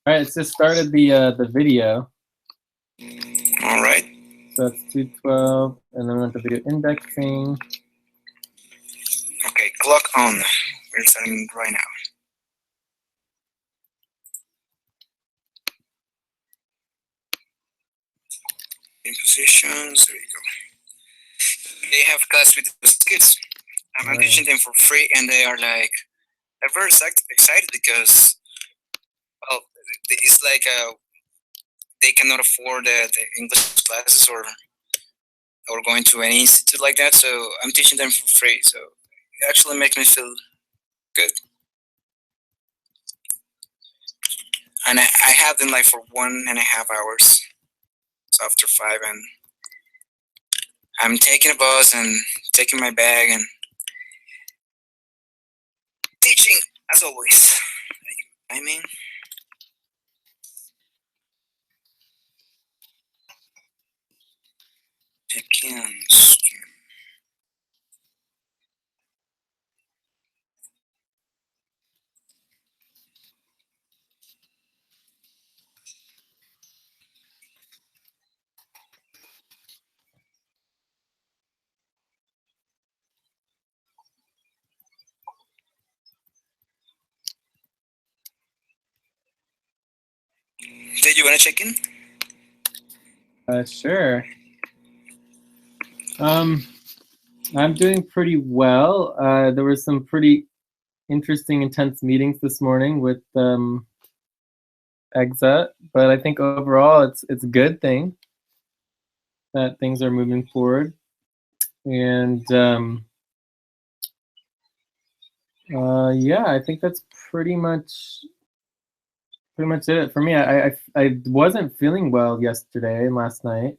All right, it's just started the video. All right. So it's 212, and then we want the video indexing. Okay, clock on. We're starting right now. In positions, there you go. They have class with those kids. I'm teaching them for free, and they are like, they're very excited because, well, it's like they cannot afford the English classes or going to any institute like that. So I'm teaching them for free. So it actually makes me feel good. And I have them like for 1.5 hours. So after 5, and I'm taking a bus and taking my bag and teaching as always. I mean, check-ins. Did you want to check in? Sure. I'm doing pretty well. There were some pretty interesting, intense meetings this morning with EXA, but I think overall it's a good thing that things are moving forward. And yeah, I think that's pretty much it for me. I wasn't feeling well yesterday and last night.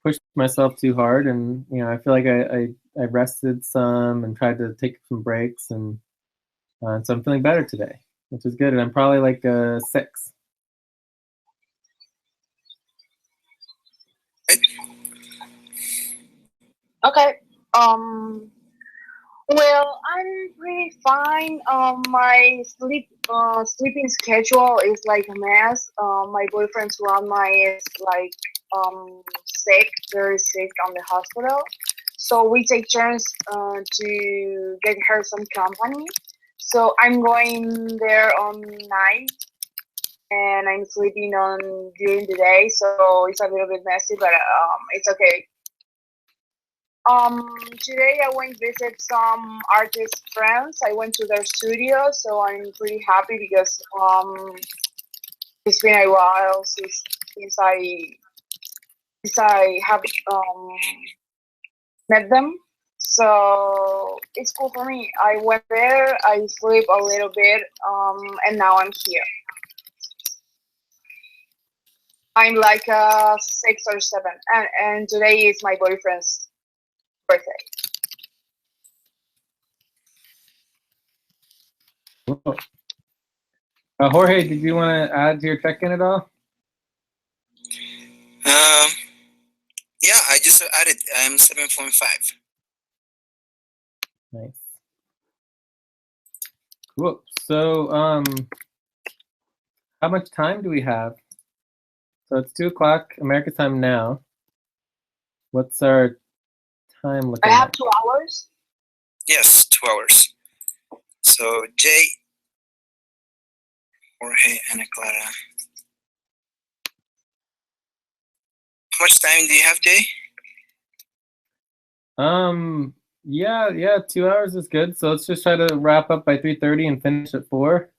Pushed myself too hard, and I feel like I rested some and tried to take some breaks, and so I'm feeling better today, which is good. And I'm probably like 6. Okay. Well, I'm pretty fine. My sleeping schedule is like a mess. My boyfriend's grandma is like sick, very sick on the hospital. So we take turns to get her some company. So I'm going there on night and I'm sleeping on during the day. So it's a little bit messy, but it's okay. Today I went visit some artist friends. I went to their studio, so I'm pretty happy because it's been a while since I have met them. So it's cool for me. I went there, I sleep a little bit, and now I'm here. I'm like 6 or 7, and today is my boyfriend's birthday. Cool. Jorge, did you want to add to your check-in at all? Yeah, I just added. I'm 7.5. Nice. Cool. So, how much time do we have? So it's 2 o'clock American time now. What's our time looking I have like? 2 hours. Yes, 2 hours. So Jay, Jorge, Anaclara. How much time do you have, Jay? Yeah, 2 hours is good. So let's just try to wrap up by 3:30 and finish at 4.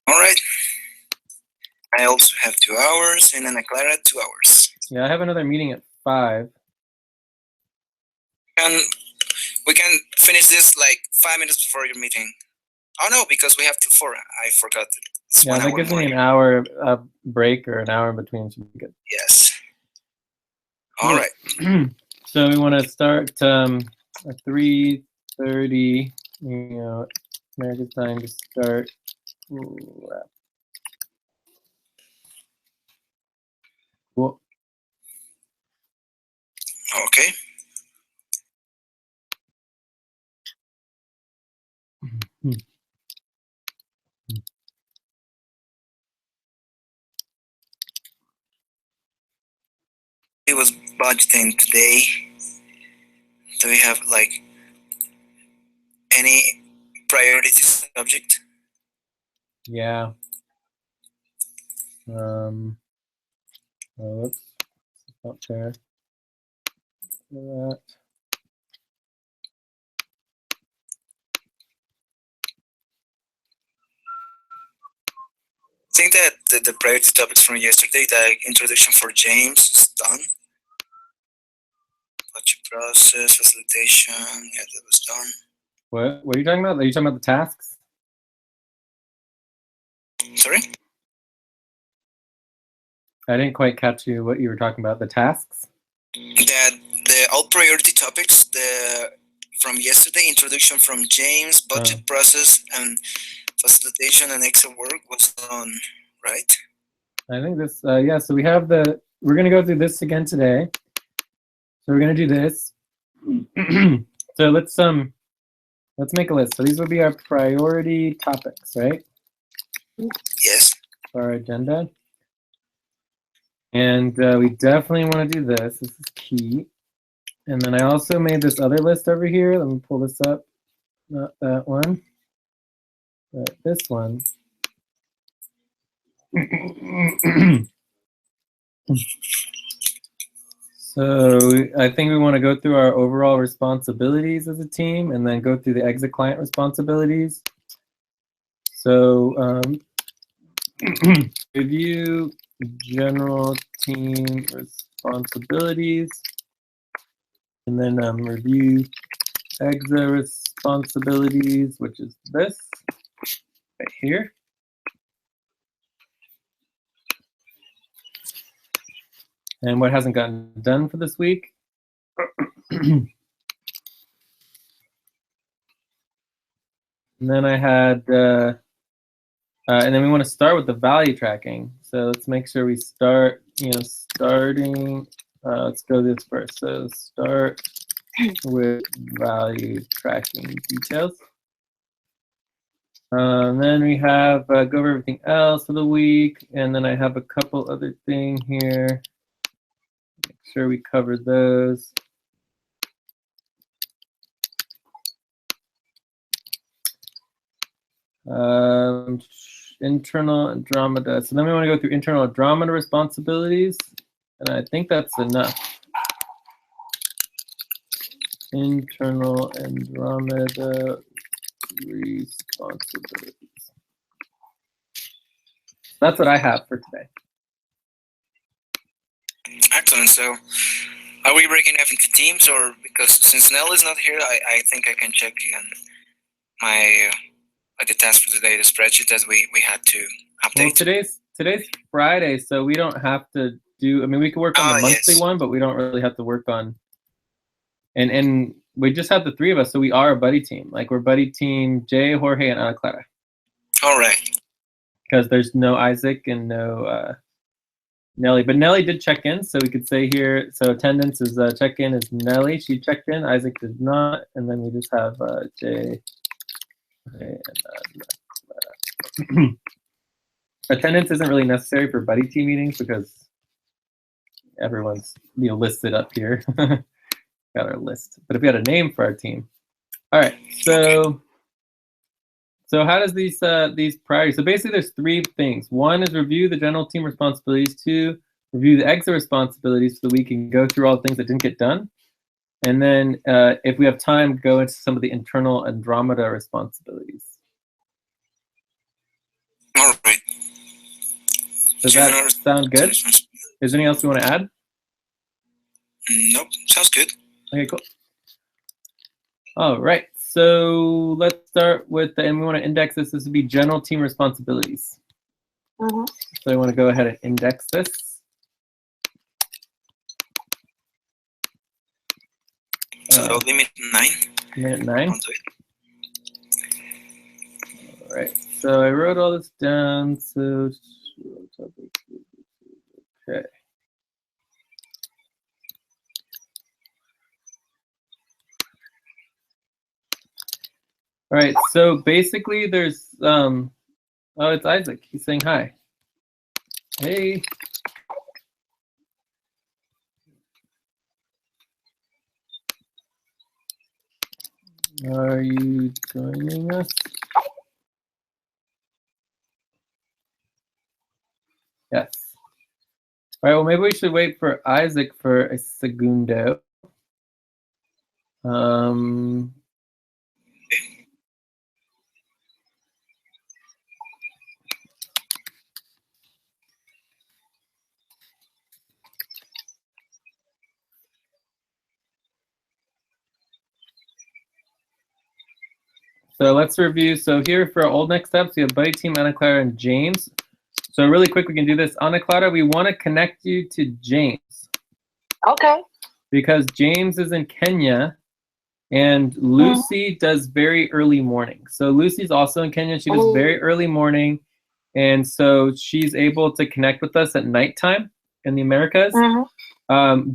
All right. I also have 2 hours, and Anaclara 2 hours. Yeah, I have another meeting at 5. And we can finish this like 5 minutes before your meeting. Oh no, because we have till 4. I forgot. It's Yeah, that gives me an hour break or an hour in between. Should be good. Yes. All right. So we want to start at 3:30. American time to start. Cool. Okay. was budgeting today. Do we have like any priority subject? Yeah. Whoops. Not there. That. I think that the priority topics from yesterday, the introduction for James, is done. Budget process, facilitation, yeah, that was done. What are you talking about? Are you talking about the tasks? Sorry? I didn't quite catch you what you were talking about. The tasks? That the all priority topics, the from yesterday, introduction from James, budget process, and facilitation and Excel work was done, right? I think this, yeah, so we have we're going to go through this again today. So we're going to do this. So let's make a list. So these will be our priority topics, right? Yes. For our agenda. And we definitely want to do this. This is key. And then I also made this other list over here. Let me pull this up. Not that one, but this one. So I think we want to go through our overall responsibilities as a team and then go through the exit client responsibilities. So review general team responsibilities and then review exit responsibilities, which is this right here. And what hasn't gotten done for this week. And then I had, and then we want to start with the value tracking. So let's make sure we start, starting, let's go this first. So start with value tracking details. Then we have go over everything else for the week. And then I have a couple other things here. Make sure we cover those. Internal Andromeda. So then we want to go through internal Andromeda responsibilities. And I think that's enough. Internal Andromeda responsibilities. That's what I have for today. Excellent. So are we breaking up into teams, or because since Nell is not here, I think I can check in my the task for today, the spreadsheet that we had to update. Well, today's Friday, so we don't have to do. I mean, we can work on the monthly one, but we don't really have to work on. And we just have the three of us, so we are a buddy team. Like we're buddy team Jay, Jorge, and Anaclara. All right. Because there's no Isaac and no Nelly, but Nelly did check in, so we could say here. So attendance is check-in is Nelly. She checked in. Isaac did not, and then we just have Jay. And attendance isn't really necessary for buddy team meetings because everyone's listed up here. Got our list, but if we had a name for our team, all right. So how does these priorities? So basically, there's three things. One is review the general team responsibilities. Two, review the exit responsibilities so that we can go through all the things that didn't get done. And then if we have time, go into some of the internal Andromeda responsibilities. All right. Does that sound good? Is there anything else you want to add? Nope. Sounds good. Okay, cool. All right. So let's start with, and we want to index this. This would be general team responsibilities. Mm-hmm. So I want to go ahead and index this. So limit 9. Limit 9. All right. So I wrote all this down. So okay. All right. So basically, there's oh, it's Isaac. He's saying hi. Hey. Are you joining us? Yes. All right, well, maybe we should wait for Isaac for a segundo. So let's review. So here for our old next steps, we have Buddy Team, Anaclara, and James. So really quick, we can do this. Anaclara, we want to connect you to James. Okay. Because James is in Kenya, and Lucy does very early morning. So Lucy's also in Kenya. She does very early morning, and so she's able to connect with us at nighttime in the Americas.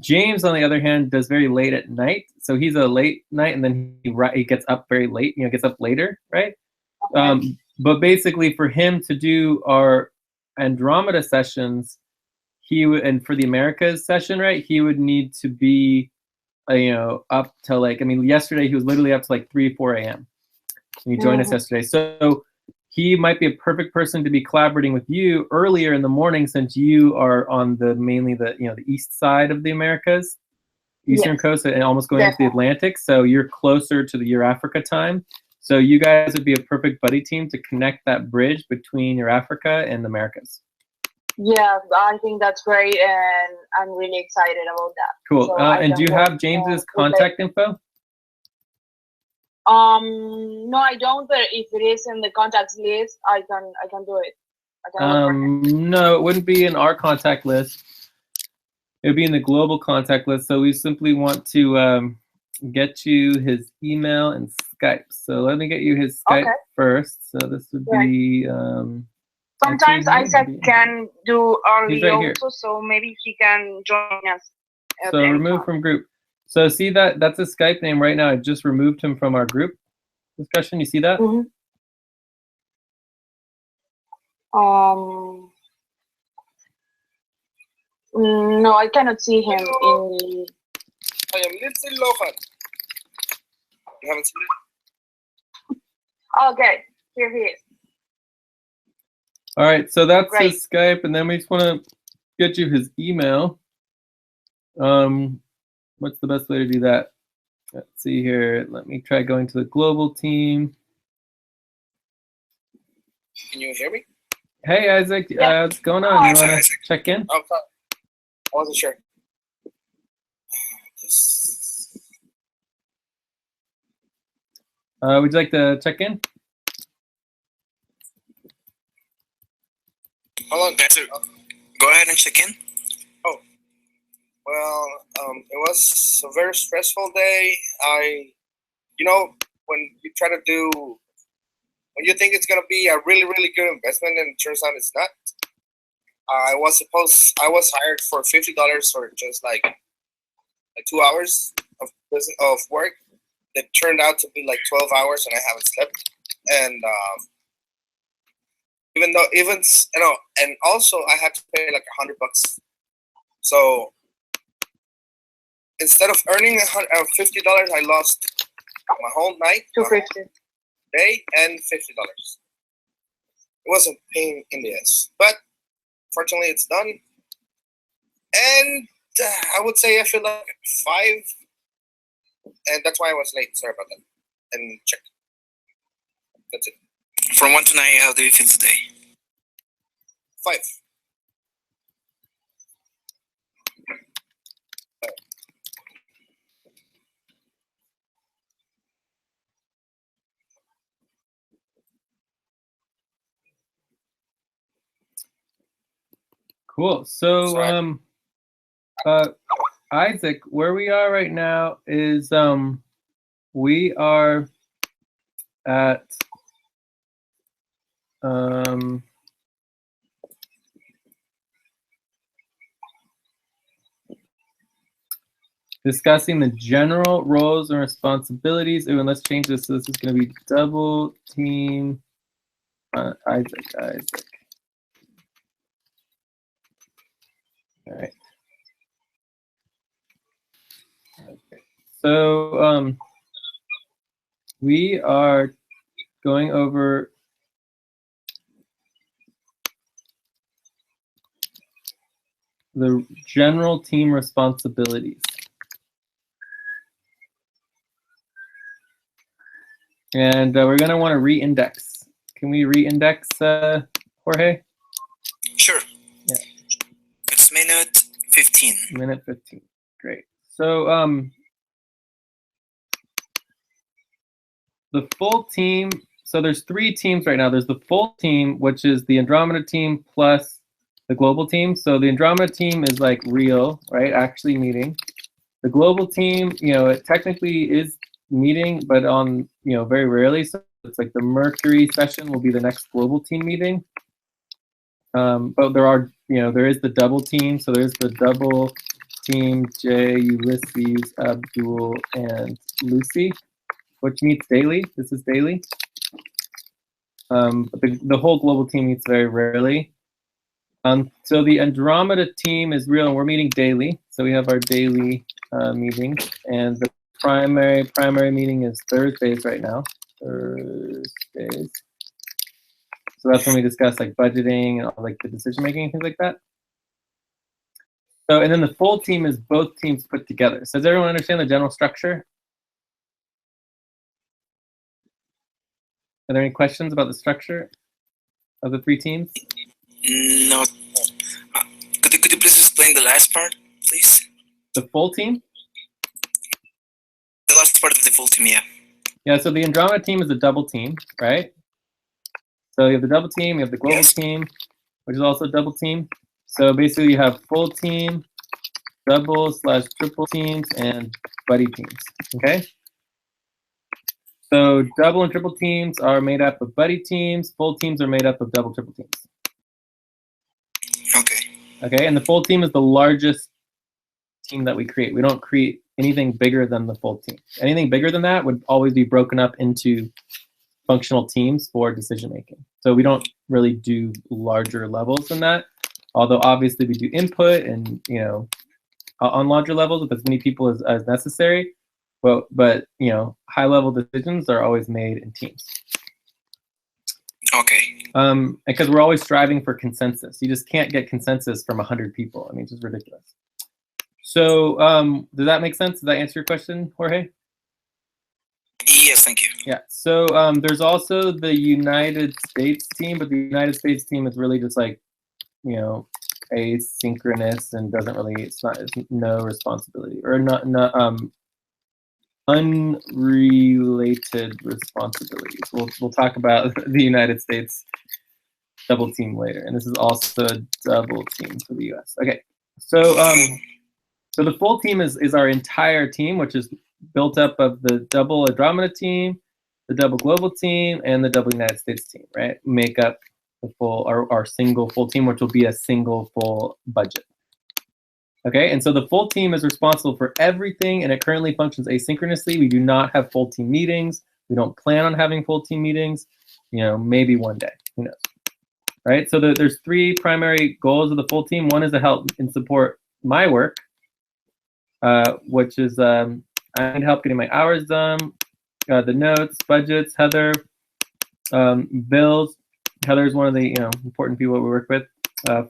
James, on the other hand, does very late at night. So he's a late night, and then he gets up very late. Gets up later, right? But basically, for him to do our Andromeda sessions, and for the Americas session, right? He would need to be, up till yesterday he was literally up to like 3, 4 a.m. He joined us yesterday. So he might be a perfect person to be collaborating with you earlier in the morning, since you are on mainly the east side of the Americas, eastern coast, and almost going into the Atlantic. So you're closer to your Africa time. So you guys would be a perfect buddy team to connect that bridge between your Africa and the Americas. Yeah, I think that's great, and I'm really excited about that. Cool. So and do you have James's contact info? No, I don't. But if it is in the contacts list, I can do it. No, it wouldn't be in our contact list. It would be in the global contact list. So we simply want to get you his email and Skype. So let me get you his Skype first. So this would be. Sometimes Isaac can do early right also, so maybe he can join us. So remove from group. So see that's a Skype name right now. I just removed him from our group discussion. You see that? No, I cannot see him in the. I am Lindsay Lohan. You haven't seen it? Okay, here he is. All right, so that's his Skype, and then we just want to get you his email. What's the best way to do that? Let's see here. Let me try going to the global team. Can you hear me? Hey, Isaac. What's going on? You want to check in? Oh, I wasn't sure. Yes. Would you like to check in? Hold on. Go ahead and check in. Oh. Well, it was a very stressful day. When you try to when you think it's going to be a really, really good investment and it turns out it's not. I was hired for $50 for just like 2 hours of work. That turned out to be like 12 hours, and I haven't slept. And and also I had to pay like $100. So instead of earning $50, I lost my whole night, $250 day, and $50. It was a pain in the ass, but fortunately it's done. And I would say I feel like 5, and that's why I was late. Sorry about that. And check. That's it. From 1 to 9, how do you feel today? 5. Cool. So, Isaac, where we are right now is we are at discussing the general roles and responsibilities. Ooh, and let's change this. So this is going to be double team Isaac. All right. Okay. So we are going over the general team responsibilities. And we're going to want to re-index. Can we re-index, Jorge? Sure. Yeah. It's minute 15. Minute 15. Great. So the full team, so there's 3 teams right now. There's the full team, which is the Andromeda team plus the global team. So the Andromeda team is like real, right? Actually meeting. The global team, it technically is meeting, but on, very rarely. So it's like the Mercury session will be the next global team meeting. But there is the double team. So there's the double team, Jay, Ulysses, Abdul, and Lucy, which meets daily. This is daily. But the whole global team meets very rarely. So the Andromeda team is real, and we're meeting daily. So we have our daily meetings, and the primary meeting is Thursdays right now. Thursdays. So that's when we discuss like budgeting and all like the decision making and things like that. So and then the full team is both teams put together. So does everyone understand the general structure? Are there any questions about the structure of the 3 teams? No. Could you please explain the last part, please? The full team? The last part of the full team, yeah. Yeah, so the Andromeda team is a double team, right? So you have the double team, you have the global team, which is also a double team. So basically you have full team, double/triple teams, and buddy teams, okay? So double and triple teams are made up of buddy teams, full teams are made up of double/triple teams. Okay, and the full team is the largest team that we create. We don't create anything bigger than the full team. Anything bigger than that would always be broken up into functional teams for decision making. So we don't really do larger levels than that. Although obviously we do input and on larger levels with as many people as necessary. But high level decisions are always made in teams. Okay. Because we're always striving for consensus. You just can't get consensus from 100 people. I mean, it's just ridiculous. So does that make sense? Does that answer your question, Jorge? Yes, thank you. Yeah. So there's also the United States team, but the United States team is really just like, asynchronous and doesn't really. It's no responsibility or not unrelated responsibilities. We'll talk about the United States double team later, and this is also a double team for the U.S. Okay, so so the full team is our entire team, which is built up of the double Andromeda team, the double global team, and the double United States team. Right, make up the full our single full team, which will be a single full budget. Okay, and so the full team is responsible for everything, and it currently functions asynchronously. We do not have full team meetings. We don't plan on having full team meetings. Maybe one day. Who knows? Right. So there's 3 primary goals of the full team. One is to help and support my work, which is I need help getting my hours done, the notes, budgets, Heather, bills. Heather's one of the important people we work with.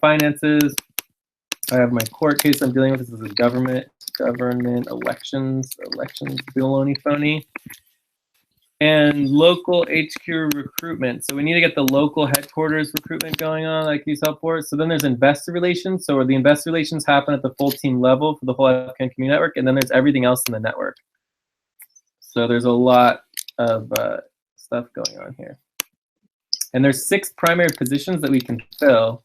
Finances. I have my court case I'm dealing with. This is a government elections, baloney phony. And local HQ recruitment. So we need to get the local headquarters recruitment going on, like these help for. So then there's investor relations. So the investor relations happen at the full team level for the whole African community network. And then there's everything else in the network. So there's a lot of stuff going on here. And there's 6 primary positions that we can fill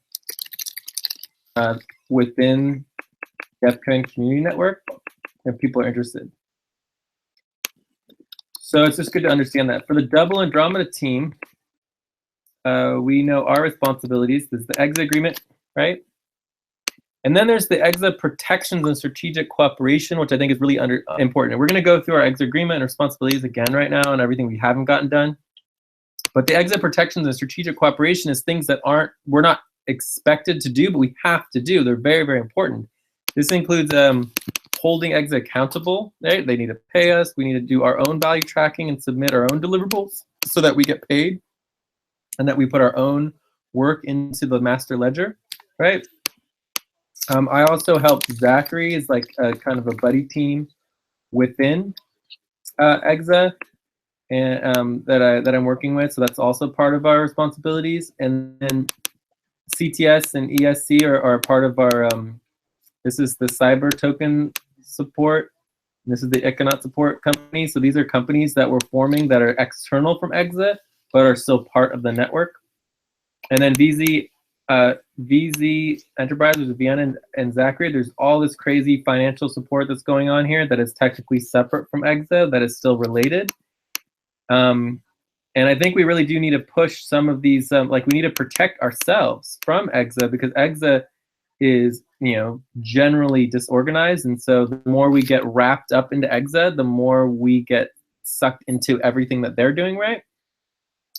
within the African community network if people are interested. So it's just good to understand that. For the double Andromeda team, we know our responsibilities. There's the exit agreement, right? And then there's the exit protections and strategic cooperation, which I think is really important. And we're going to go through our exit agreement and responsibilities again right now and everything we haven't gotten done. But the exit protections and strategic cooperation is things that we're not expected to do, but we have to do. They're very, very important. This includes holding EXA accountable, right? They need to pay us. We need to do our own value tracking and submit our own deliverables so that we get paid and that we put our own work into the master ledger, right? I also help Zachary as like a kind of a buddy team within EXA and that I'm working with. So that's also part of our responsibilities. And then CTS and ESC are part of our, this is the cyber token support. This is the Econaut support company. So these are companies that we're forming that are external from EXA, but are still part of the network. And then VZ Enterprises with Vienna and Zachary, there's all this crazy financial support that's going on here that is technically separate from EXA, that is still related. And I think we really do need to push some of these, like we need to protect ourselves from EXA, because EXA is, you know, generally disorganized. And so the more we get wrapped up into EXA, the more we get sucked into everything that they're doing, right?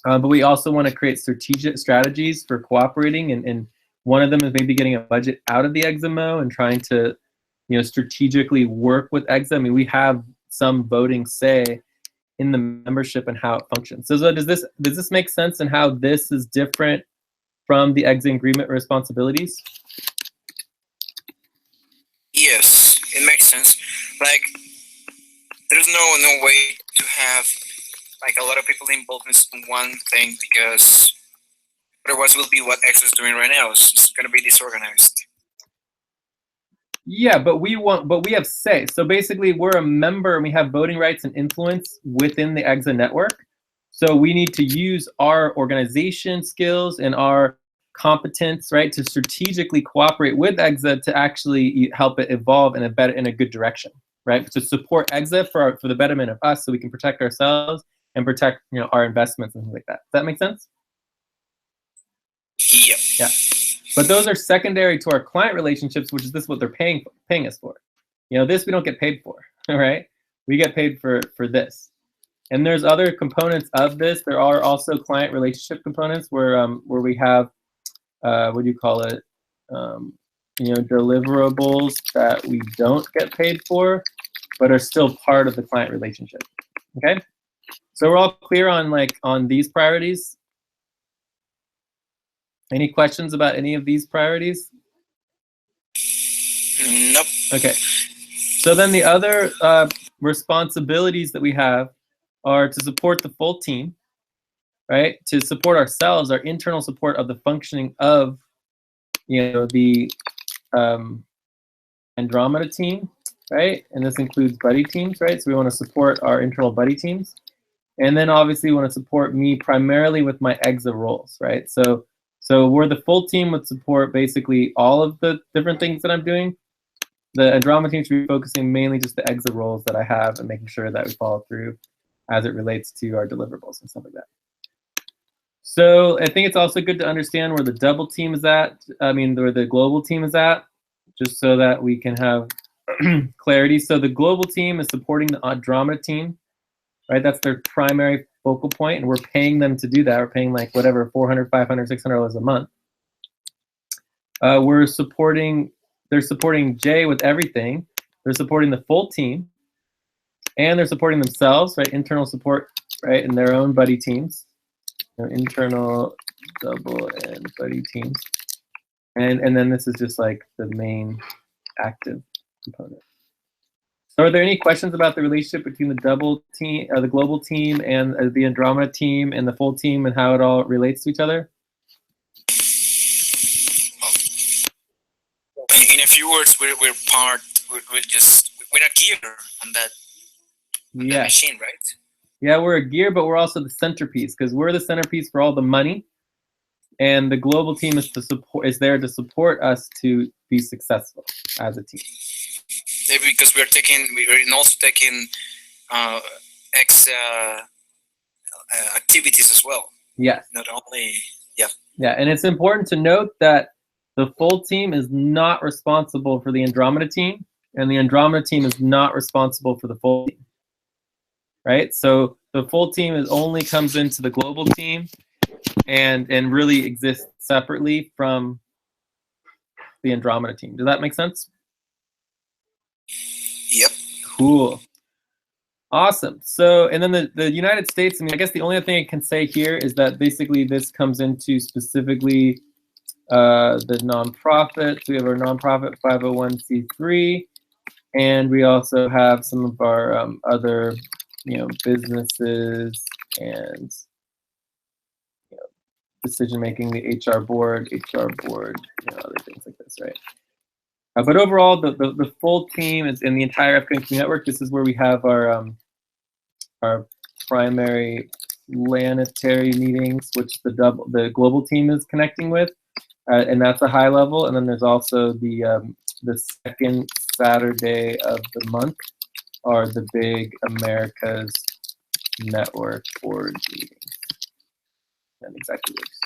But we also want to create strategic strategies for cooperating, and one of them is maybe getting a budget out of the EXIMO and trying to, you know, strategically work with EXA. I mean, we have some voting say in the membership and how it functions. So does this make sense, and how this is different from the EXA agreement responsibilities? Yes, it makes sense. Like, there's no way to have like a lot of people involved in one thing, because otherwise will be what X is doing right now. It's going to be disorganized. Yeah, but we have say. So basically, we're a member and we have voting rights and influence within the EXA network. So we need to use our organization skills and our competence, right, to strategically cooperate with EXA to actually help it evolve in a good direction, right? To support EXA for the betterment of us, so we can protect ourselves and protect, you know, our investments and things like that. Does that make sense? Yep. Yeah. But those are secondary to our client relationships, which is this what they're paying us for. You know, this we don't get paid for, all right? We get paid for this. And there's other components of this. There are also client relationship components where we have what do you call it? You know, deliverables that we don't get paid for, but are still part of the client relationship. Okay? So we're all clear on these priorities. Any questions about any of these priorities? Nope. Okay. So then the other responsibilities that we have are to support the full team, right? To support ourselves, our internal support of the functioning of, you know, the Andromeda team, right? And this includes buddy teams, right? So we want to support our internal buddy teams. And then obviously we want to support me primarily with my EXA roles, right? So we're the full team would support basically all of the different things that I'm doing. The Andromeda team should be focusing mainly just the EXA roles that I have and making sure that we follow through as it relates to our deliverables and stuff like that. So I think it's also good to understand where the double team is at. I mean, where the global team is at, just so that we can have clarity. So the global team is supporting the Andromeda team, right? That's their primary focal point, and we're paying them to do that. We're paying like whatever, $400, $500, $600 a month. They're supporting Jay with everything. They're supporting the full team, and they're supporting themselves, right? Internal support, right? In their own buddy teams, their internal double and buddy teams. And then this is just like the main active component. So are there any questions about the relationship between the double team, the global team, and the Andromeda team and the full team, and how it all relates to each other? In a few words, we're a gear on that machine, right? Yeah, we're a gear, but we're also the centerpiece, because we're the centerpiece for all the money, and the global team is there to support us to be successful as a team. Yeah, because we're also taking extra activities as well. Yes. Not only, yeah. Yeah, and it's important to note that the full team is not responsible for the Andromeda team, and the Andromeda team is not responsible for the full team, right? So the full team only comes into the global team and really exists separately from the Andromeda team. Does that make sense? Yep. Cool. Awesome. So, and then the United States, I mean, I guess the only other thing I can say here is that basically this comes into specifically the nonprofits. We have our nonprofit 501c3, and we also have some of our other, businesses and decision making, the HR board, other things like this, right? But overall, the full team is in the entire African Community Network. This is where we have our primary planetary meetings, which the global team is connecting with, and that's a high level. And then there's also the second Saturday of the month are the big Americas Network board meetings. That exactly works.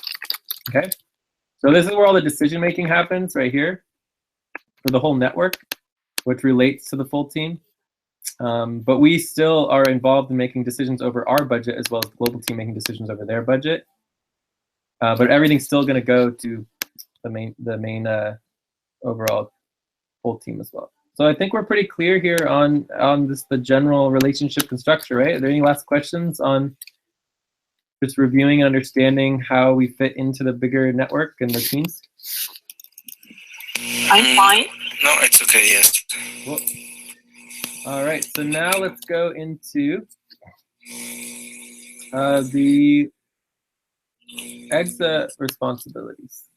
Okay, so this is where all the decision making happens right here for the whole network, which relates to the full team. But we still are involved in making decisions over our budget as well as the global team making decisions over their budget. But everything's still going to go to the main overall full team as well. So I think we're pretty clear here on the general relationship and structure, right? Are there any last questions on just reviewing and understanding how we fit into the bigger network and the teams? I'm fine. No, it's okay. Yes. Cool. All right, so now let's go into the EXA responsibilities.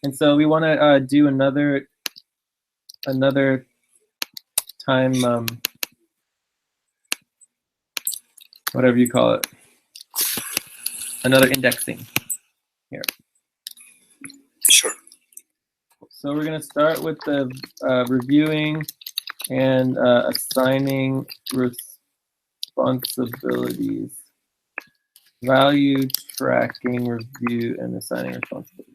And so we want to do another time, whatever you call it, another indexing here. Sure. So we're going to start with the reviewing and assigning responsibilities. Value tracking, review, and assigning responsibilities.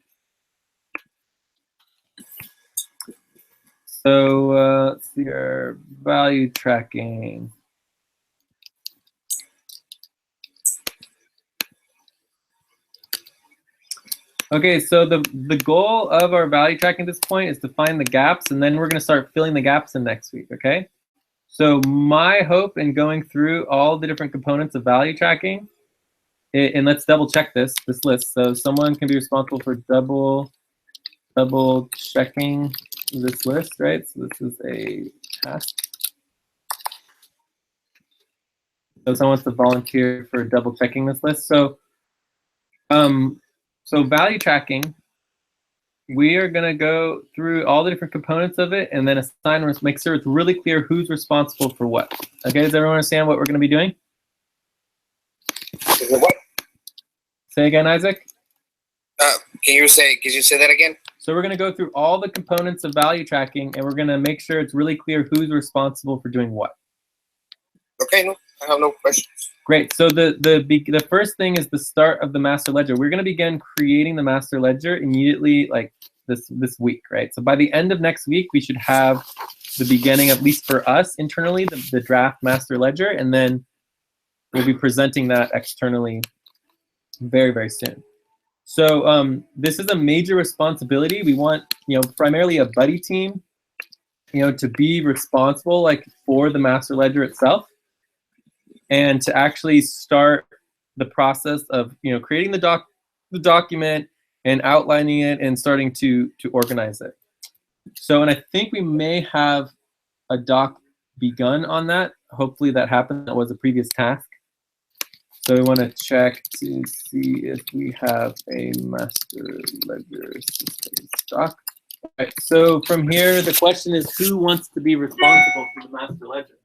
So let's see our value tracking. Okay, so the goal of our value tracking at this point is to find the gaps, and then we're going to start filling the gaps in next week, okay? So my hope in going through all the different components of value tracking, and let's double check this list. So someone can be responsible for double checking this list, right? So this is a task. So someone wants to volunteer for double checking this list. So so value tracking, we are going to go through all the different components of it and then assign, make sure it's really clear who's responsible for what. Okay, does everyone understand what we're going to be doing? What? Say again, Isaac. Can you say that again? So we're going to go through all the components of value tracking, and we're going to make sure it's really clear who's responsible for doing what. Okay, no, I have no questions. Great. So the first thing is the start of the master ledger. We're going to begin creating the master ledger immediately, like this week, right? So by the end of next week, we should have the beginning, at least for us internally, the draft master ledger, and then we'll be presenting that externally very, very soon. So this is a major responsibility. We want, primarily a buddy team, to be responsible, like, for the master ledger itself, and to actually start the process of, creating the document and outlining it and starting to organize it. So, and I think we may have a doc begun on that. Hopefully that happened. That was a previous task. So we want to check to see if we have a master ledger systems doc. All right, so from here, the question is, who wants to be responsible for the master ledger?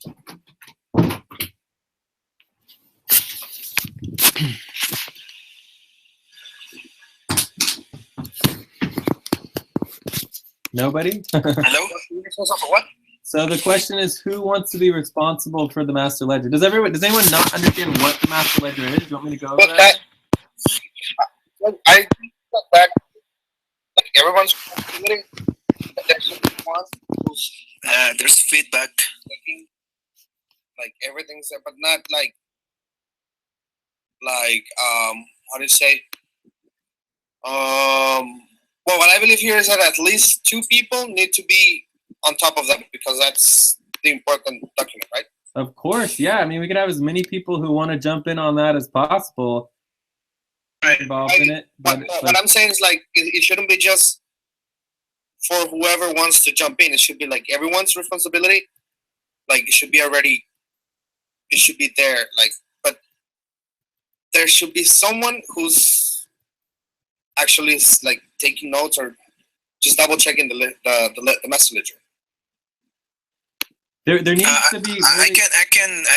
Nobody? Hello? What? So the question is, who wants to be responsible for the master ledger? Does anyone not understand what the master ledger is? Do you want me to go over that? I thought that everyone's responsibility. There's feedback. Like everything's there, but not like how do you say? Well, what I believe here is that at least 2 people need to be on top of that because that's the important document, right? Of course, yeah. I mean, we could have as many people who want to jump in on that as possible involved in it. But what I'm saying is like it shouldn't be just for whoever wants to jump in. It should be like everyone's responsibility. Like it should be already. It should be there. Like, but there should be someone who's actually like taking notes or just double checking the master ledger. There needs to be. I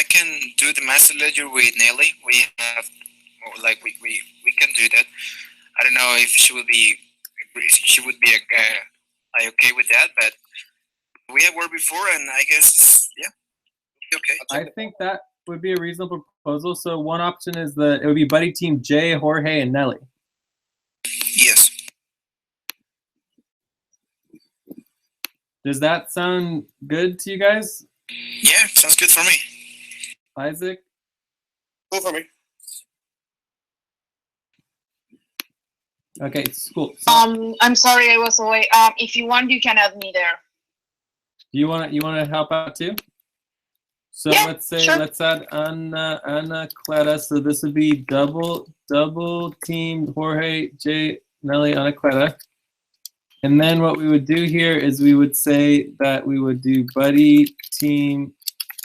can do the master ledger with Nelly. We have like we can do that. I don't know if she would be like okay with that, but we have worked before, and I guess yeah, okay. I think that would be a reasonable proposal. So one option is it would be buddy team Jay, Jorge, and Nelly. Yes. Does that sound good to you guys? Yeah, sounds good for me. Isaac? Cool for me. Okay, it's cool. So, I'm sorry I was away. If you want, you can add me there. You want to help out too? So yeah, let's say sure. let's add Anaclara. So this would be double team Jorge, Jay, Nelly, Anaclara. And then what we would do here is we would say that we would do buddy team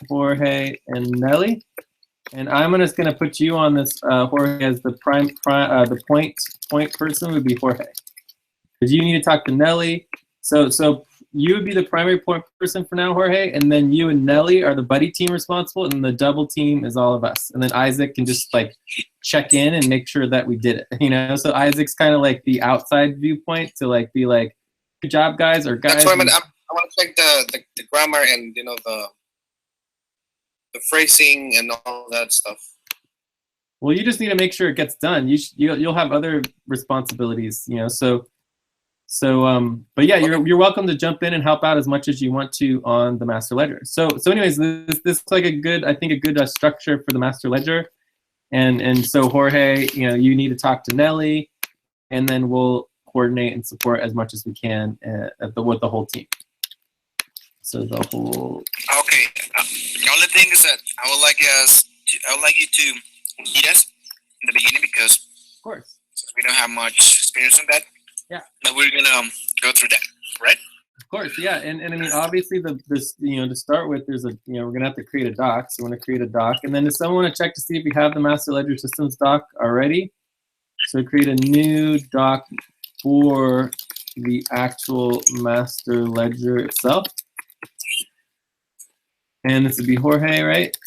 Jorge and Nelly. And I'm just gonna put you on this Jorge as the the point person would be Jorge. Because you need to talk to Nelly. So you would be the primary point person for now, Jorge, and then you and Nelly are the buddy team responsible, and the double team is all of us. And then Isaac can just like check in and make sure that we did it, you know? So Isaac's kind of like the outside viewpoint to like be like, good job, guys, or guys. That's what I mean. I want to check the grammar and, you know, the phrasing and all that stuff. Well, you just need to make sure it gets done. You'll have other responsibilities, you know, but yeah, you're welcome to jump in and help out as much as you want to on the master ledger. So anyways, this is like a good structure for the master ledger, and so Jorge, you know, you need to talk to Nelly, and then we'll coordinate and support as much as we can with the whole team. So the whole. Okay. The only thing is that I would like you to meet us in the beginning because of course since we don't have much experience on that. Yeah. But we're gonna go through that, right? Of course, yeah, and I mean obviously this to start with, there's we're gonna have to create a doc. So we're gonna create a doc, and then does someone want to check to see if we have the master ledger systems doc already? So create a new doc for the actual master ledger itself, and this would be Jorge, right?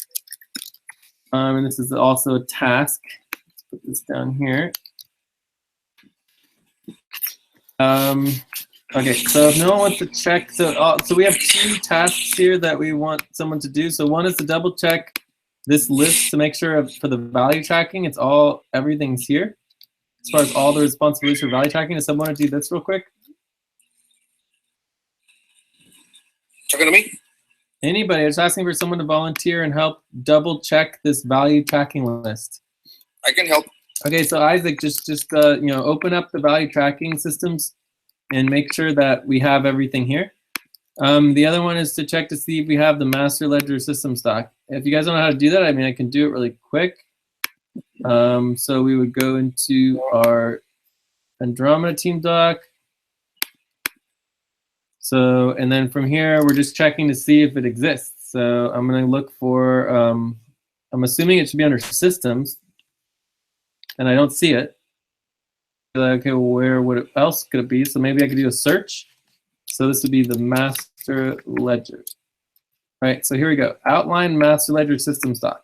And this is also a task. Let's put this down here. Okay, so if no one wants to check, so we have 2 tasks here that we want someone to do. So one is to double check this list to make sure for the value tracking, everything's here. As far as all the responsibilities for value tracking, does someone want to do this real quick? Talking to me? Anybody? I'm just asking for someone to volunteer and help double check this value tracking list. I can help. Okay, so Isaac, just open up the value tracking systems and make sure that we have everything here. The other one is to check to see if we have the master ledger systems doc. If you guys don't know how to do that, I mean, I can do it really quick. So we would go into our Andromeda team doc. So, and then from here, we're just checking to see if it exists. So I'm going to look for, I'm assuming it should be under systems. And I don't see it. Okay, well, where else could it be? So maybe I could do a search. So this would be the master ledger. All right, so here we go. Outline master ledger systems doc.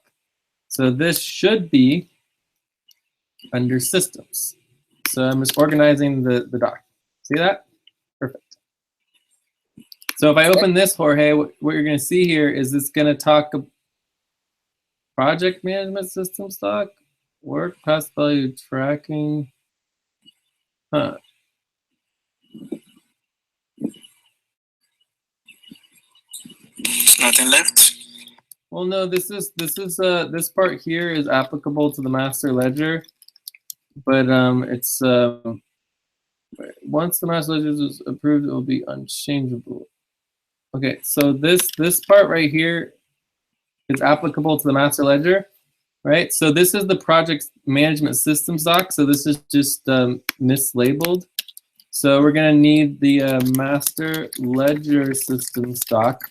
So this should be under systems. So I'm just organizing the doc. See that? Perfect. So if I open this, Jorge, what you're going to see here is it's going to talk project management systems doc. Work past value tracking. Huh. There's nothing left. Well, no. This part here is applicable to the master ledger, but it's Once the master ledger is approved, it will be unchangeable. Okay, so this part right here is applicable to the master ledger, right? So this is the project management systems doc. So this is just mislabeled. So we're gonna need the master ledger systems doc,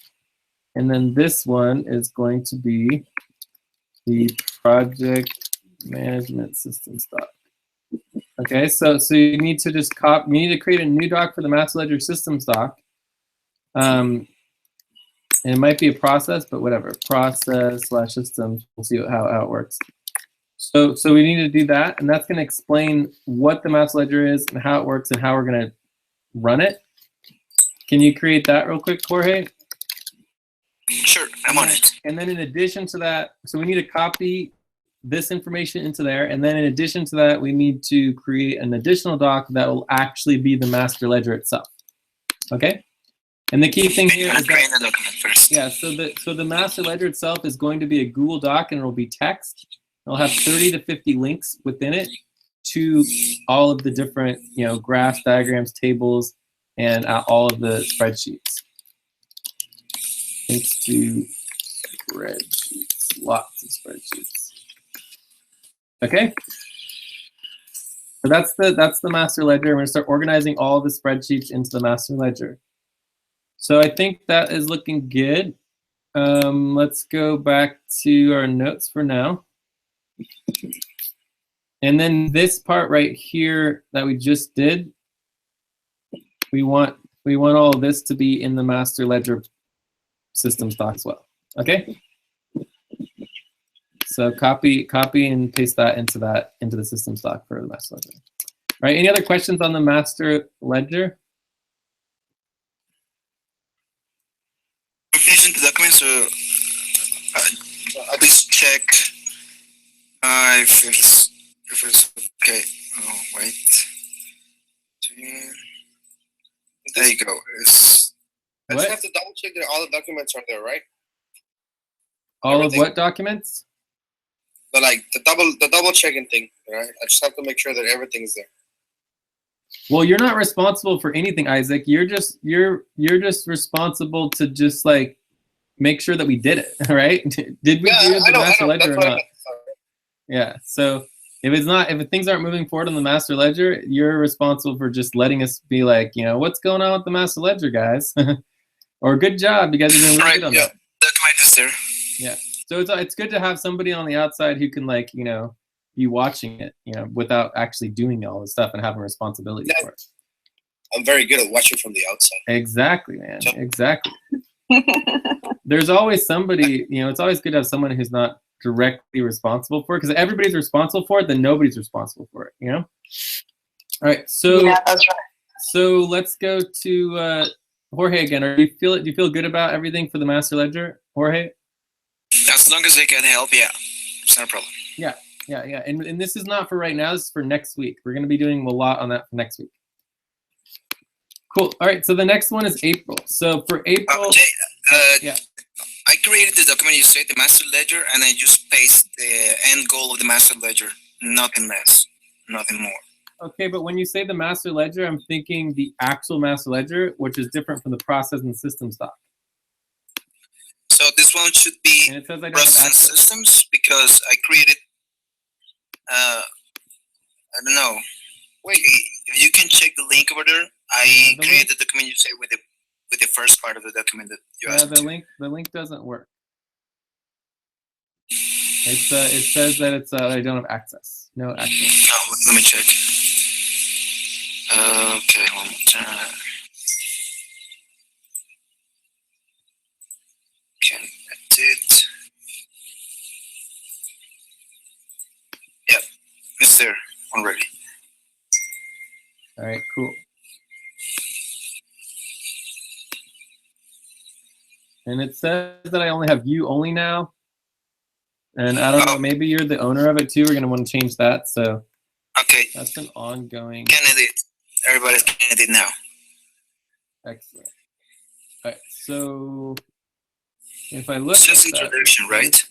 and then this one is going to be the project management systems doc. Okay, so you need to just you need to create a new doc for the master ledger systems doc. And it might be a process, but whatever, process/systems. We'll see how it works. So we need to do that, and that's going to explain what the master ledger is and how it works and how we're going to run it. Can you create that real quick, Jorge? Sure, I'm on it. And then in addition to that, so we need to copy this information into there, and then in addition to that, we need to create an additional doc that will actually be the master ledger itself. Okay? And the key thing here is create the document first. Yeah, so the master ledger itself is going to be a Google Doc, and it'll be text. It'll have 30 to 50 links within it to all of the different, graphs, diagrams, tables, and all of the spreadsheets. Links to spreadsheets, lots of spreadsheets. Okay. So that's the master ledger. We're going to start organizing all the spreadsheets into the master ledger. So I think that is looking good. Let's go back to our notes for now. And then this part right here that we just did, we want all of this to be in the master ledger systems doc as well. Okay? So copy and paste that into the systems doc for the master ledger. All right, any other questions on the master ledger? Finishing the document, so at least check if it's okay. Oh wait, there you go. I just have to double check that all the documents are there, right? All of what documents? The double checking thing, right? I just have to make sure that everything's there. Well, you're not responsible for anything, Isaac. You're just responsible to just like make sure that we did it, right? Did we do the master ledger or not? Yeah. So if things aren't moving forward on the master ledger, you're responsible for just letting us be like, what's going on with the master ledger, guys? Or good job, you guys are doing really good on that. Document is there. Yeah. So it's good to have somebody on the outside who can be watching it, without actually doing all this stuff and having responsibility for it. I'm very good at watching from the outside. Exactly, man. Exactly. There's always somebody, it's always good to have someone who's not directly responsible for it, because if everybody's responsible for it, then nobody's responsible for it, All right, so yeah, that's right. So let's go to Jorge again. Do you feel good about everything for the master ledger, Jorge? As long as they can help, yeah, it's not a problem. Yeah. And this is not for right now. This is for next week. We're going to be doing a lot on that for next week. Cool. All right. So the next one is April. So for April, yeah. I created the document you said, the master ledger, and I just paste the end goal of the master ledger. Nothing less, nothing more. Okay, but when you say the master ledger, I'm thinking the actual master ledger, which is different from the process and systems doc. So this one should be process and systems, because I created. I don't know. Wait, if you can check the link over there. I created the document you say with the first part of the document that you asked. The link doesn't work. It says that I don't have access. No access. Oh, let me check. Okay, one more time. Can edit. Yep, it's there already. All right, cool. And it says that I only have view only now. And I don't know, maybe you're the owner of it too. We're going to want to change that. So okay, that's an ongoing. Can edit. Everybody's can edit now. Excellent. All right, so if I look it's just at introduction, that, right?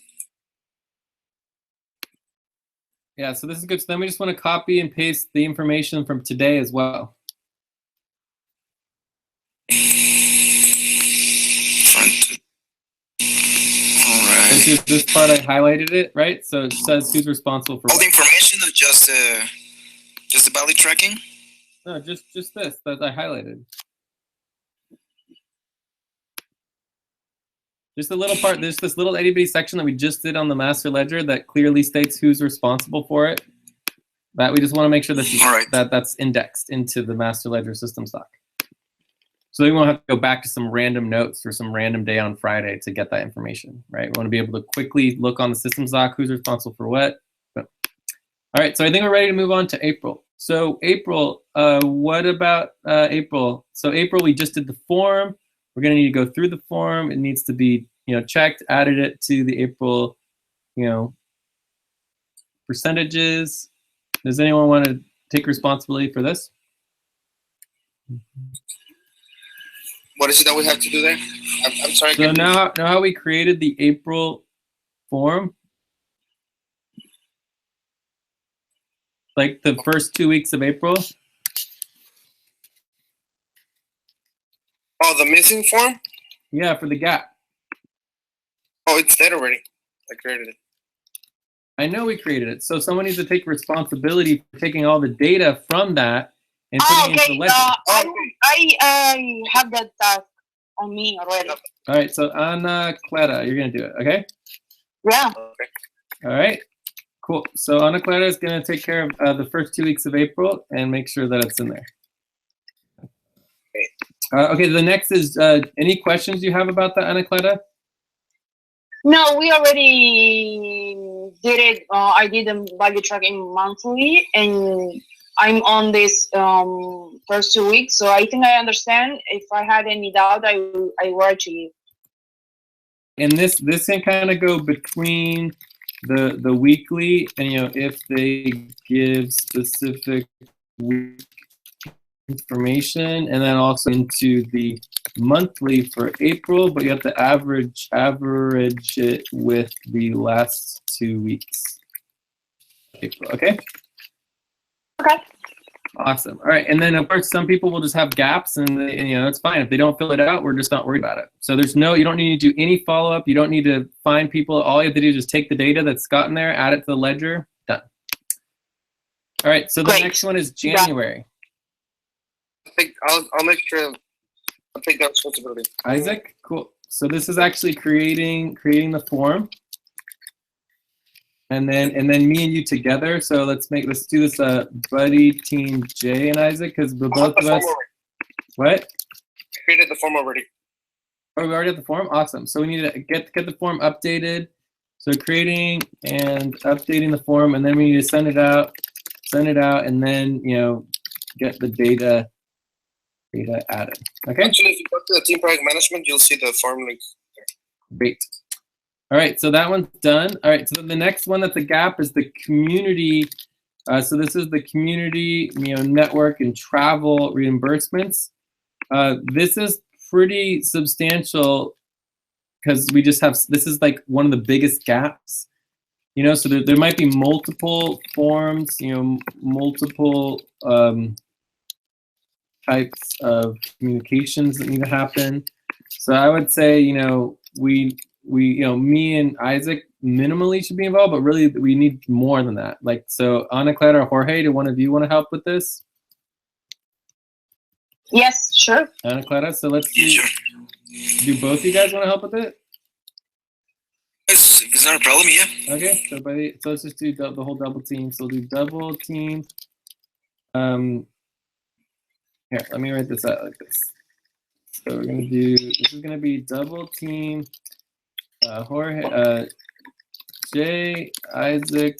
Yeah, so this is good. So then we just want to copy and paste the information from today as well. see this part, I highlighted it, right? So it says who's responsible for all what. the information, or just the valley tracking? No, just this that I highlighted. Just a little part, there's this little itty bitty section that we just did on the master ledger that clearly states who's responsible for it. That we just want to make sure that's indexed into the master ledger system stock. So we won't have to go back to some random notes or some random day on Friday to get that information, right? We want to be able to quickly look on the system stock, who's responsible for what. All right, so I think we're ready to move on to April. So April, what about April? So April, we just did the form. We're going to need to go through the form. It needs to be, checked, added it to the April, percentages. Does anyone want to take responsibility for this? What is it that we have to do there? I'm sorry. So now how we created the April form, like the first 2 weeks of April. Oh, the missing form? Yeah, for the gap. Oh, it's there already. I created it. I know we created it. So someone needs to take responsibility for taking all the data from that and putting it into the ledger. I have that task on me already. All right, so Anaclara, you're going to do it, okay? Yeah. Okay. All right, cool. So Anaclara is going to take care of the first 2 weeks of April and make sure that it's in there. Okay, the next is, any questions you have about that, Anaclara? No, we already did it. I did the value tracking monthly, and I'm on this first 2 weeks, so I think I understand. If I had any doubt, I write to you. And this can kind of go between the weekly and if they give specific week information, and then also into the monthly for April, but you have to average it with the last 2 weeks. April, okay? Okay. Awesome. All right, and then of course some people will just have gaps, and it's fine if they don't fill it out. We're just not worried about it. So you don't need to do any follow up. You don't need to find people. All you have to do is just take the data that's gotten there, add it to the ledger, done. All right. So the next one is January. I'll make sure. I'll take that responsibility. Isaac, cool. So this is actually creating the form. And then me and you together. So let's do this buddy team Jay and Isaac, because both of us. What? I created the form already. Oh, we already have the form? Awesome. So we need to get the form updated. So creating and updating the form, and then we need to send it out, and then get the data added. Okay. Actually, if you go to the team project management, you'll see the form link there. Great. All right, so that one's done. All right, so the next one that's a gap is the community. So this is the community, network and travel reimbursements. This is pretty substantial because we just have, this is like one of the biggest gaps. So there might be multiple forms, multiple types of communications that need to happen. So I would say, me and Isaac minimally should be involved, but really we need more than that. So Anaclara or Jorge, do one of you want to help with this? Yes, sure. Anaclara, so let's do both of you guys want to help with it? It's not a problem, yeah. Okay, so let's just do the whole double team. So we'll do double team. Here, let me write this out like this. So we're gonna do, this is gonna be double team Jorge, Jay, Isaac,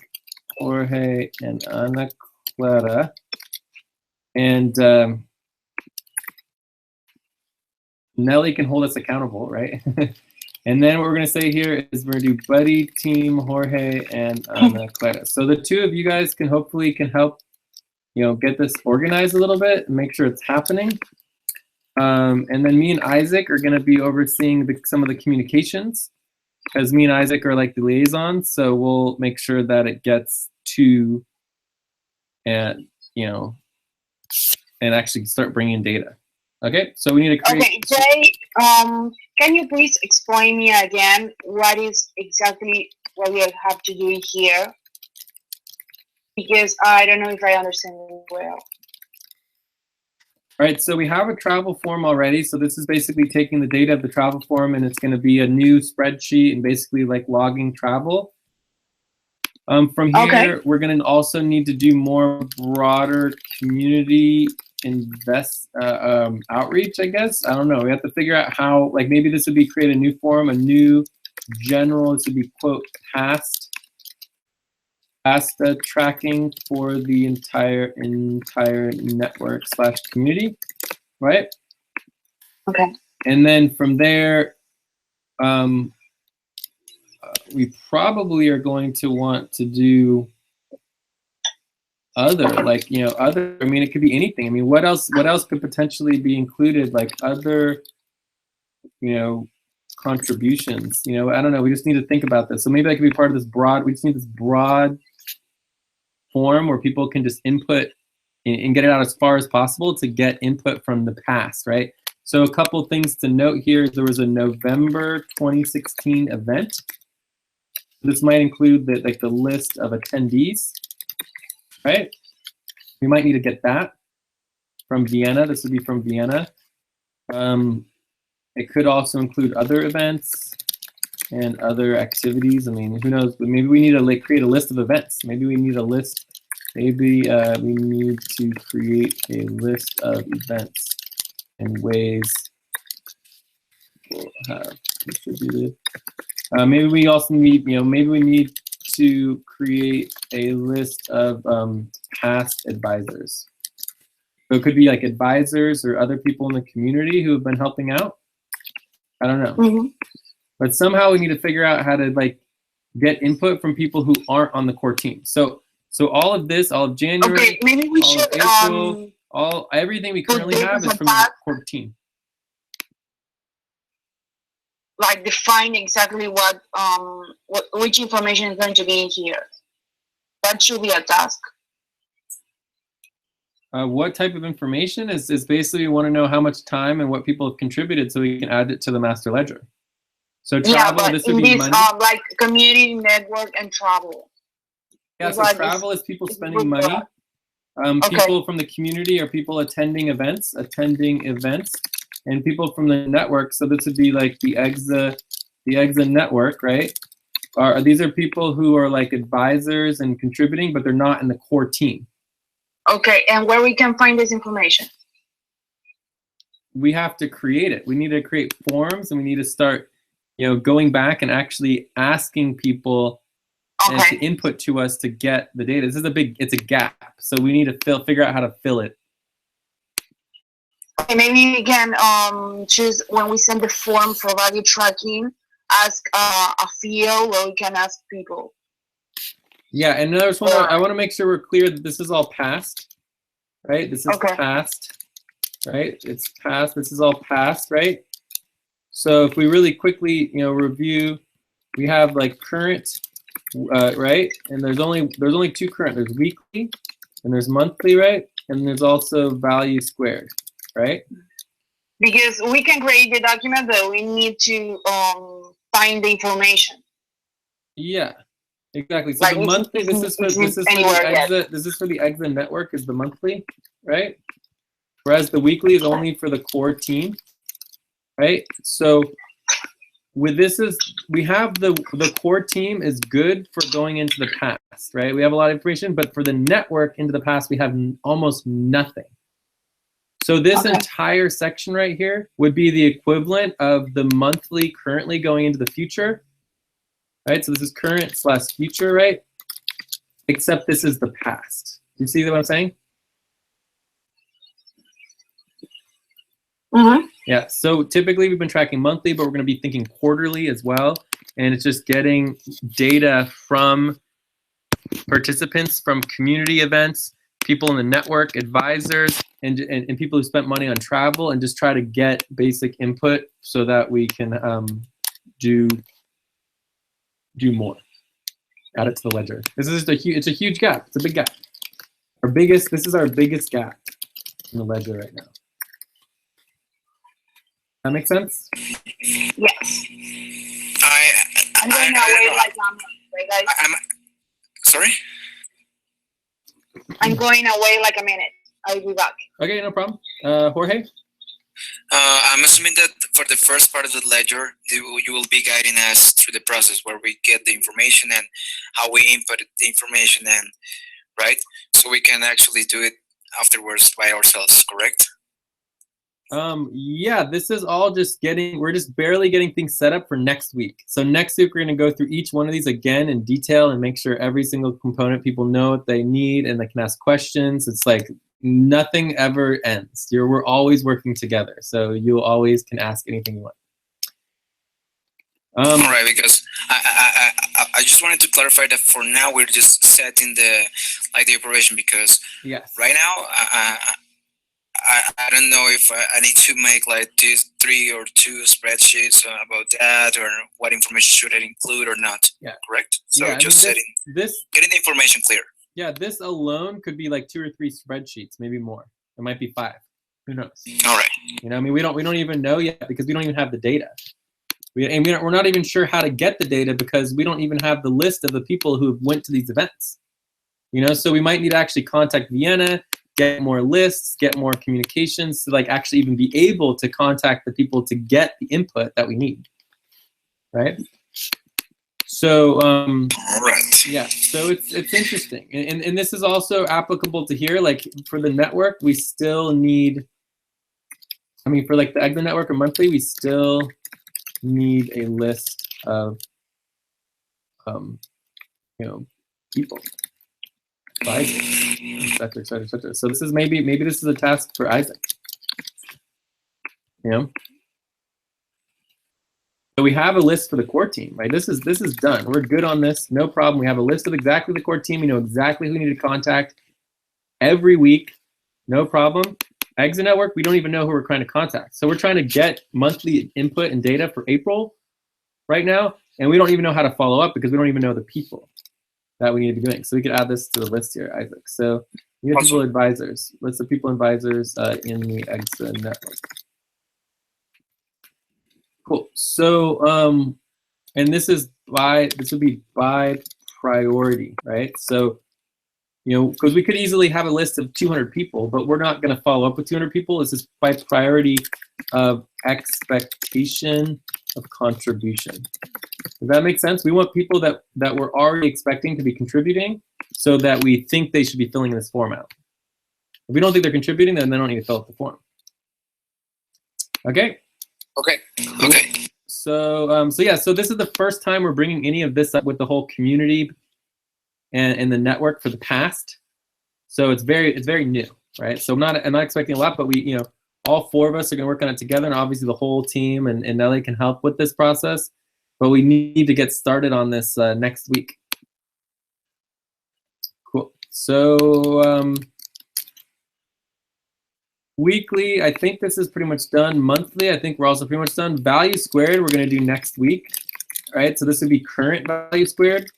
Jorge, and Anaclara. And Nelly can hold us accountable, right? And then what we're gonna say here is we're gonna do buddy, team, Jorge, and Anaclara. So the two of you guys can hopefully help, get this organized a little bit and make sure it's happening. And then me and Isaac are gonna be overseeing some of the communications, because me and Isaac are like the liaisons, so we'll make sure that it gets to, and actually start bringing data. Okay, so we need to create. Okay, Jay, can you please explain me again what is exactly what we have to do here? Because I don't know if I understand it well. All right, so we have a travel form already. So this is basically taking the data of the travel form, and it's going to be a new spreadsheet and basically like logging travel. From here, we're going to also need to do more broader community outreach, I guess. I don't know. We have to figure out how, like maybe this would be create a new form, a new general, this would be quote past tracking for the entire network / community, right? Okay. And then from there, we probably are going to want to do other, like, you know, other, I mean, it could be anything. I mean, what else could potentially be included, like other, you know, contributions, you know, I don't know. We just need to think about this. So maybe that could be part of this broad, we just need this broad form where people can just input and get it out as far as possible to get input from the past, right? So a couple things to note here, there was a November 2016 event. This might include the list of attendees, right? We might need to get that from Vienna. This would be from Vienna. It could also include other events and other activities. I mean, who knows? Maybe we need to create a list of events. Maybe we need a list. Maybe we need to create a list of events and ways we'll have distributed. Maybe we also need, you know, maybe we need to create a list of past advisors. So it could be like advisors or other people in the community who have been helping out. I don't know. Mm-hmm. But somehow we need to figure out how to like get input from people who aren't on the core team. So all of this, all of January, okay, maybe we should April, everything we currently have is from the core team. Like define exactly which information is going to be in here. That should be a task. What type of information is basically we want to know how much time and what people have contributed so we can add it to the master ledger. So travel, yeah, this would be money. Like community, network, and travel. Yeah, so travel is people spending money. People from the community are people attending events, and people from the network. So this would be like the EXA network, right? These are people who are like advisors and contributing, but they're not in the core team. Okay, and where we can find this information? We have to create it. We need to create forms, and we need to start, you know, going back and actually asking people and to input to us to get the data. This is it's a gap. So we need to figure out how to fill it. Okay, maybe we can choose when we send the form for value tracking, ask a field where we can ask people. Yeah, and another one, I want to make sure we're clear that this is all past, right? This is past, right? It's past. This is all past, right? So if we really quickly, you know, review, we have like current, right? And there's only two current. There's weekly, and there's monthly, right? And there's also value squared, right? Because we can create the document, but we need to find the information. Yeah. Exactly. So like the monthly, this is for the EXA network is the monthly, right? Whereas the weekly is only for the core team, right? So with this we have the core team is good for going into the past, right? We have a lot of information, but for the network into the past, we have almost nothing. So this entire section right here would be the equivalent of the monthly currently going into the future. Right, so this is current / future, right? Except this is the past. You see what I'm saying? Mm-hmm. Yeah, so typically we've been tracking monthly, but we're going to be thinking quarterly as well. And it's just getting data from participants, from community events, people in the network, advisors, and people who spent money on travel, and just try to get basic input so that we can do more. Add it to the ledger. This is just it's a huge gap. It's a big gap. This is our biggest gap in the ledger right now. That make sense? Yes. I'm going away like I'm sorry. I'm going away like a minute. I'll be back. Okay, no problem. Jorge? I'm assuming that for the first part of the ledger, you will be guiding us through the process where we get the information and how we input the information, and right, so we can actually do it afterwards by ourselves. Correct? Yeah, this is all just we're just barely getting things set up for next week. So next week, we're going to go through each one of these again in detail and make sure every single component people know what they need and they can ask questions. It's like nothing ever ends. We're always working together. So you always can ask anything you want. All right, because I just wanted to clarify that for now, we're just setting the operation, because yes, right now, I don't know if I need to make like 3 or 2 spreadsheets about that, or what information should I include or not. Yeah. Correct? So yeah, just getting the information clear. Yeah, this alone could be like 2 or 3 spreadsheets, maybe more. It might be 5. Who knows? All right. You know, I mean, we don't even know yet because we don't even have the data. We're not even sure how to get the data because we don't even have the list of the people who went to these events. You know, so we might need to actually contact Vienna, get more lists, get more communications to like actually even be able to contact the people to get the input that we need, right? So right. Yeah, so it's interesting, and this is also applicable to here. Like for the network, we still need. I mean, for like the EGLA network or monthly, we still need a list of you know, people. Et cetera, et cetera. So this is maybe this is a task for Isaac. You know? So we have a list for the core team, right? This is done. We're good on this, no problem. We have a list of exactly the core team. We know exactly who we need to contact every week, no problem. Exit network, we don't even know who we're trying to contact. So we're trying to get monthly input and data for April right now, and we don't even know how to follow up because we don't even know the people that we need to be doing. So we could add this to the list here, Isaac. So we have people advisors, list of people advisors in the exit network. Cool. So and this would be by priority, right? So you know, because we could easily have a list of 200 people, but we're not going to follow up with 200 people. This is by priority of expectation of contribution. Does that make sense? We want people that we're already expecting to be contributing so that we think they should be filling this form out. If we don't think they're contributing, then they don't need to fill out the form. Okay? Okay. Okay. So, so this is the first time we're bringing any of this up with the whole community and the network for the past. So it's very new, right? So I'm not expecting a lot, but we, you know, all 4 of us are going to work on it together, and obviously the whole team and Nelly can help with this process. But we need to get started on this next week. Cool. So weekly, I think this is pretty much done. Monthly, I think we're also pretty much done. Value squared, we're going to do next week. All right, so this would be current value squared.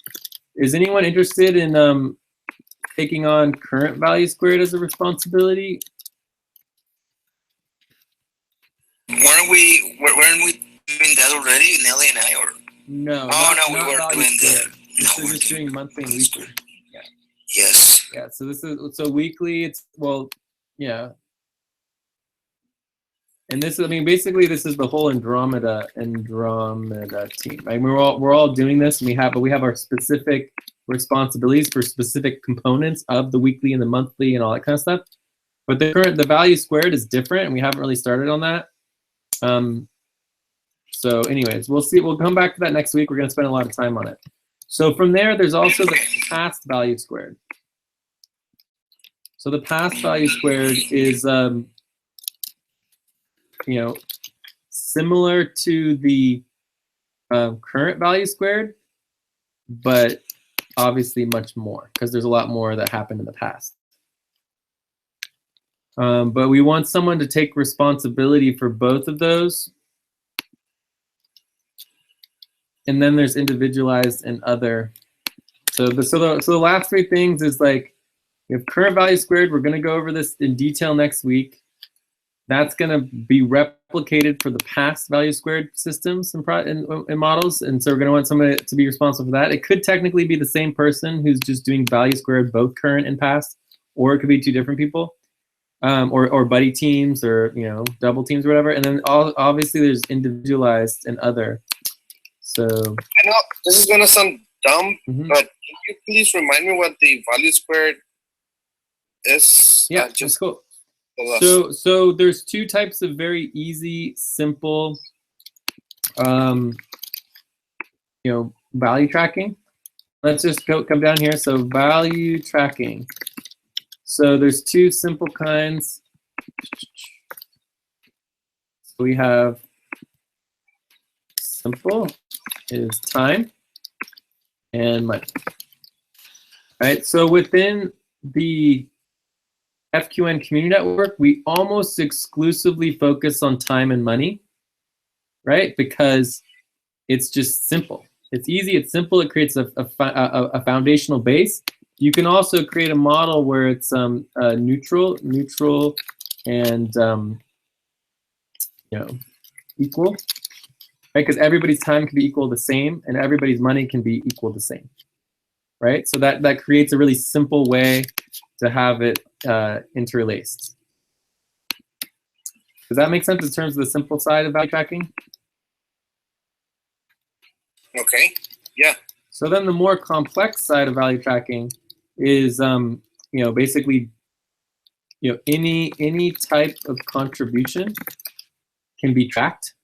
Is anyone interested in taking on current value squared as a responsibility? Weren't we doing that already, Nelly and I? Or no? We were doing that. This is just doing monthly and weekly. Yeah. Yes. Yeah. So this is weekly. It's yeah. And this is, I mean, basically this is the whole Andromeda team. Right? We're all doing this, and we have our specific responsibilities for specific components of the weekly and the monthly and all that kind of stuff. But the value squared is different, and we haven't really started on that. So anyways, we'll see. We'll come back to that next week. We're going to spend a lot of time on it. So from there's also the past value squared. So the past value squared is you know, similar to the current value squared, but obviously much more because there's a lot more that happened in the past. But we want someone to take responsibility for both of those. And then there's individualized and other. So the last 3 things is like, we have current value squared. We're going to go over this in detail next week. that's going to be replicated for the past value squared systems and models. And so we're going to want somebody to be responsible for that. It could technically be the same person who's just doing value squared both current and past, or it could be two different people, or buddy teams, or double teams or whatever. And then obviously there's individualized and other. So I know this is going to sound dumb, but can you please remind me what the value squared is? Yeah, just cool. So there's two types of very easy, simple, value tracking. Let's just come down here. So value tracking. So there's two simple kinds. So we have simple is time and money. All right. So within the FQN community network, we almost exclusively focus on time and money, right? Because it's just simple. It's easy, it's simple, it creates a foundational base. You can also create a model where it's neutral, and equal, right? Because everybody's time can be equal the same, and everybody's money can be equal the same, right? So that creates a really simple way to have it interlaced. Does that make sense in terms of the simple side of value tracking? Okay, yeah. So then the more complex side of value tracking is, basically, any type of contribution can be tracked.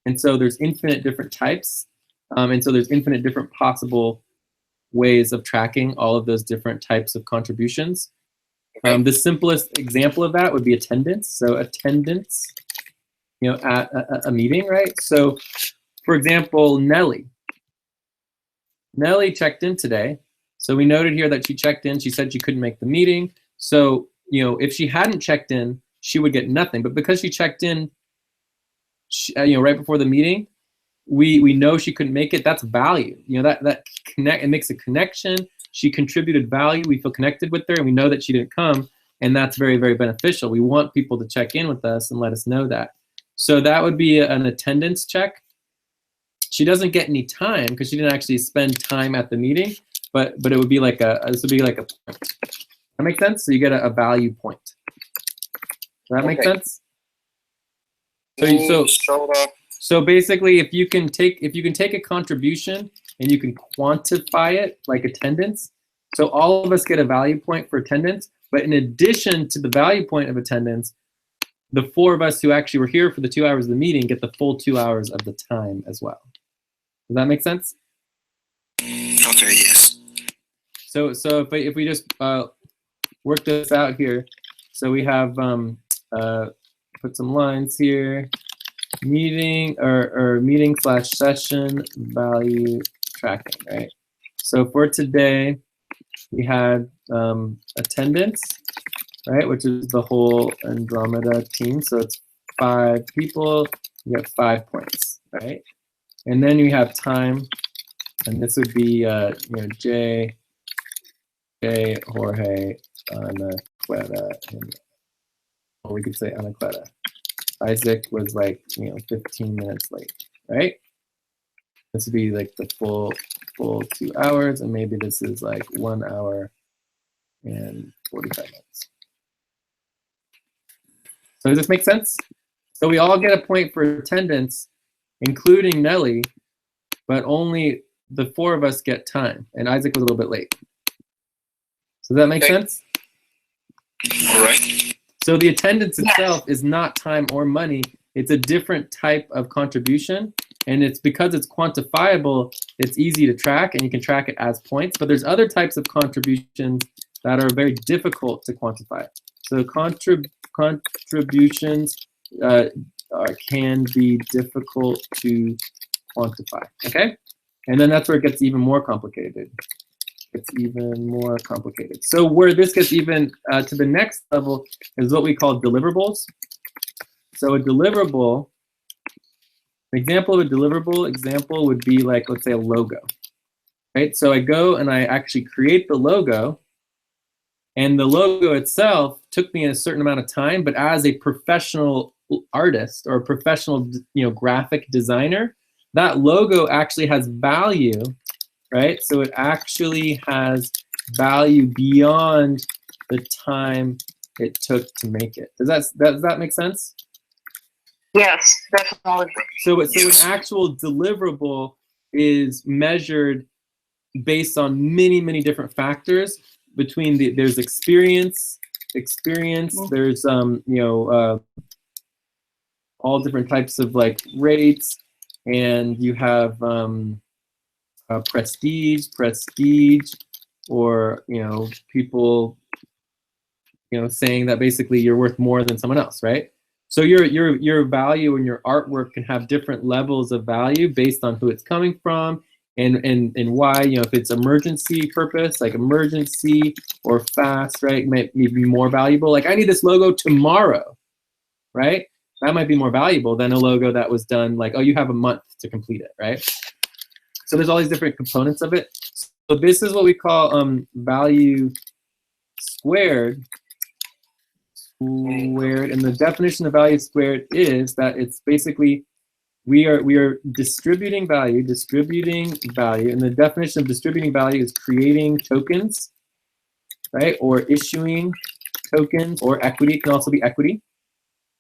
And so there's infinite different types. And so there's infinite different possible ways of tracking all of those different types of contributions. The simplest example of that would be attendance. So attendance, at a meeting, right? So, for example, Nellie checked in today. So we noted here that she checked in. She said she couldn't make the meeting. So, if she hadn't checked in, she would get nothing. But because she checked in, right before the meeting, we know she couldn't make it. That's value. It makes a connection. She contributed value. We feel connected with her, and we know that she didn't come, and that's very, very beneficial. We want people to check in with us and let us know that. So that would be an attendance check. She doesn't get any time because she didn't actually spend time at the meeting, but it would be like this would be like a point. That makes sense? So you get a value point. Does that make sense? So basically, if you can take a contribution and you can quantify it, like attendance, so all of us get a value point for attendance, but in addition to the value point of attendance, the four of us who actually were here for the 2 hours of the meeting get the full 2 hours of the time as well. Does that make sense? Okay, yes. So if we just work this out here, so we have put some lines here. Meeting or meeting / session value tracking, right? So for today, we had attendance, right, which is the whole Andromeda team. So it's 5 people, you get 5 points, right? And then you have time, and this would be Jay, Jorge, Anaclara, or we could say Anaclara. Isaac was like 15 minutes late, right? This would be like the full 2 hours, and maybe this is like 1 hour and 45 minutes. So does this make sense? So we all get a point for attendance, including Nellie, but only the 4 of us get time, and Isaac was a little bit late. So does that make sense? All right. So the attendance itself is not time or money. It's a different type of contribution. And it's because it's quantifiable, it's easy to track, and you can track it as points. But there's other types of contributions that are very difficult to quantify. So contributions can be difficult to quantify, okay? And then that's where it gets even more complicated. So where this gets even to the next level is what we call deliverables. So a deliverable, an example of a deliverable example would be like, let's say, a logo, right? So I go and I actually create the logo, And the logo itself took me a certain amount of time, but as a professional artist or a professional, graphic designer, that logo actually has value, right? So it actually has value beyond the time it took to make it. Does that make sense? Yes, definitely. So an actual deliverable is measured based on many, many different factors. There's experience. There's all different types of like rates, and you have prestige, or people saying that basically you're worth more than someone else, right? So your value and your artwork can have different levels of value based on who it's coming from and why. If it's emergency purpose, like emergency, or fast, right, might be more valuable. Like I need this logo tomorrow, right? That might be more valuable than a logo that was done like, oh, you have a month to complete it, right? So there's all these different components of it. So this is what we call value squared. And the definition of value squared is that it's basically we are distributing value, and the definition of distributing value is creating tokens, right, or issuing tokens, or equity. It can also be equity,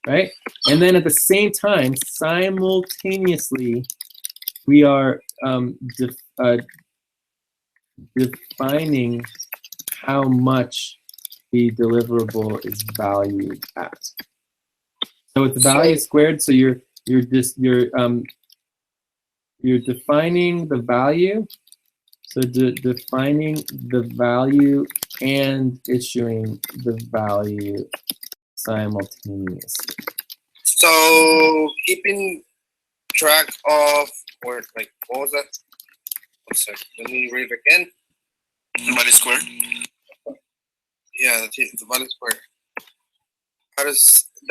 right? And then at the same time, simultaneously, we are defining how much the deliverable is valued at. So it's value squared. So you're defining the value. So defining the value and issuing the value simultaneously. So keeping track of, or like, what was that? One second. Let me read it again. The value squared. Yeah, the value squared.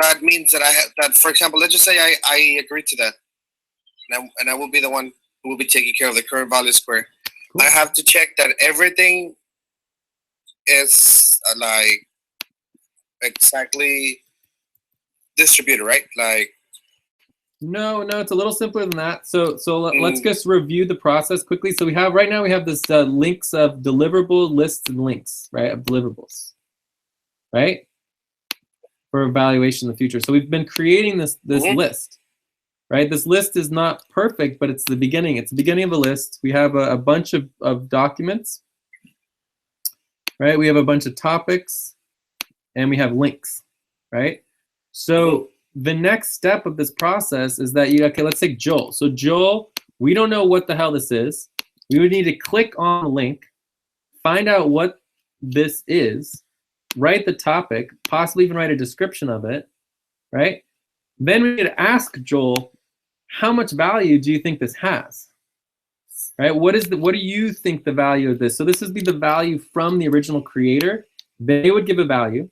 That means that I have that. For example, let's just say I agree to that, and I will be the one who will be taking care of the current value square. Cool. I have to check that everything is like exactly distributed, right? Like. No, it's a little simpler than that. So let's just review the process quickly. So we have this links of deliverable lists and links, right, of deliverables, right, for evaluation in the future. So we've been creating this list, right? This list is not perfect, but it's the beginning. It's the beginning of a list. We have a bunch of documents, right? We have a bunch of topics, and we have links, right? So the next step of this process is that let's take Joel. So Joel, we don't know what the hell this is. We would need to click on the link, find out what this is, write the topic, possibly even write a description of it, right? Then we could ask Joel, how much value do you think this has? Right? What do you think the value of this? So this would be the value from the original creator. They would give a value.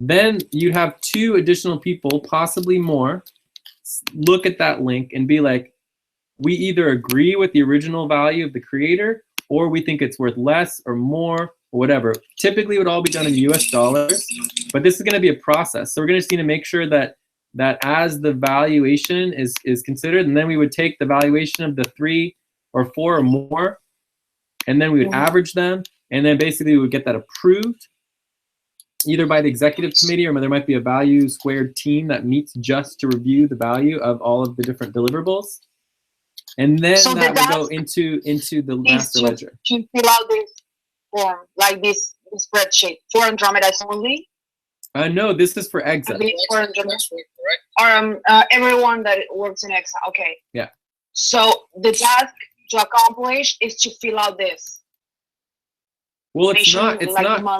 Then you'd have two additional people, possibly more, look at that link and be like, we either agree with the original value of the creator, or we think it's worth less or more, or whatever. Typically, it would all be done in US dollars, but this is going to be a process. So we're going to just need to make sure that as the valuation is considered, and then we would take the valuation of the 3 or 4 or more, and then we would average them, and then basically we would get that approved, either by the executive committee, or there might be a value squared team that meets just to review the value of all of the different deliverables. And then so that will go into the master ledger. To fill out this form, like this spreadsheet for Andromeda's only? No, this is for Exa. For or everyone that works in Exa. Okay. Yeah. So the task to accomplish is to fill out this. Well, it's not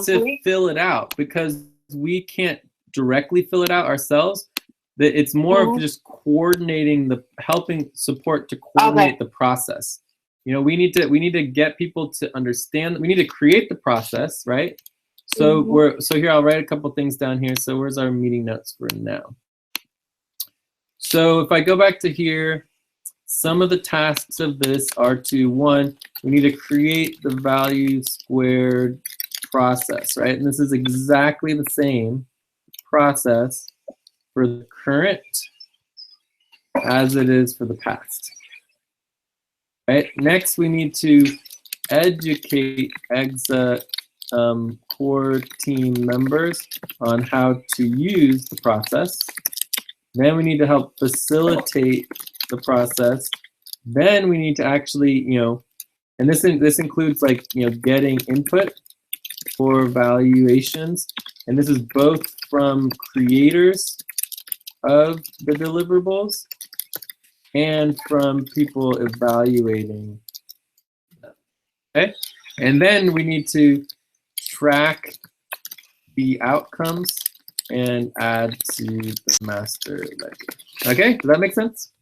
to fill it out, because we can't directly fill it out ourselves. It's more of just coordinating helping support to coordinate the process. We need to get people to understand. We need to create the process, right? So here, I'll write a couple things down here. So where's our meeting notes for now? So if I go back to here, some of the tasks of this are to, 1, we need to create the value squared process, right? And this is exactly the same process for the current as it is for the past. Right? Next, we need to educate EXA core team members on how to use the process. Then we need to help facilitate the process. Then we need to actually, and this includes like, getting input for evaluations. And this is both from creators of the deliverables and from people evaluating them. Okay? And then we need to track the outcomes and add to the master ledger. Okay, does that make sense?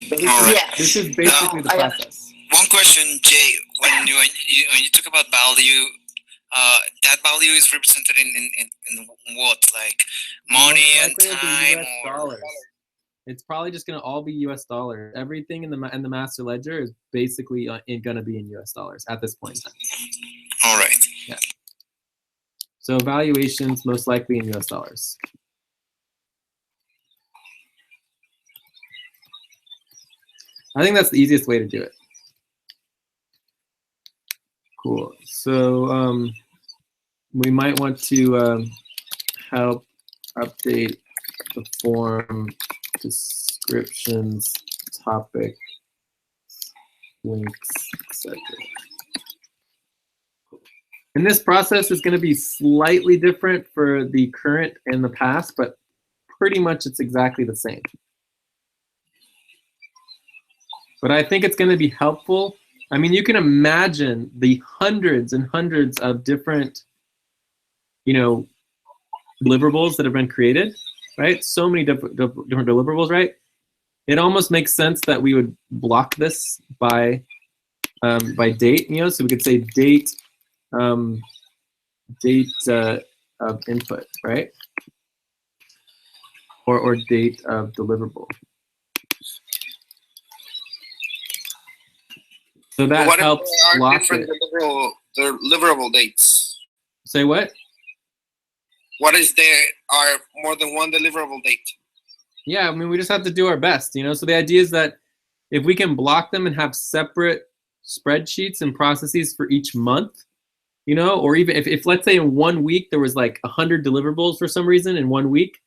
So this is basically the process. One question, Jay. When you talk about value, that value is represented in what, like money and time, or dollars? It's probably just going to all be US dollars. Everything in the master ledger is basically going to be in US dollars at this point in time. All right. Yeah. So valuations most likely in US dollars. I think that's the easiest way to do it. Cool. So we might want to help update the form descriptions, topic, links, etc. And this process is going to be slightly different for the current and the past, but pretty much it's exactly the same. But I think it's going to be helpful. I mean, you can imagine the hundreds and hundreds of different, deliverables that have been created, right? So many different deliverables, right? It almost makes sense that we would block this by date, so we could say date of input, right? Or date of deliverable. So that helps block it. Deliverable dates. Say what? What is there are more than one deliverable date? Yeah, I mean, we just have to do our best, So the idea is that if we can block them and have separate spreadsheets and processes for each month, or even if let's say in 1 week there was like 100 deliverables for some reason in 1 week,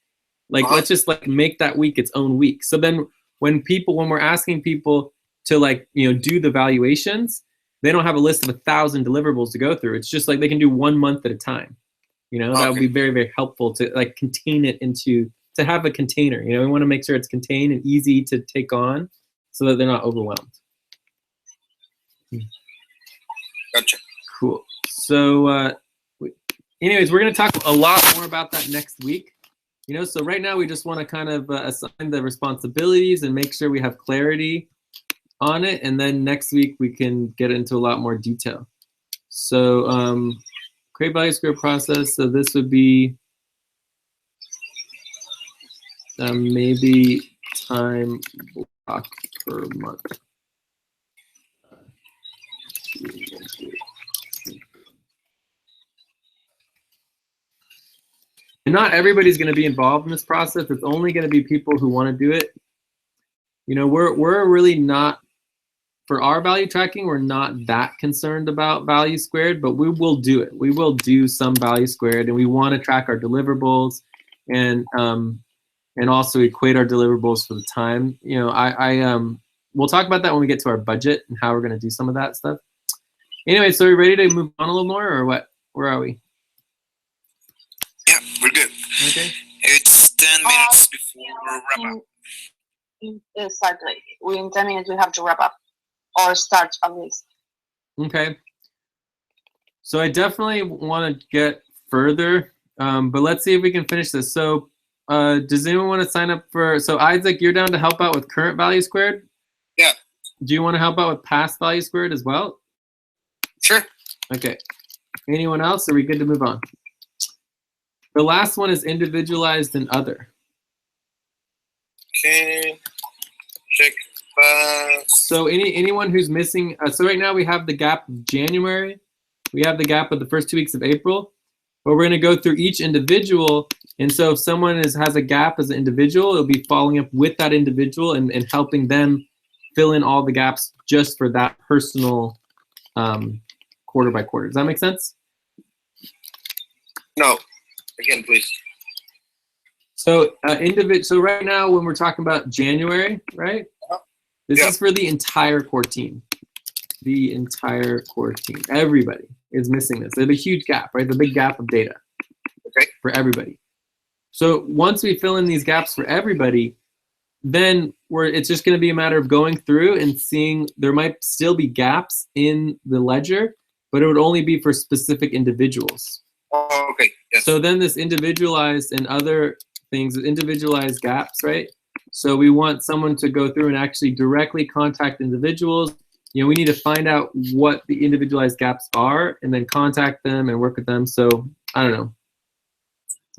like let's just like make that week its own week. So then when we're asking people to do the valuations, they don't have a list of 1,000 deliverables to go through. It's just like they can do 1 month at a time. That would be very, very helpful to contain it to have a container. We want to make sure it's contained and easy to take on so that they're not overwhelmed. Gotcha. Cool. So anyways, we're going to talk a lot more about that next week. So right now we just want to kind of assign the responsibilities and make sure we have clarity on it. And then next week we can get into a lot more detail. So create value square process. So this would be maybe time block per month. And not everybody's going to be involved in this process. It's only going to be people who want to do it. We're really not, for our value tracking, we're not that concerned about value squared, but we will do it. We will do some value squared, and we want to track our deliverables and also equate our deliverables for the time. We'll talk about that when we get to our budget and how we're going to do some of that stuff. Anyway, so are we ready to move on a little more, or what? Where are we? Yeah, we're good. Okay. It's 10 minutes before wrap up. Exactly. In 10 minutes we have to wrap up or start at least. Okay. So I definitely want to get further, but let's see if we can finish this. So does anyone want to sign up for, so Isaac, you're down to help out with current value squared? Yeah. Do you want to help out with past value squared as well? Sure. Okay. Anyone else? Are we good to move on? The last one is individualized and other. Okay. Check. So anyone who's missing, so right now we have the gap of January, we have the gap of the first 2 weeks of April, but we're going to go through each individual. And so if someone has a gap as an individual, it'll be following up with that individual and helping them fill in all the gaps just for that personal quarter by quarter. Does that make sense? No. Again, please. So so right now when we're talking about January, right? This is for the entire core team. The entire core team. Everybody is missing this. There's a huge gap, right? The big gap of data. Okay. For everybody. So once we fill in these gaps for everybody, then it's just going to be a matter of going through and seeing there might still be gaps in the ledger, but it would only be for specific individuals. Oh, okay. Yes. So then this individualized and other things, individualized gaps, right? So we want someone to go through and actually directly contact individuals. You know, we need to find out what the individualized gaps are and then contact them and work with them. So I don't know.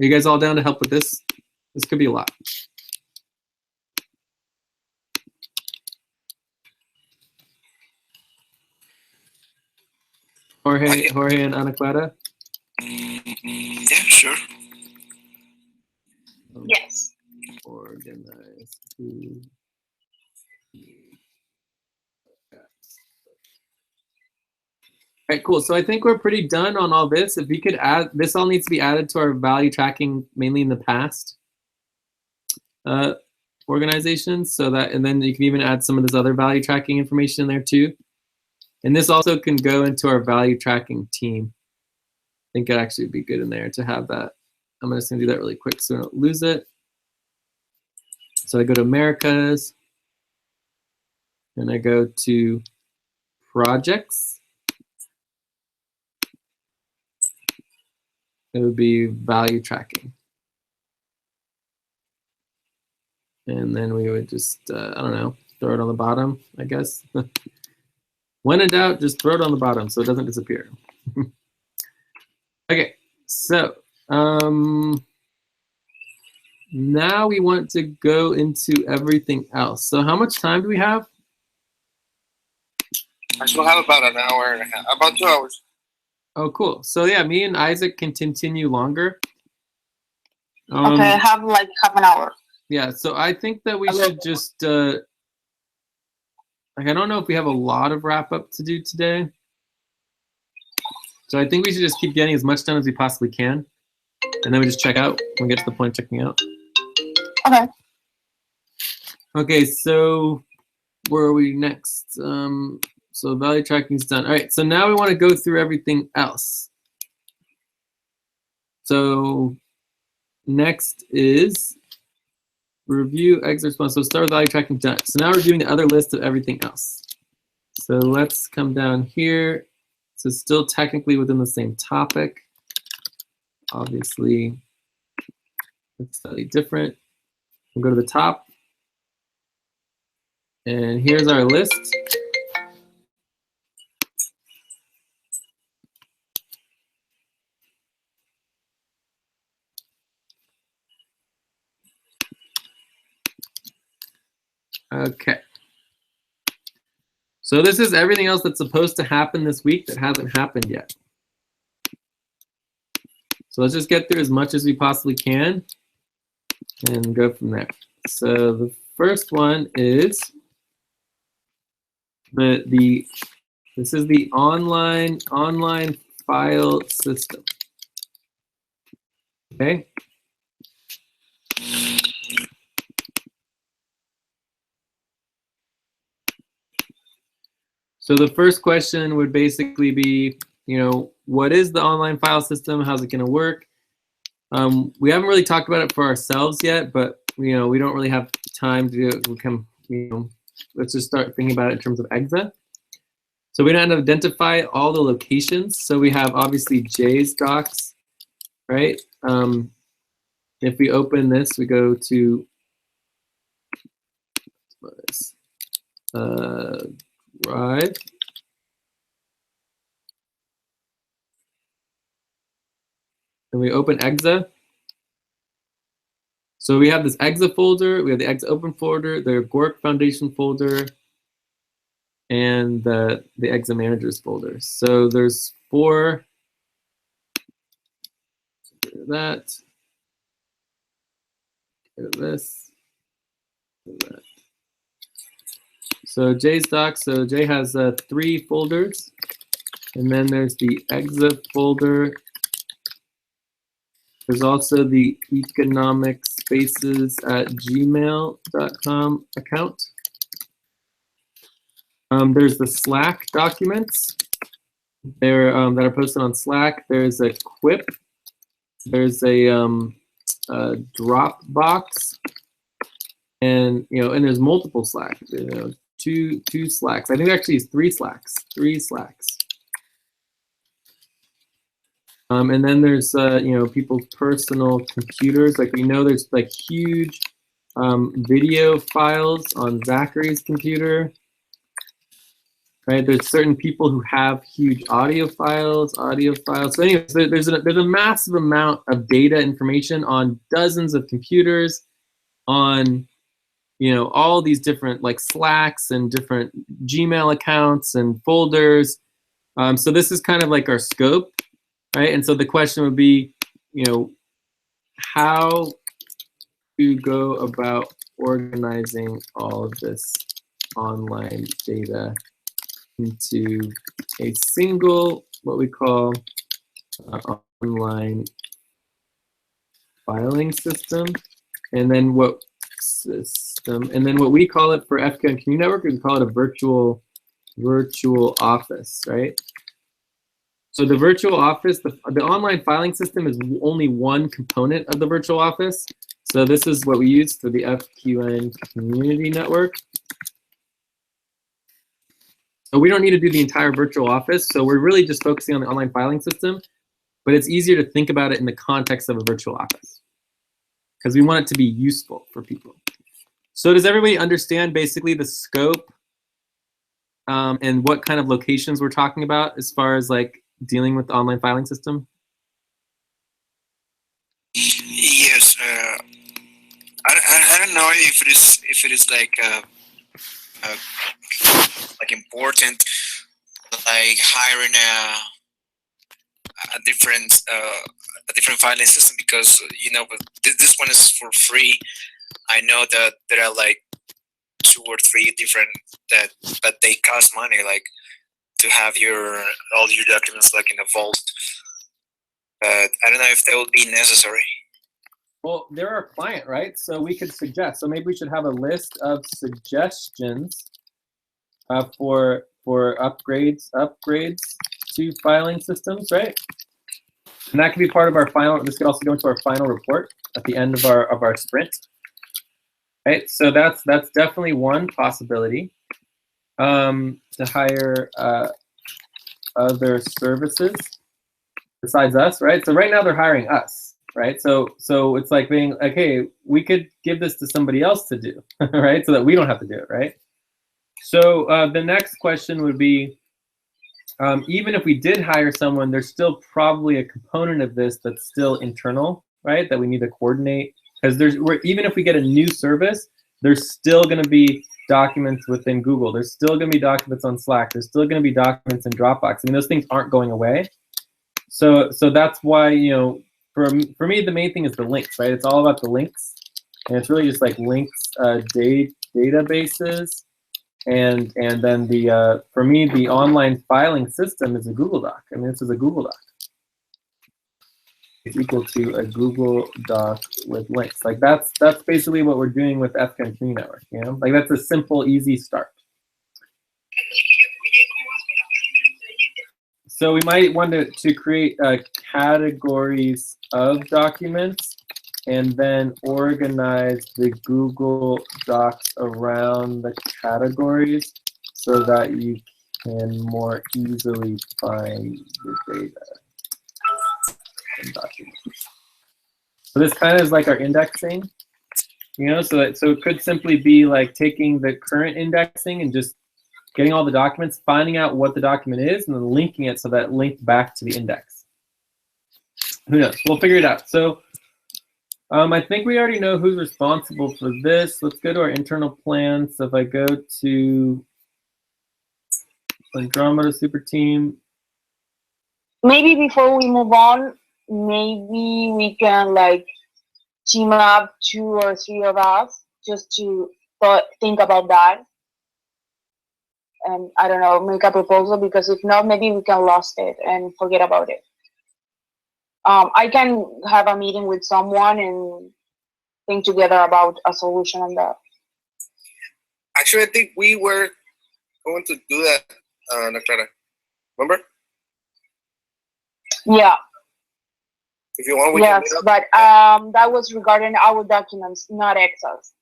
Are you guys all down to help with this? This could be a lot. Jorge and Anaclara? Yeah, sure. Yes. Organize. All right, cool. So I think we're pretty done on all this. If we could add, this all needs to be added to our value tracking, mainly in the past organizations. So that, and then you can even add some of this other value tracking information in there too. And this also can go into our value tracking team. I think it'd actually be good in there to have that. I'm just gonna do that really quick so I don't lose it. So I go to Americas, and I go to projects. It would be value tracking. And then we would just, I don't know, throw it on the bottom, I guess. When in doubt, just throw it on the bottom so it doesn't disappear. Okay, so now we want to go into everything else. So how much time do we have? I still have about an hour and a half, about 2 hours. Oh, cool. So yeah, me and Isaac can continue longer. Okay, I have like half an hour. Yeah, so I think that we should just, like, I don't know if we have a lot of wrap up to do today. So I think we should just keep getting as much done as we possibly can. And then we just check out when we get to the point of checking out. Okay. Okay, so where are we next? So value tracking is done. All right, so now we want to go through everything else. So next is review exit response. So start with value tracking done. So now we're doing the other list of everything else. So let's come down here. So still technically within the same topic. Obviously, it's slightly different. We'll go to the top. And here's our list. Okay. So this is everything else that's supposed to happen this week that hasn't happened yet. So let's just get through as much as we possibly can and go from there. So the first one is this is the online file system. Okay. So the first question would basically be, you know, what is the online file system? How's it going to work? We haven't really talked about it for ourselves yet, but you know, we don't really have time to do it. We can, you know, let's just start thinking about it in terms of exa. So we don't identify all the locations. So we have obviously J's docs, right? If we open this, we go to Drive. And we open exa. So we have this exa folder, we have the exa open folder, the Gork Foundation folder, and the exa managers folder. So there's before. Get rid of that. Get rid of this. Get rid of that. So Jay's doc, so Jay has 3 folders. And then there's the exit folder. There's also the economicspaces@gmail.com account. There's the Slack documents. They're that are posted on Slack. There's a Quip. There's a Dropbox, and and there's multiple Slacks. Two Slacks. I think actually it's 3 Slacks. 3 Slacks. And then there's people's personal computers. Like there's like huge video files on Zachary's computer. Right? There's certain people who have huge audio files. So anyways, there's a massive amount of data information on dozens of computers, on all these different like Slacks and different Gmail accounts and folders. So this is kind of like our scope. Right, and so the question would be, how to go about organizing all of this online data into a single, what we call online filing system, and then what we call it for FQ and Community Network, we call it a virtual office, right? So the virtual office, the online filing system is only one component of the virtual office. So this is what we use for the FQN Community Network. So we don't need to do the entire virtual office. So we're really just focusing on the online filing system, but it's easier to think about it in the context of a virtual office because we want it to be useful for people. So does everybody understand basically the scope and what kind of locations we're talking about as far as like dealing with the online filing system? Yes, I don't know if it is like important, like hiring a different filing system, because this one is for free. I know that there are like 2 or 3 different but they cost money, like to have all your documents like in a vault. But I don't know if that would be necessary. Well, they're our client, right? So we could suggest. So maybe we should have a list of suggestions for upgrades to filing systems, right? And that could be part of our final. This could also go into our final report at the end of our sprint, right? So that's definitely one possibility. To hire other services besides us, right? So right now they're hiring us, right? So it's like being like, hey, we could give this to somebody else to do, right? So that we don't have to do it, right? So the next question would be, even if we did hire someone, there's still probably a component of this that's still internal, right? That we need to coordinate, because even if we get a new service, there's still going to be documents within Google. There's still going to be documents on Slack. There's still going to be documents in Dropbox. I mean, those things aren't going away. So that's why, for me, the main thing is the links, right? It's all about the links, and it's really just like links, databases, and then for me, the online filing system is a Google Doc. I mean, this is a Google Doc. It's equal to a Google Doc with links. Like that's basically what we're doing with FQN Community Network. Like that's a simple, easy start. So we might want to create categories of documents and then organize the Google Docs around the categories so that you can more easily find the data. Documents. So this kind of is like our indexing, so it could simply be like taking the current indexing and just getting all the documents, finding out what the document is, and then linking it so that it linked back to the index. Who knows? We'll figure it out. So I think we already know who's responsible for this. Let's go to our internal plan. So if I go to Andromeda Super Team, maybe before we move on, maybe we can like team up 2 or 3 of us just to think about that, and I don't know, make a proposal, because if not, maybe we can lost it and forget about it. I can have a meeting with someone and think together about a solution on that. Actually, I think we were going to do that, Anaclara. Remember? Yeah. If you want, we yes, can meet up. but that was regarding our documents, not Excels.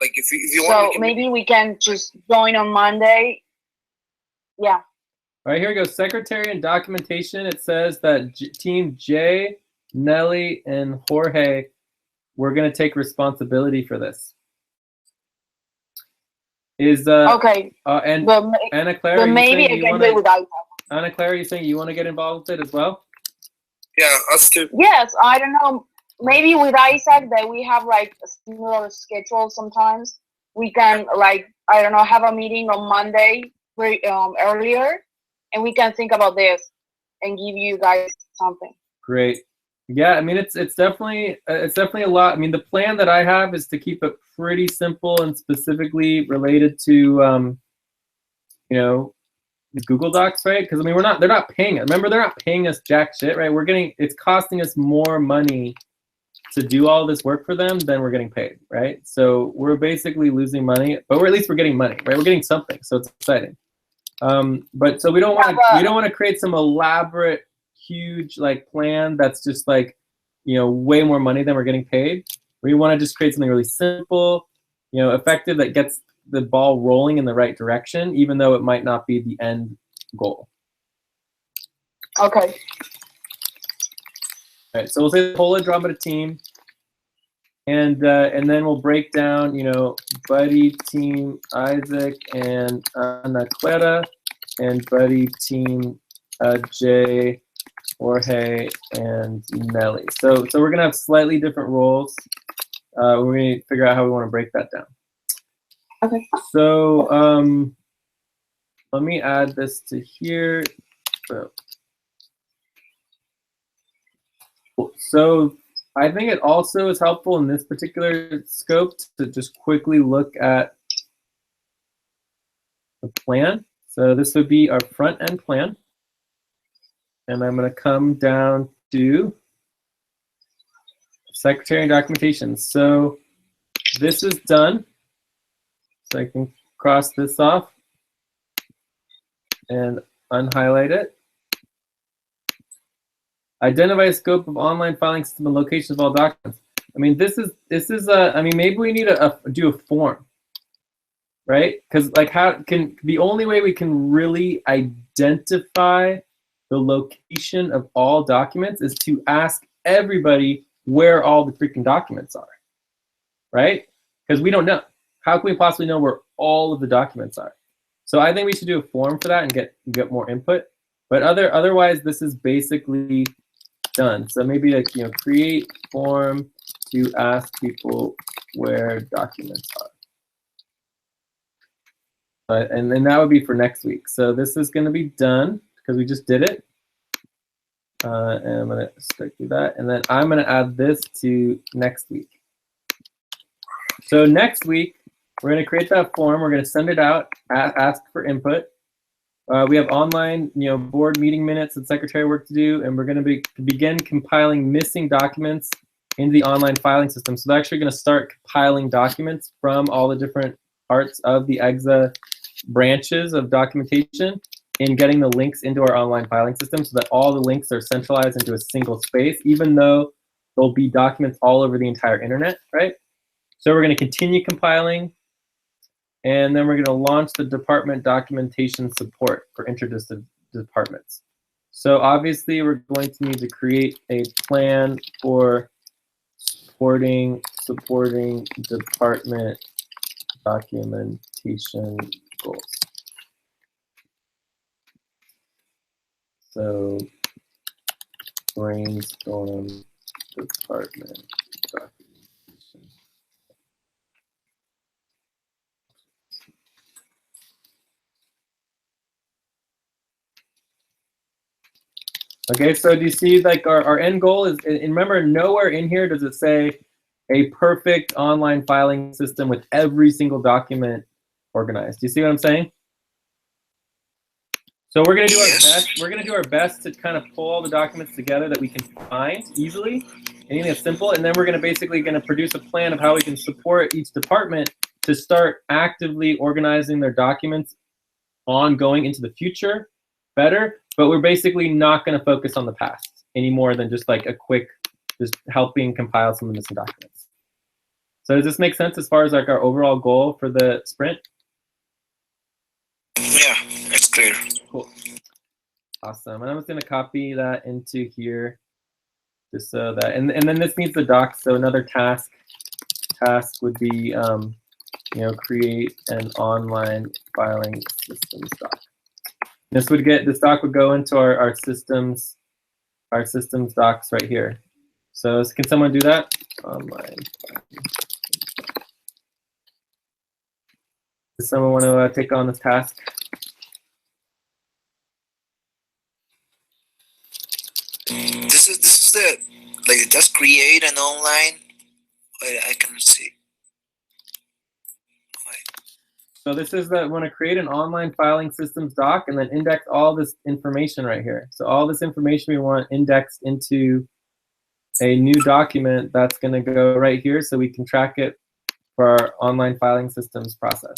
Like if you So want, maybe we can just join on Monday. Yeah. All right, here we go. Secretary and documentation. It says that Team J, Nelly, and Jorge, we're going to take responsibility for this. Is okay. And Anaclara, but maybe I can do it with Isaac. Anaclara, you saying you want to get involved with it as well? Yeah, us too. Yes, I don't know. Maybe with Isaac that we have like a similar schedule sometimes. We can like, I don't know, have a meeting on Monday earlier, and we can think about this and give you guys something. Great. Yeah, I mean it's definitely a lot. I mean the plan that I have is to keep it pretty simple and specifically related to you know, the Google Docs, right? Because I mean they're not paying us. Remember, they're not paying us jack shit, right? It's costing us more money to do all this work for them than we're getting paid, right? So we're basically losing money, but at least we're getting money, right? We're getting something, so it's exciting. But so we don't want to create some elaborate, huge like plan that's just like, you know, way more money than we're getting paid. We want to just create something really simple, you know, effective, that gets the ball rolling in the right direction, even though it might not be the end goal. Okay. All right, so we'll say Pola, Andromeda team, and then we'll break down, you know, Buddy team Isaac and Anaclara, and Buddy team Jay, Jorge, and Nelly. So we're gonna have slightly different roles. We're gonna figure out how we want to break that down. Okay. So let me add this to here. So I think it also is helpful in this particular scope to just quickly look at the plan. So this would be our front end plan. And I'm going to come down to secretary and documentation. So this is done. So I can cross this off and unhighlight it. Identify a scope of online filing system and location of all documents. I mean, this is I mean, maybe we need to do a form, right? Because like the only way we can really identify the location of all documents is to ask everybody where all the freaking documents are, right? Because we don't know. How can we possibly know where all of the documents are? So I think we should do a form for that and get more input. But otherwise, this is basically done. So maybe like, you know, create form to ask people where documents are. And then that would be for next week. So this is going to be done because we just did it. And I'm going to start through that. And then I'm going to add this to next week. So next week, we're going to create that form. We're going to send it out, ask for input. We have online, you know, board meeting minutes and secretary work to do, and we're going to begin compiling missing documents into the online filing system. So they're actually going to start compiling documents from all the different parts of the EXA branches of documentation and getting the links into our online filing system so that all the links are centralized into a single space, even though there'll be documents all over the entire internet, right? So we're going to continue compiling. And then we're going to launch the department documentation support for interdisciplinary departments. So obviously, we're going to need to create a plan for supporting department documentation goals. So brainstorm department documentation. Okay, so do you see like our end goal is, and remember, nowhere in here does it say a perfect online filing system with every single document organized. Do you see what I'm saying? So we're gonna do our best. We're gonna do our best to kind of pull all the documents together that we can find easily, anything that's simple, and then we're gonna basically produce a plan of how we can support each department to start actively organizing their documents ongoing into the future better. But we're basically not gonna focus on the past any more than just like a quick, just helping compile some of the missing documents. So does this make sense as far as like our overall goal for the sprint? Yeah, it's clear. Cool. Awesome. And I'm just going to copy that into here just so that, and then this needs the doc. So another task would be, you know, create an online filing systems doc. This doc would go into our systems docs right here. So can someone do that? Online. Does someone want to take on this task? This is the like just create an online. Wait, I can see. So this is that want to create an online filing systems doc and then index all this information right here. So all this information we want indexed into a new document that's going to go right here so we can track it for our online filing systems process.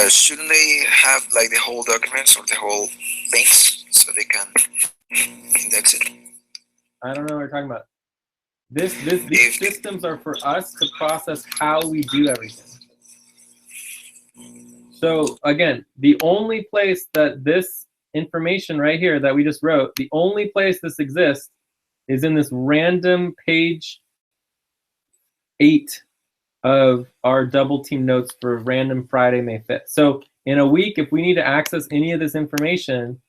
Shouldn't they have like the whole documents or the whole links so they can index it? I don't know what you're talking about. These systems are for us to process how we do everything. So again, the only place that this information right here that we just wrote, the only place this exists is in this random page 8 of our double team notes for random Friday, May 5th. So in a week, if we need to access any of this information,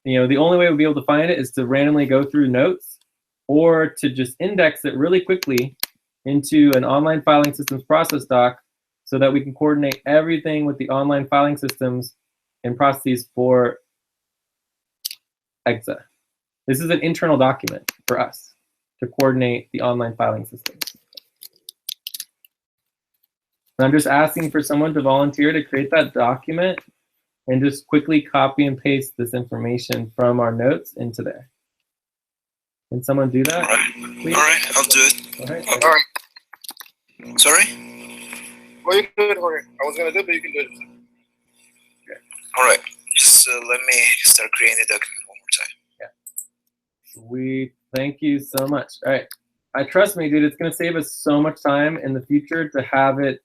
you know, the only way we'll be able to find it is to randomly go through notes or to just index it really quickly into an online filing systems process doc so that we can coordinate everything with the online filing systems and processes for EXA. This is an internal document for us to coordinate the online filing systems. And I'm just asking for someone to volunteer to create that document and just quickly copy and paste this information from our notes into there. Can someone do that? All right, I'll do it. All right. All right. Sorry? Well, you can do it, Jorge. I was going to do it, but you can do it. Okay. All right. Just let me start creating the document one more time. Yeah. Sweet. Thank you so much. All right. Trust me, dude, it's going to save us so much time in the future to have it,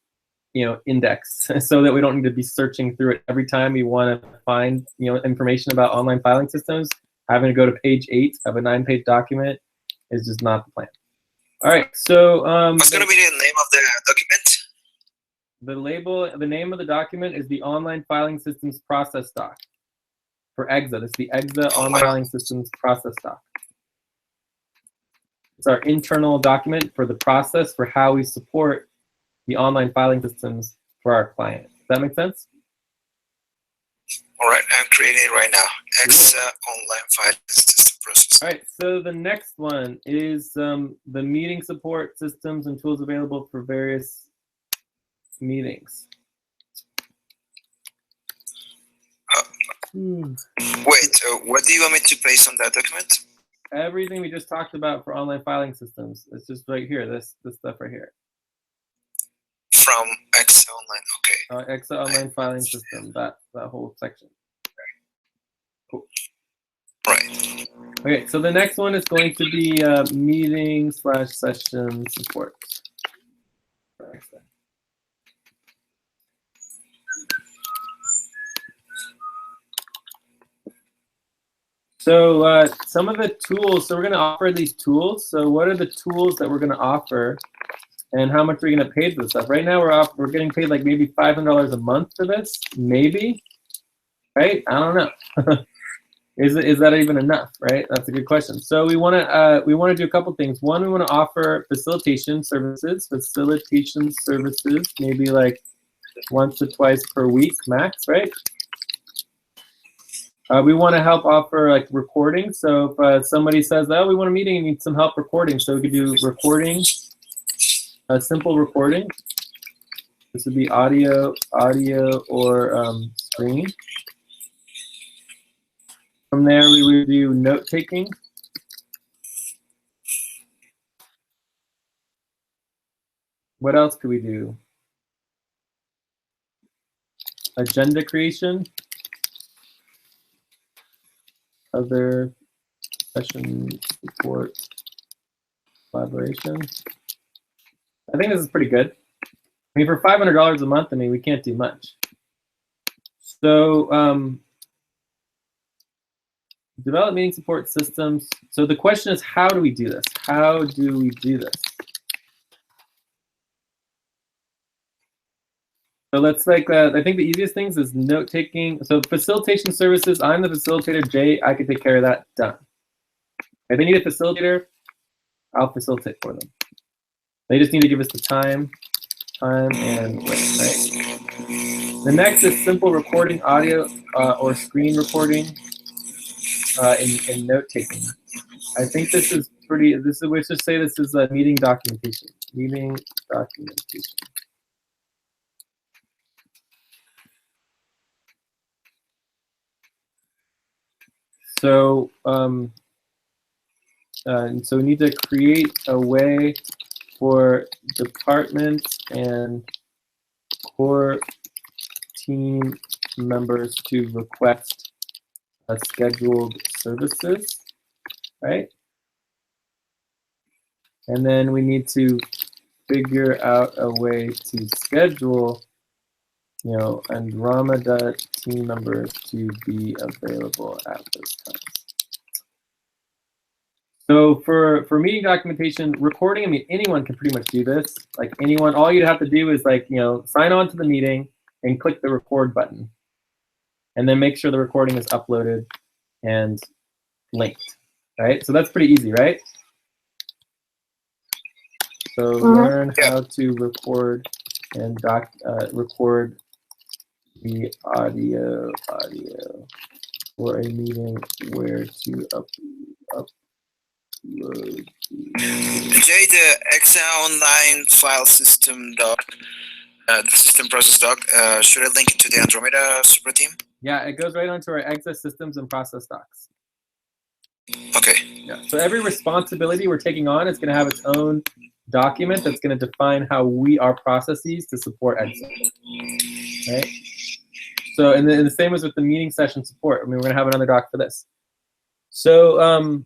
you know, indexed so that we don't need to be searching through it every time we want to find, you know, information about online filing systems. Having to go to page 8 of a 9-page document is just not the plan. All right, so what's going to be the name of the document? The name of the document is the Online Filing Systems Process Doc for EXA. This is the EXA Online Filing Systems Process Doc. It's our internal document for the process for how we support the online filing systems for our client. Does that make sense? All right, I'm creating it right now. EXA Online Filing System Process. All right, so the next one is the meeting support systems and tools available for various meetings. Wait, what do you want me to paste on that document? Everything we just talked about for online filing systems. It's just right here, this stuff right here. From EXA Online, okay. EXA Online Filing System, that whole section. Cool. Right. Okay, so the next one is going to be meeting/session support. So some of the tools, so we're going to offer these tools. So what are the tools that we're going to offer and how much are we going to pay for this stuff? Right now we're getting paid like maybe $500 a month for this, maybe, right? I don't know. Is that even enough, right? That's a good question. So we want to do a couple things. One, we want to offer facilitation services, maybe like once or twice per week max, right? We want to help offer like recording. So if somebody says, "Oh, we want a meeting and need some help recording," so we could do recording, a simple recording. This would be audio, or screen. From there, we would do note taking. What else could we do? Agenda creation. Other session support collaboration. I think this is pretty good. I mean, for $500 a month, I mean, we can't do much. So develop meeting support systems. So the question is, how do we do this? How do we do this? So let's I think the easiest things is note taking. So facilitation services, I'm the facilitator. Jay, I can take care of that. Done. If they need a facilitator, I'll facilitate for them. They just need to give us the time and place, right? The next is simple recording, audio or screen recording and note taking. I think this is pretty. We should say this is a meeting documentation. Meeting documentation. So, so we need to create a way for departments and core team members to request scheduled services, right? And then we need to figure out a way to schedule, and Ramada team members to be available at this time. So for meeting documentation, recording, I mean, anyone can pretty much do this. Like anyone, all you'd have to do is sign on to the meeting and click the record button. And then make sure the recording is uploaded and linked, right? So that's pretty easy, right? So learn how to record and record the audio for a meeting, where to upload. Jay, the Excel online file system doc, the system process doc, should I link it to the Andromeda super team? Yeah, it goes right onto our Exa systems and process docs. Okay. Yeah. So every responsibility we're taking on is going to have its own document that's going to define how our processes to support Exa. Right? So, and the same as with the meeting session support. I mean, we're going to have another doc for this. So,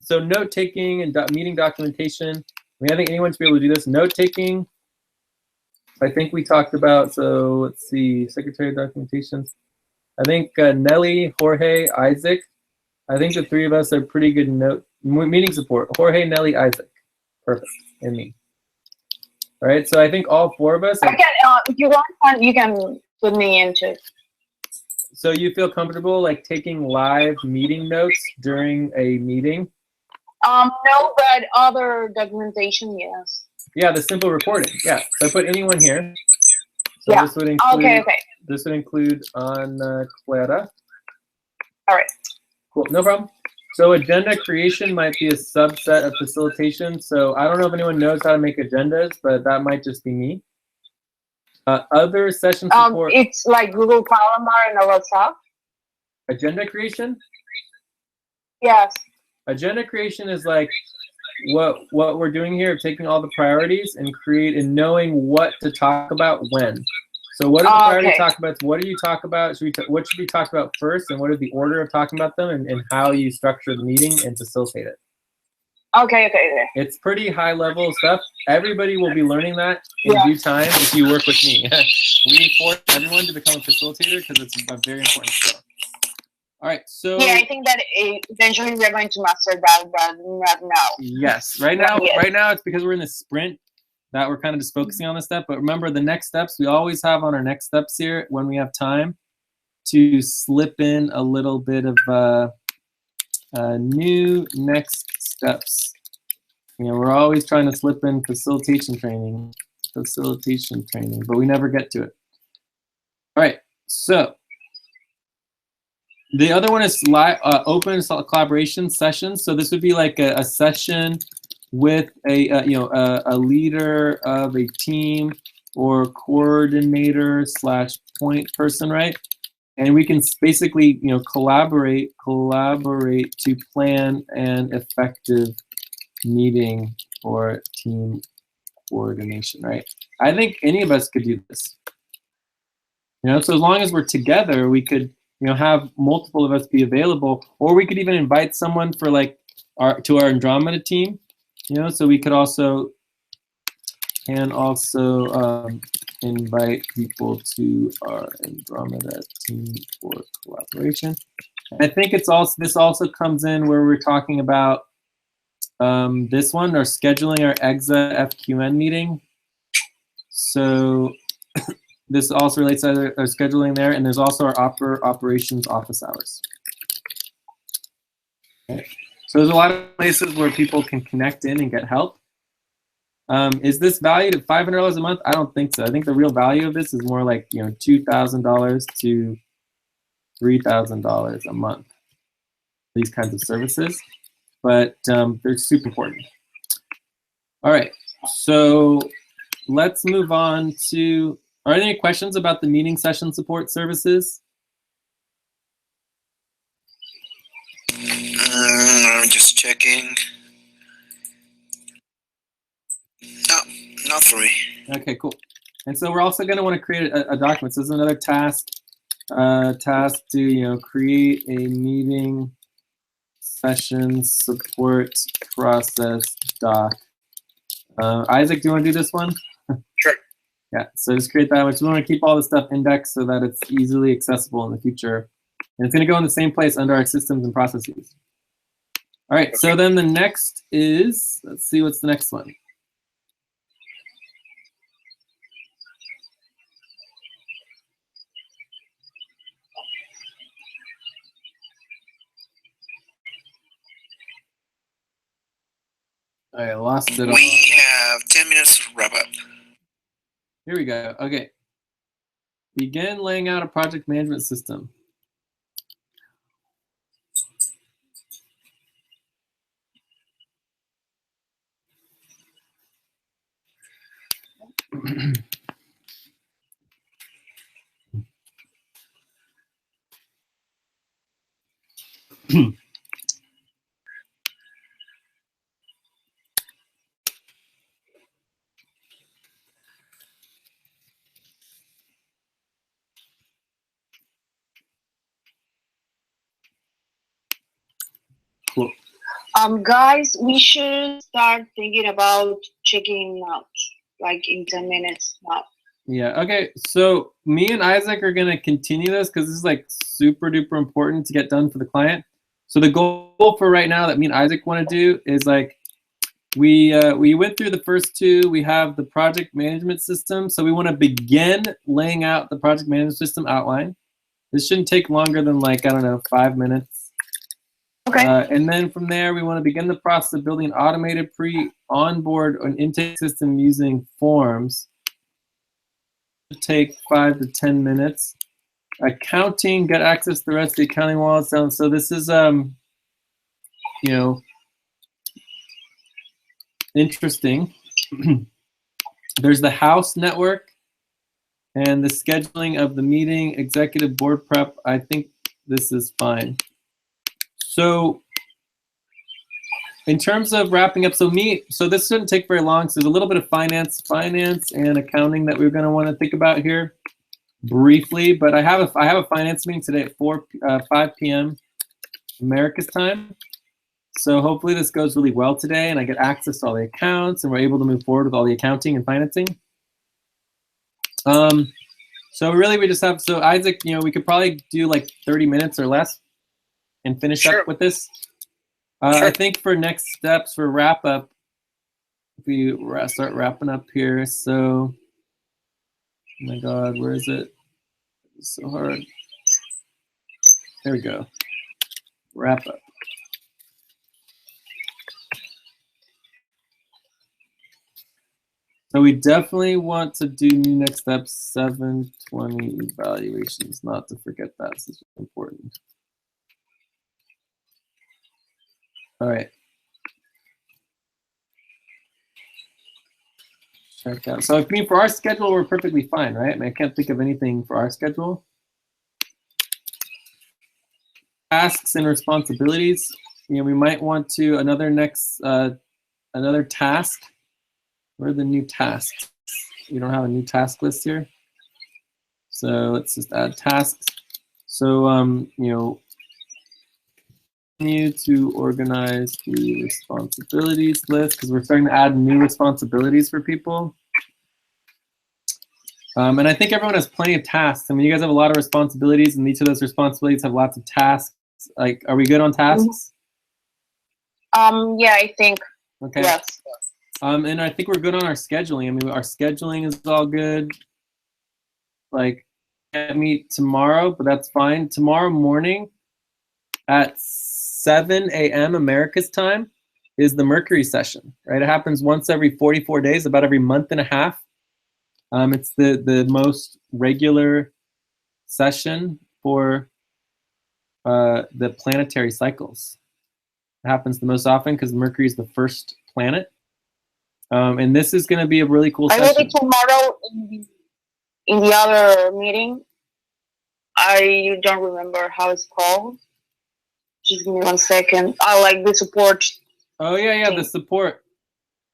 so note taking and meeting documentation. I mean, I think anyone should be able to do this. Note taking, I think we talked about. So let's see, secretary of documentation. I think Nelly, Jorge, Isaac. I think the three of us are pretty good meeting support. Jorge, Nelly, Isaac. Perfect. And me. All right. So I think all four of us. If you want, you can put me into. So you feel comfortable like taking live meeting notes during a meeting? No, but other documentation, yes. Yeah, the simple recording. Yeah. So I put anyone here. So yeah. This would include, okay. This would include Anaclara. All right. Cool. No problem. So agenda creation might be a subset of facilitation. So I don't know if anyone knows how to make agendas, but that might just be me. Other session support. It's like Google Calendar and all that stuff. Agenda creation? Yes. Agenda creation is like what we're doing here, taking all the priorities and knowing what to talk about when. So what is the priority to talk about? What do you talk about? What should be talked about first, and what is the order of talking about them, and how you structure the meeting and facilitate it? Okay. It's pretty high level stuff. Everybody will be learning that in due time if you work with me. We force everyone to become a facilitator because it's a very important skill. All right, so yeah, I think that eventually we're going to master that, but not now. Yes, right now it's because we're in the sprint that we're kind of just focusing on this stuff. But remember, the next steps we always have on our next steps here when we have time to slip in a little bit of new next steps. We're always trying to slip in facilitation training, but we never get to it. All right, so The other one is live, open collaboration sessions. So this would be like a session with a leader of a team or coordinator / point person, right? And we can basically collaborate to plan an effective meeting or team coordination, right? I think any of us could do this. So as long as we're together, we could have multiple of us be available, or we could even invite someone for like to our Andromeda team, so we could also invite people to our Andromeda team for collaboration. And I think this also comes in where we're talking about this one, or scheduling our EXA FQN meeting. So this also relates to our scheduling there, and there's also our operations office hours. Okay. So there's a lot of places where people can connect in and get help. Is this valued at $500 a month? I don't think so. I think the real value of this is more like $2,000 to $3,000 a month. These kinds of services, but they're super important. All right, so let's move on to. Are there any questions about the meeting session support services? I'm just checking. No, not for me. Okay, cool. And so we're also going to want to create a document. So this is another task. Task to create a meeting session support process doc. Isaac, do you want to do this one? Sure. Yeah, so just create that one. We want to keep all this stuff indexed so that it's easily accessible in the future. And it's going to go in the same place under our systems and processes. All right, okay. So then the next is, let's see, what's the next one? I lost it all. We have 10 minutes to wrap up. Here we go. Okay. Begin laying out a project management system. Cool. Guys, we should start thinking about checking out, like in 10 minutes now. Yeah, okay, so me and Isaac are gonna continue this because this is like super duper important to get done for the client. So the goal for right now that me and Isaac wanna do is like, we went through the first two. We have the project management system. So we wanna begin laying out the project management system outline. This shouldn't take longer than like, I don't know, 5 minutes. Okay. And then from there, we want to begin the process of building an automated pre-onboard or an intake system using forms. It take 5 to 10 minutes. Accounting, get access to the rest of the accounting walls. So this is, interesting. There's the house network and the scheduling of the meeting, executive board prep. I think this is fine. So in terms of wrapping up, so this shouldn't take very long. So there's a little bit of finance and accounting that we're going to want to think about here briefly. But I have a finance meeting today at 5 p.m. America's time. So hopefully this goes really well today, and I get access to all the accounts, and we're able to move forward with all the accounting and financing. So really we just have, so Isaac, we could probably do like 30 minutes or less and finish up with this. Sure. I think for next steps for wrap up, if we start wrapping up here. So, oh my God, where is it? It's so hard. There we go. Wrap up. So we definitely want to do new next steps 720 evaluations, not to forget that. This is important. All right. Check out. So I mean, for our schedule, we're perfectly fine, right? I mean, I can't think of anything for our schedule. Tasks and responsibilities. You know, we might want to another task. Where are the new tasks? We don't have a new task list here. So let's just add tasks. So you know, continue to organize the responsibilities list because we're starting to add new responsibilities for people. And I think everyone has plenty of tasks. I mean, you guys have a lot of responsibilities, and each of those responsibilities have lots of tasks. Like, are we good on tasks? Yeah, I think. Okay. Yes. And I think we're good on our scheduling. I mean, our scheduling is all good. Like, can't meet tomorrow, but that's fine. Tomorrow morning at 7 a.m. America's time is the Mercury session, right? It happens once every 44 days, about every month and a half. It's the most regular session for the planetary cycles. It happens the most often because Mercury is the first planet. And this is going to be a really cool session. I will be tomorrow in the other meeting. I don't remember how it's called. Just give me 1 second. I like the support. Oh, yeah, the support.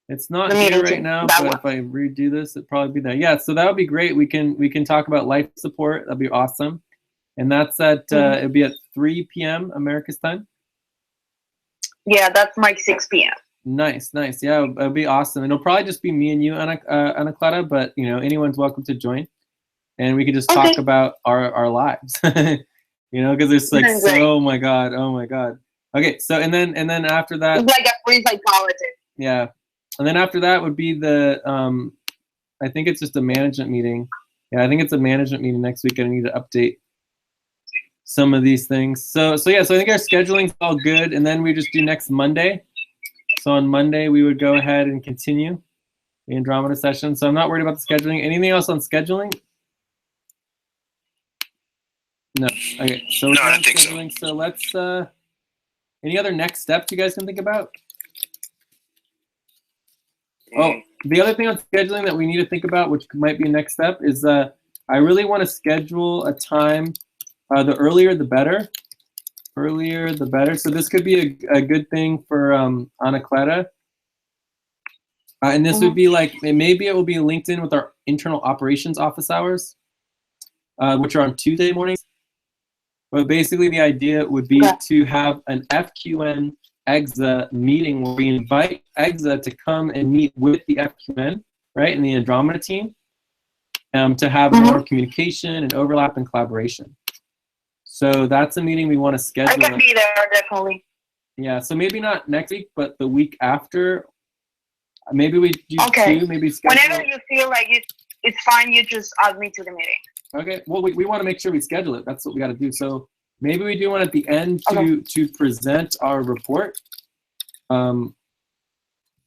It's not here right now, but if I redo this, it'd probably be there. Yeah, so that would be great. We can talk about life support. That'd be awesome. And that's at it'll be at 3 p.m. America's time. Yeah, that's like 6 p.m. Nice. Yeah, it'll be awesome. And it'll probably just be me and you, Anaclara, but you know, anyone's welcome to join, and we can just talk about our lives. You know, because it's like oh my god. Okay, so and then after that, it's like a free psychology. Yeah. And then after that would be the, I think it's just a management meeting. Yeah, I think it's a management meeting next week. I need to update some of these things. So yeah, so I think our scheduling's all good. And then we just do next Monday. So on Monday, we would go ahead and continue the Andromeda session. So I'm not worried about the scheduling. Anything else on scheduling? No. Okay, so no, I don't think scheduling. So let's, any other next steps you guys can think about? Oh, the other thing on scheduling that we need to think about, which might be a next step, is I really want to schedule a time. The earlier, the better. Earlier, the better. So this could be a good thing for Anaclara. And this would be like, maybe it will be linked in with our internal operations office hours, which are on Tuesday mornings. But basically, the idea would be to have an FQN EXA meeting where we invite EXA to come and meet with the FQN, right, and the Andromeda team, to have more communication and overlap and collaboration. So that's a meeting we want to schedule. I can be there, definitely. Yeah, so maybe not next week, but the week after. Maybe we do two, maybe schedule. Whenever you feel like it's fine, you just add me to the meeting. Okay, well, we want to make sure we schedule it. That's what we got to do. So maybe we do one at the end to present our report. And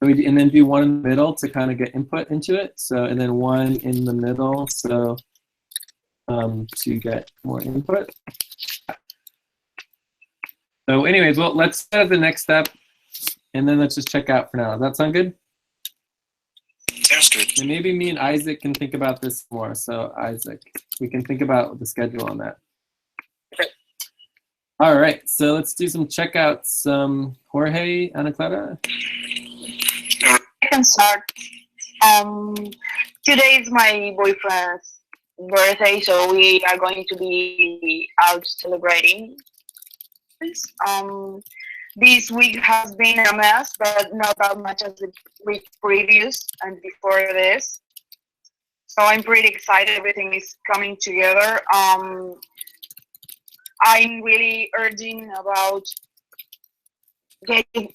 then do one in the middle to kind of get input into it. So, and then one in the middle, so to get more input. So anyways, well, let's set up the next step, and then let's just check out for now. Does that sound good? Sounds good. And maybe me and Isaac can think about this more. So Isaac, we can think about the schedule on that. Okay. All right, so let's do some checkouts. Jorge, Anaclara? I can start. Today is my boyfriend's birthday, so we are going to be out celebrating. This week has been a mess, but not that much as the week previous and before this. So I'm pretty excited. Everything is coming together. I'm really urging about getting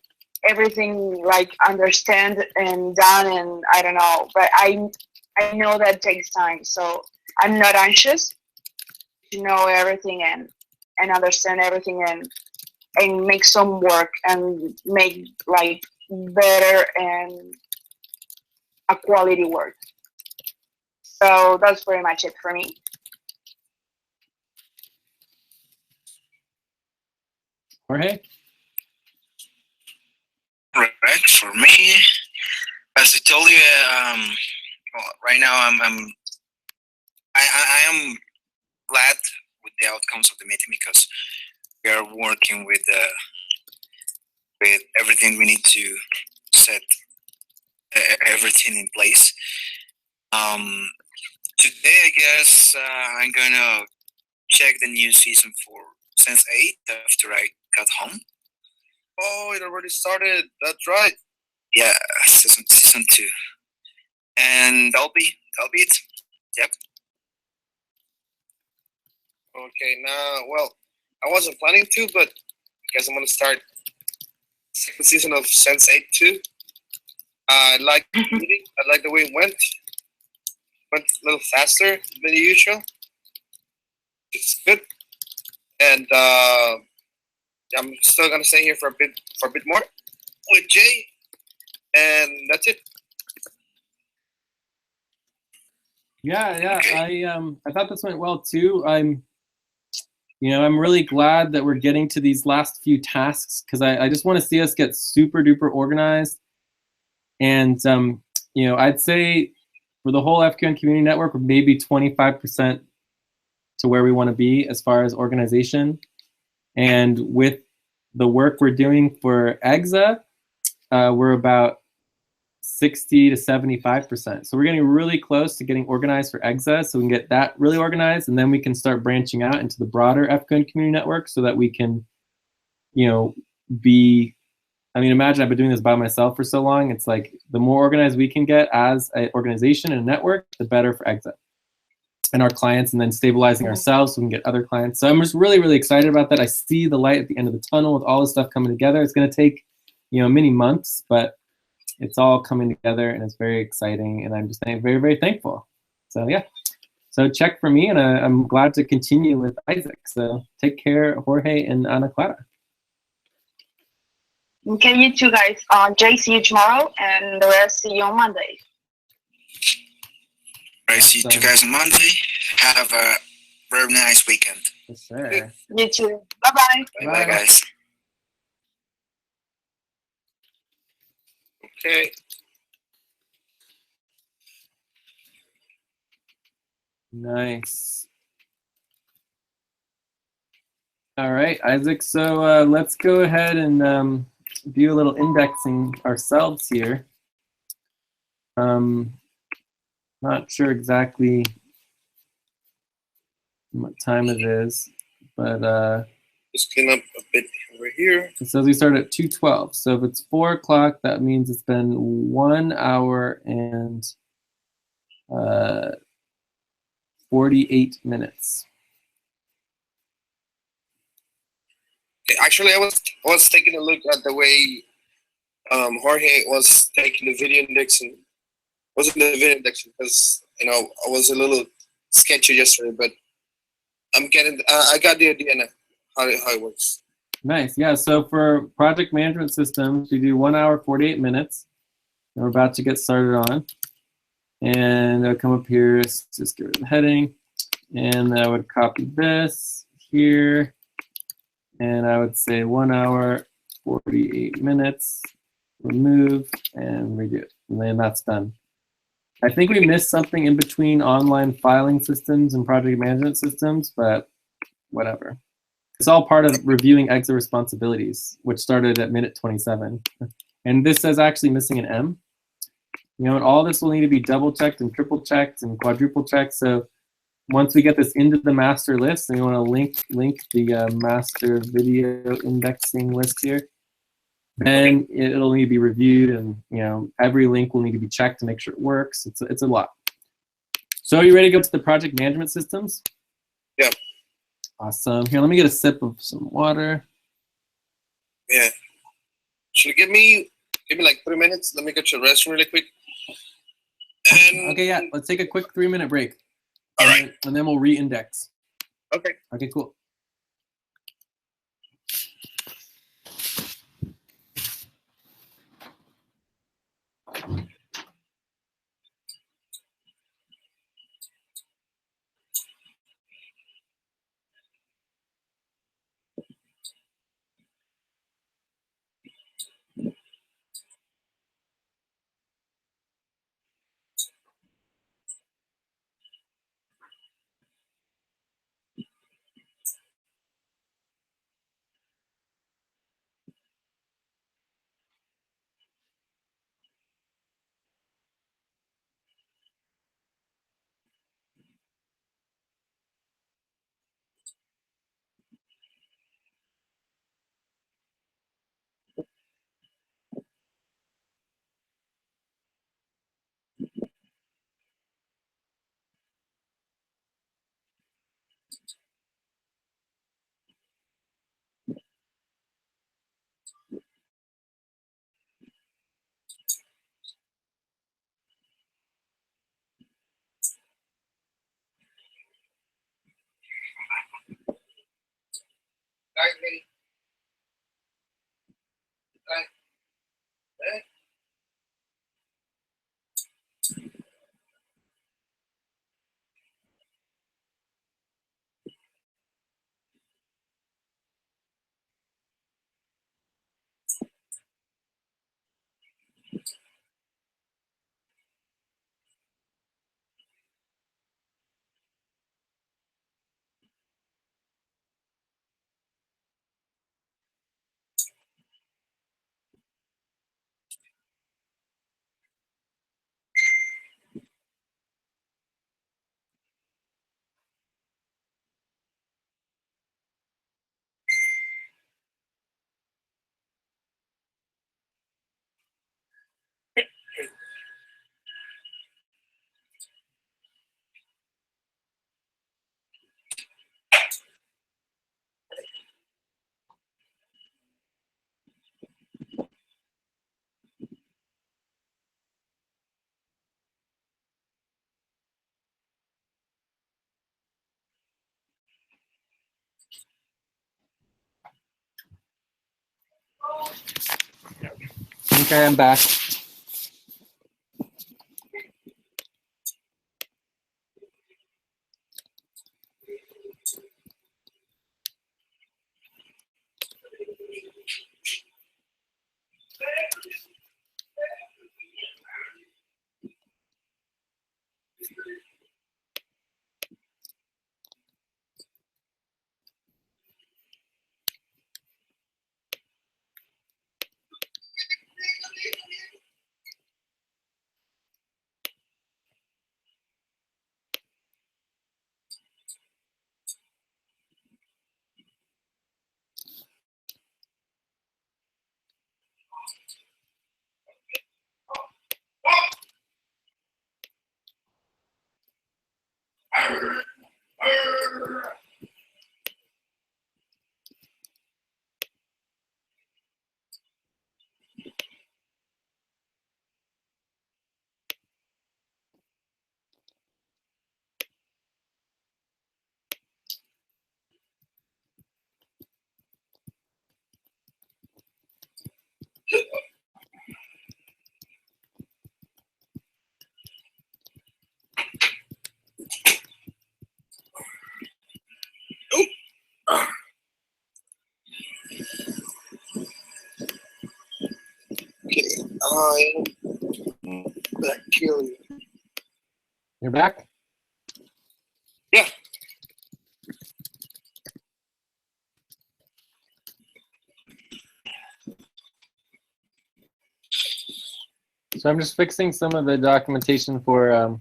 everything like understand and done, and I don't know, but I know that takes time. So I'm not anxious to know everything and understand everything and make some work and make like better and a quality work. So that's pretty much it for me. Jorge? correct for me. As I told you, right now I am glad with the outcomes of the meeting because we are working with everything we need to set everything in place. Today, I guess I'm gonna check the new season for Sense 8 after I got home. Oh, it already started. That's right. Yeah, season 2, and that'll be it. Yep. Okay, now, well, I wasn't planning to, but I guess I'm gonna start second season of Sense 8 too. I like the meeting. I like the way it went. Went a little faster than usual. It's good, and I'm still gonna stay here for a bit more with Jay, and that's it. Yeah. I thought this went well too. I'm really glad that we're getting to these last few tasks because I just want to see us get super duper organized. And I'd say for the whole FQN community network, we're maybe 25% to where we want to be as far as organization. And with the work we're doing for EXA, we're about 60 to 75%. So we're getting really close to getting organized for EXA, so we can get that really organized, and then we can start branching out into the broader FQN community network so that we can, imagine I've been doing this by myself for so long. It's like the more organized we can get as an organization and a network, the better for EXA and our clients, and then stabilizing ourselves so we can get other clients. So I'm just really, really excited about that. I see the light at the end of the tunnel with all this stuff coming together. It's going to take, many months, but it's all coming together and it's very exciting. And I'm just very, very thankful. So yeah. So check for me, and I'm glad to continue with Isaac. So take care, Jorge and Anaclara. Okay, you two guys. Jay, see you tomorrow, and the rest see you on Monday. I see you guys on Monday. Have a very nice weekend. Yes, sir. You too. Bye-bye. Bye, guys. Okay. Nice. All right, Isaac. So let's go ahead and do a little indexing ourselves here. Not sure exactly what time it is, but just clean up a bit over here. it says we start at 2:12. So if it's 4 o'clock, that means it's been 1 hour and 48 minutes. Actually, I was taking a look at the way Jorge was taking the video indexing. Wasn't the video indexing because I was a little sketchy yesterday, but I'm getting. I got the idea now how it works. Nice. Yeah. So for project management systems, we do 1 hour 48 minutes. And we're about to get started on. And I'll come up here, just get rid of the heading, and I would copy this here. And I would say 1 hour, 48 minutes, remove, and redo it. And then that's done. I think we missed something in between online filing systems and project management systems, but whatever. It's all part of reviewing EXA responsibilities, which started at minute 27. And this is actually missing an M. And all this will need to be double checked and triple checked and quadruple checked. So once we get this into the master list, and you want to link the master video indexing list here, then it'll need to be reviewed, and every link will need to be checked to make sure it works. It's a lot. So are you ready to go to the project management systems? Yeah. Awesome. Here, let me get a sip of some water. Yeah. Should you give me like 3 minutes? Let me get to the restroom really quick. And okay, yeah. Let's take a quick 3-minute break. All right. And then we'll re-index. Okay. Okay, cool. Okay, I'm back. I that kill you. You're back? Yeah. So I'm just fixing some of the documentation for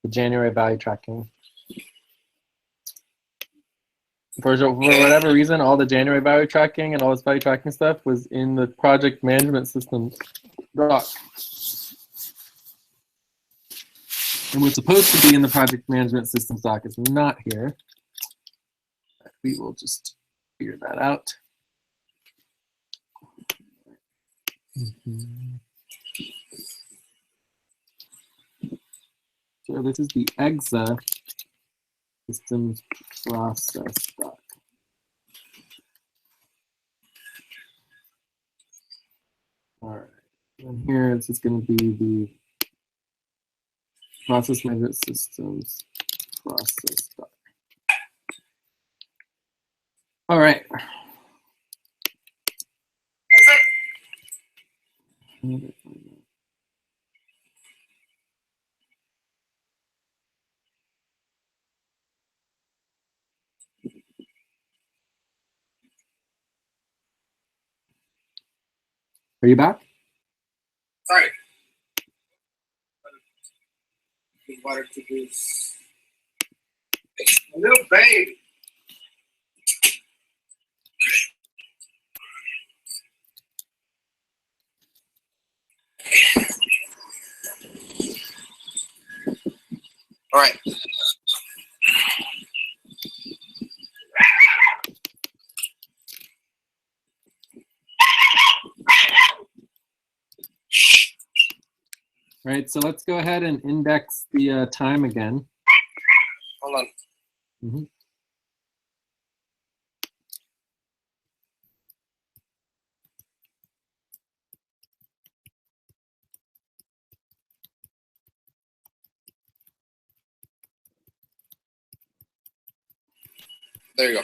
the January value tracking. For whatever reason, all the January value tracking and all this value tracking stuff was in the project management system doc. And what's supposed to be in the project management systems doc is not here. We will just figure that out. So this is the EXA systems process doc. All right, and here it's just going to be the process management systems process doc. All right. Are you back? Sorry. Water to this little baby. All right. Right, so let's go ahead and index the time again. Hold on. Mhm. There you go.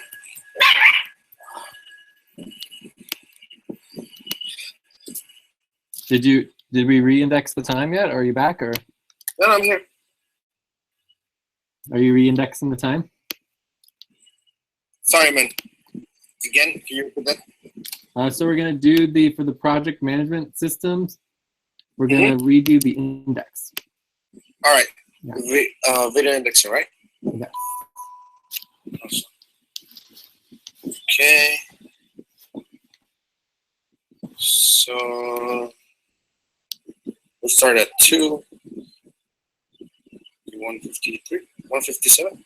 Did we re-index the time yet? Or are you back, or No, I'm here. are you re-indexing the time? Sorry, man. Again, can you repeat that? So we're gonna do for the project management systems, we're gonna redo the index. All right. Yeah. Video indexing, right? Yeah. Awesome. Okay. So we'll start at 153, 157.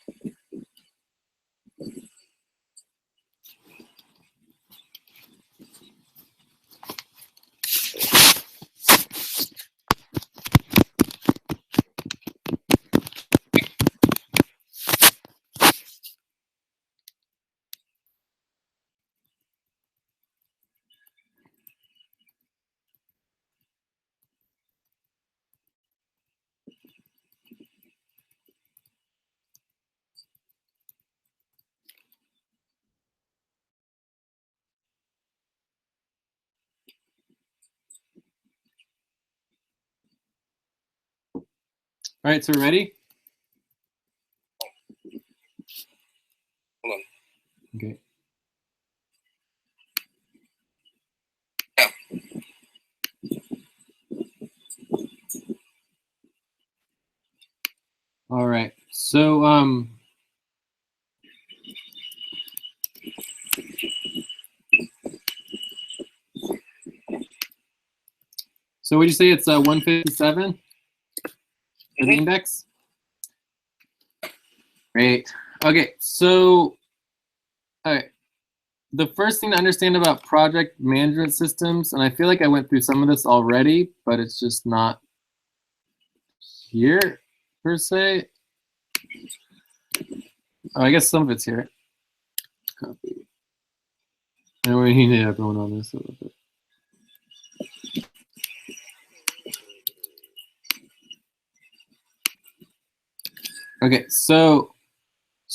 All right, so we're ready? Hold on. Okay. Yeah. All right. So so would you say it's 157 for the index? Great. Okay, so all right. The first thing to understand about project management systems, and I feel like I went through some of this already, but it's just not here per se. Oh, I guess some of it's here. Copy. And we need everyone on this a little bit. Okay, so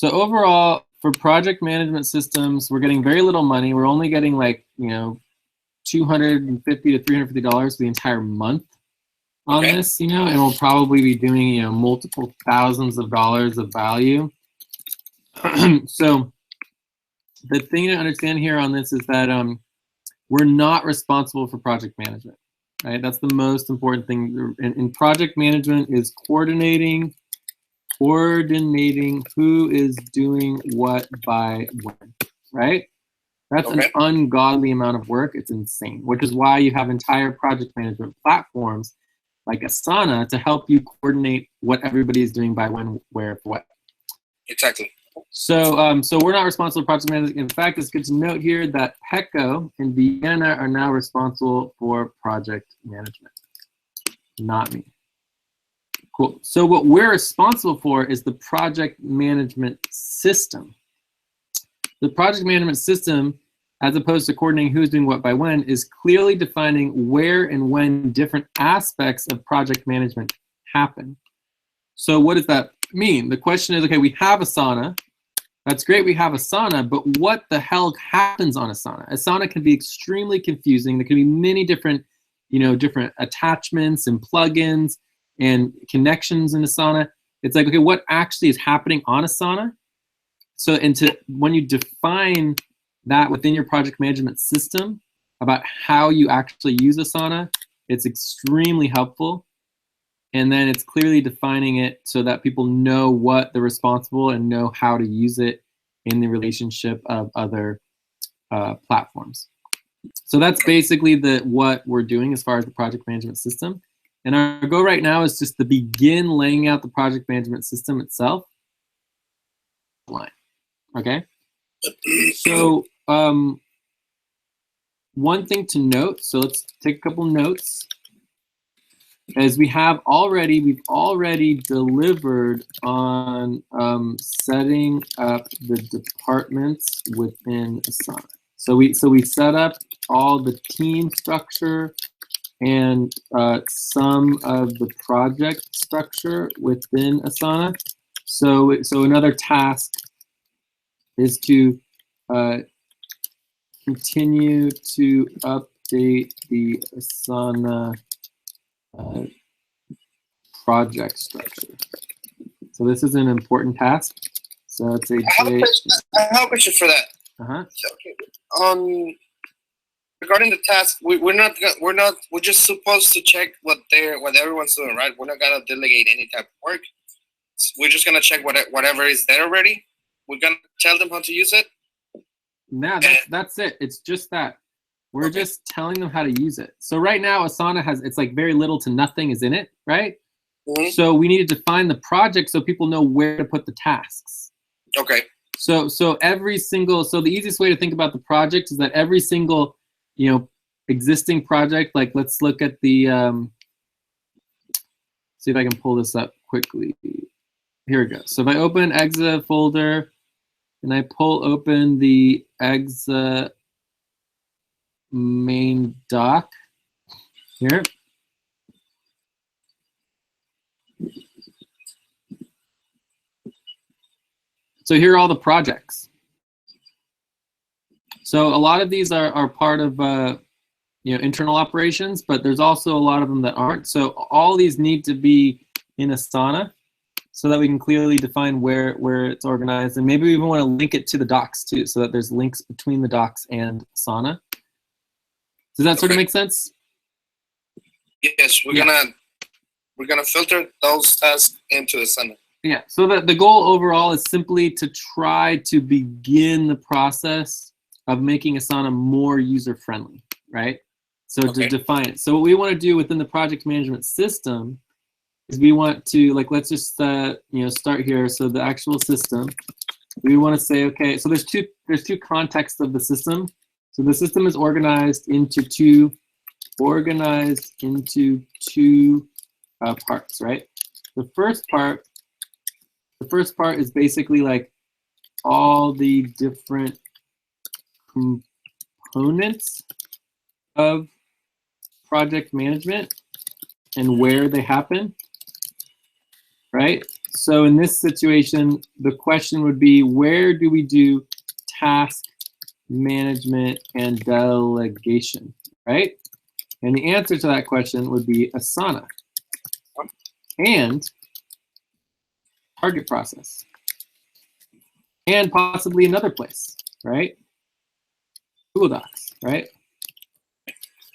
overall for project management systems, we're getting very little money. We're only getting like, $250 to $350 for the entire month on this, and we'll probably be doing, multiple thousands of dollars of value. So the thing to understand here on this is that we're not responsible for project management, right? That's the most important thing in project management is coordinating who is doing what by when, right? That's an ungodly amount of work. It's insane, which is why you have entire project management platforms like Asana to help you coordinate what everybody is doing by when, where, what. Exactly. So, so we're not responsible for project management. In fact, it's good to note here that PECO and Vienna are now responsible for project management, not me. Cool. So what we're responsible for is the project management system. The project management system, as opposed to coordinating who's doing what by when, is clearly defining where and when different aspects of project management happen. So what does that mean? The question is, okay, we have Asana. That's great, we have Asana, but what the hell happens on Asana? Asana can be extremely confusing. There can be many different, different attachments and plugins and connections in Asana. It's like, okay, what actually is happening on Asana? So, when you define that within your project management system about how you actually use Asana, it's extremely helpful. And then it's clearly defining it so that people know what they're responsible and know how to use it in the relationship of other platforms. So that's basically what we're doing as far as the project management system. And our goal right now is just to begin laying out the project management system itself. Okay. So one thing to note, so let's take a couple notes, is we've already delivered on setting up the departments within Asana. So we set up all the team structure and some of the project structure within Asana. So another task is to continue to update the Asana project structure. So this is an important task. So it's a great. I have a question for that. Okay. Regarding the task, we're just supposed to check what everyone's doing, right? We're not gonna delegate any type of work. We're just gonna check whatever is there already. We're gonna tell them how to use it. No, that's it. It's just that. We're just telling them how to use it. So right now, Asana it's like very little to nothing is in it, right? Mm-hmm. So we need to define the project so people know where to put the tasks. Okay. So the easiest way to think about the project is that every single, existing project, like let's look at the, see if I can pull this up quickly. Here we go. So if I open Exa folder and I pull open the Exa main doc here. So here are all the projects. So a lot of these are part of internal operations, but there's also a lot of them that aren't. So all these need to be in Asana so that we can clearly define where it's organized. And maybe we even want to link it to the docs too, so that there's links between the docs and Asana. Does that sort of make sense? Yes, we're gonna filter those tasks into Asana. Yeah, so the goal overall is simply to try to begin the process of making Asana more user-friendly, right? So to define it. So what we want to do within the project management system is we want to, like, let's just start here. So the actual system, we want to say, okay, so there's two contexts of the system. So the system is organized into two parts, right? The first part is basically like all the different components of project management and where they happen, right? So in this situation, the question would be, where do we do task management and delegation, right? And the answer to that question would be Asana and target process and possibly another place, right? Google Docs, right?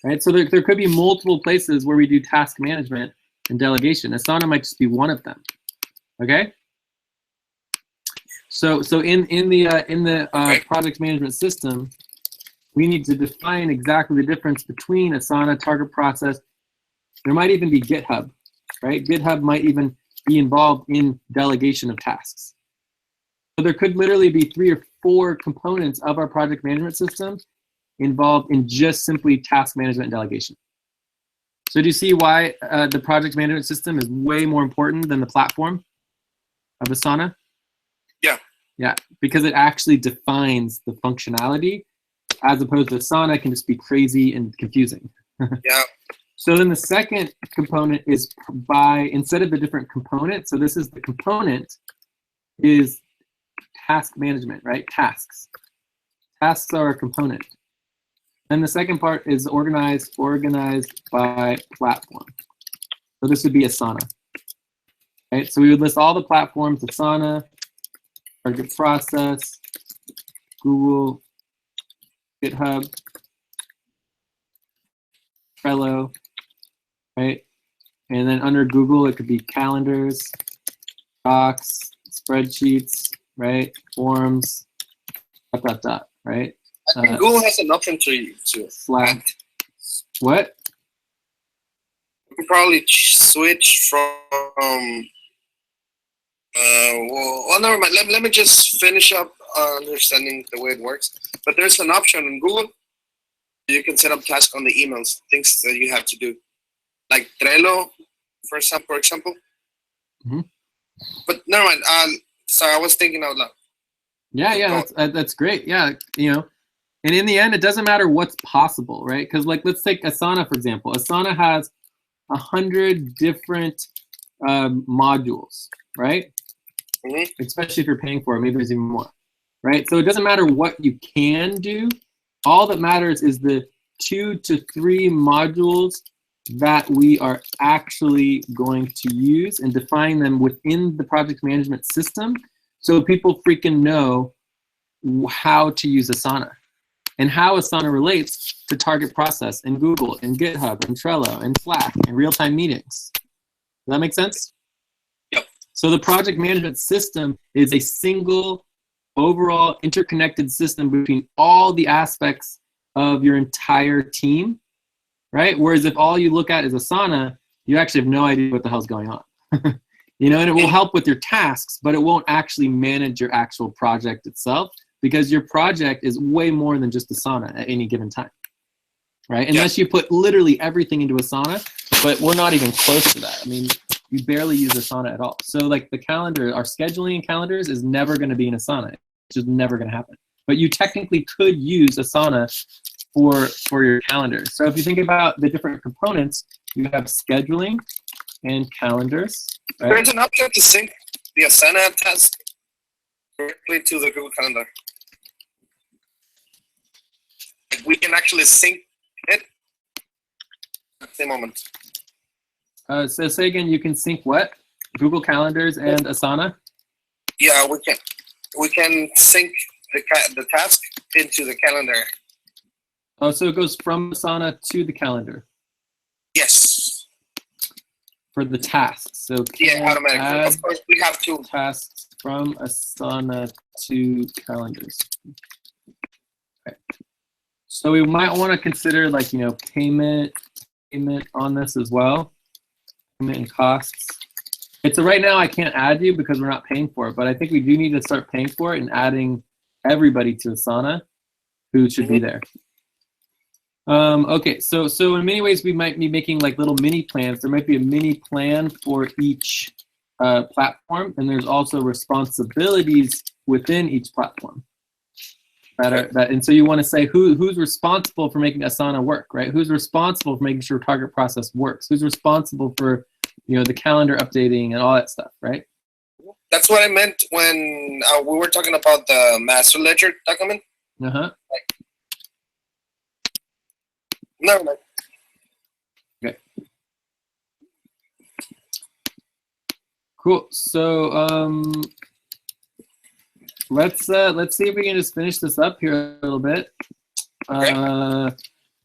Right, so there could be multiple places where we do task management and delegation. Asana might just be one of them. Okay. So in the project management system, we need to define exactly the difference between Asana, target process. There might even be GitHub, right? GitHub might even be involved in delegation of tasks. So there could literally be 3 or 4 components of our project management system involved in just simply task management and delegation. So do you see why the project management system is way more important than the platform of Asana? Yeah. Yeah, because it actually defines the functionality, as opposed to Asana can just be crazy and confusing. Yeah. So then the second component is instead of the different components, so this is the component, is task management, right? Tasks. Tasks are a component. And the second part is organized by platform. So this would be Asana. Right? So we would list all the platforms: Asana, target process, Google, GitHub, Trello, right? And then under Google, it could be calendars, docs, spreadsheets, right? Forms, ... right? I think Google has an option to Slack. What? We could probably switch from. Well, never mind. Let me just finish up understanding the way it works. But there's an option in Google. You can set up tasks on the emails, things that you have to do, like Trello, for example. Mm-hmm. But never mind. Sorry, I was thinking out loud. Yeah, that's great. Yeah, and in the end, it doesn't matter what's possible, right? Because let's take Asana, for example. Asana has 100 different modules, right? Mm-hmm. Especially if you're paying for it, maybe there's even more, right? So it doesn't matter what you can do. All that matters is the 2 to 3 modules that we are actually going to use and define them within the project management system, so people freaking know how to use Asana and how Asana relates to target process and Google and GitHub and Trello and Slack and real-time meetings. Does that make sense? Yep. So the project management system is a single, overall interconnected system between all the aspects of your entire team, right? Whereas if all you look at is Asana, you actually have no idea what the hell's going on. And it will help with your tasks, but it won't actually manage your actual project itself, because your project is way more than just Asana at any given time, right? Unless you put literally everything into Asana, but we're not even close to that. I mean, you barely use Asana at all. So like the calendar, our scheduling and calendars is never going to be in Asana. It's just never going to happen. But you technically could use Asana for your calendar. So if you think about the different components, you have scheduling and calendars. Right? There's an option to sync the Asana task directly to the Google Calendar. We can actually sync it at the moment. So say again, you can sync what? Google Calendars and Asana? Yeah, we can sync the task into the calendar. Oh, so it goes from Asana to the calendar Yes. for the tasks. So Yeah, automatically. add Of course, we have to. tasks from Asana to calendars. Okay. So we might want to consider, like, you know, payment on this as well. Payment and costs. It's right now I can't add you because we're not paying for it, but I think we do need to start paying for it and adding everybody to Asana who should be there. Okay, so in many ways we might be making like little mini plans. There might be a mini plan for each platform, and there's also responsibilities within each platform. And so you want to say who's responsible for making Asana work, right? Who's responsible for making sure target process works? Who's responsible for, you know, the calendar updating and all that stuff, right? That's what I meant when we were talking about the master ledger document. Uh-huh. Never mind. Okay. Cool. So let's see if we can just finish this up here a little bit. Okay.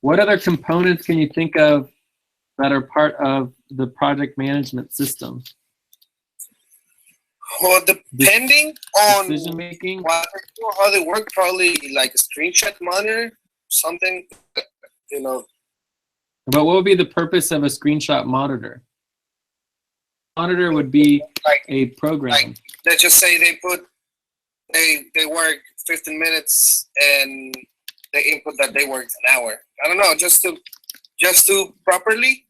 What other components can you think of that are part of the project management system? Well, depending on decision making, how they work, probably like a screenshot monitor, something, you know. But what would be the purpose of a screenshot monitor? Monitor would be like a program. Like, let's just say they work 15 minutes and they input that they worked an hour. I don't know, just to properly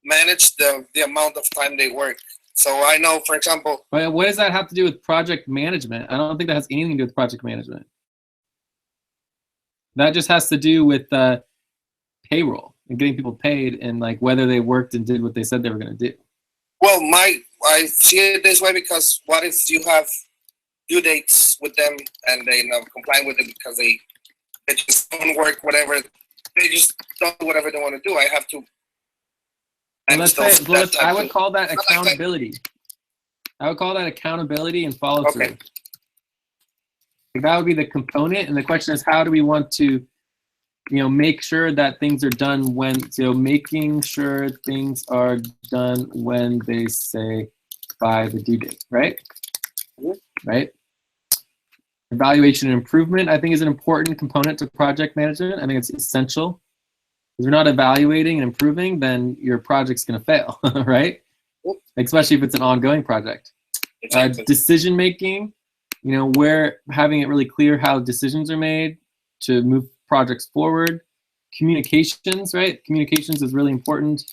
manage the amount of time they work. So I know, for example. But what does that have to do with project management? I don't think that has anything to do with project management. That just has to do with payroll and getting people paid and like whether they worked and did what they said they were going to do. Well, I see it this way because what if you have due dates with them and they not comply with it because they just don't work whatever, they just don't do whatever they want to do. I have to. And I would call that accountability. I would call that accountability and follow through. Okay. That would be the component, and the question is, how do we want to, you know, make sure that things are done when? So making sure things are done when they say by the due date, right? Right. Evaluation and improvement, I think, is an important component to project management. I think it's essential. If you're not evaluating and improving, then your project's going to fail, right? Especially if it's an ongoing project. Exactly. Decision making, you know, where having it really clear how decisions are made to move projects forward. Communications, right? Communications is really important.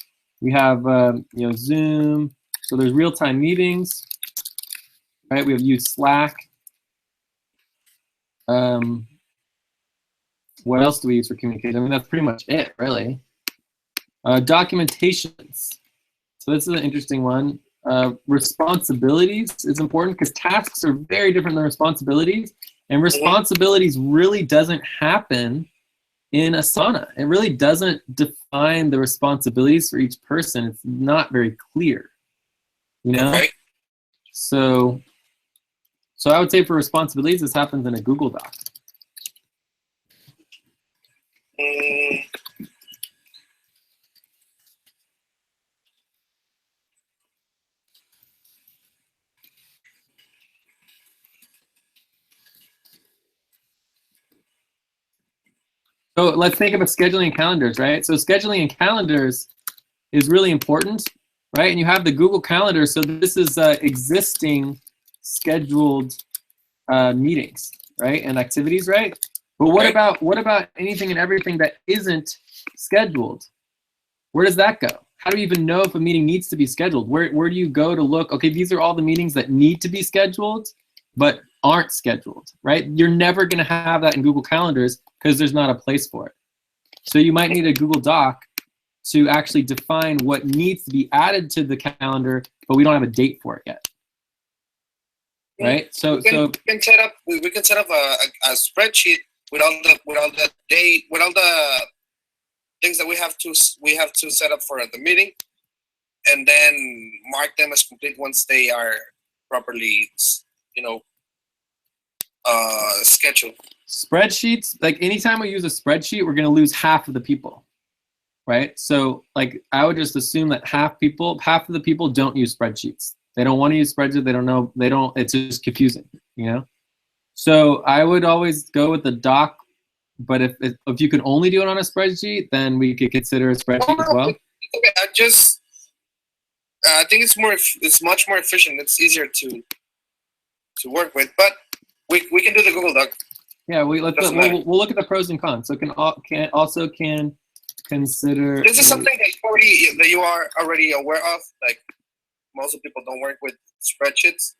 We have, you know, Zoom. So there's real-time meetings, right? We have used Slack. What else do we use for communication? I mean, that's pretty much it, really. Documentations. So this is an interesting one. Responsibilities is important because tasks are very different than responsibilities. And responsibilities really doesn't happen in Asana. It really doesn't define the responsibilities for each person. It's not very clear, you know? Okay. So I would say for responsibilities, this happens in a Google Doc. So let's think about scheduling and calendars, right? So scheduling and calendars is really important, right? And you have the Google Calendar. So this is existing scheduled meetings, right? And activities, right? But what about anything and everything that isn't scheduled? Where does that go? How do you even know if a meeting needs to be scheduled? Where do you go to look? Okay, these are all the meetings that need to be scheduled, but aren't scheduled, right? You're never going to have that in Google Calendars because there's not a place for it. So you might need a Google Doc to actually define what needs to be added to the calendar, but we don't have a date for it yet. Right? So we can set up a spreadsheet with all the date, with all the things that we have to set up for the meeting, and then mark them as complete once they are properly, scheduled. Spreadsheets, like anytime we use a spreadsheet, we're going to lose half of the people, right? So like I would just assume that half of the people don't use spreadsheets. They don't want to use spreadsheets. They don't know. It's just confusing, you know? So I would always go with the doc, but if you could only do it on a spreadsheet, then we could consider a spreadsheet as well. Okay, I think it's much more efficient. It's easier to work with, but we can do the Google Doc. Yeah, we'll look at the pros and cons. So can consider. This is something that you are already aware of. Like most of people don't work with spreadsheets,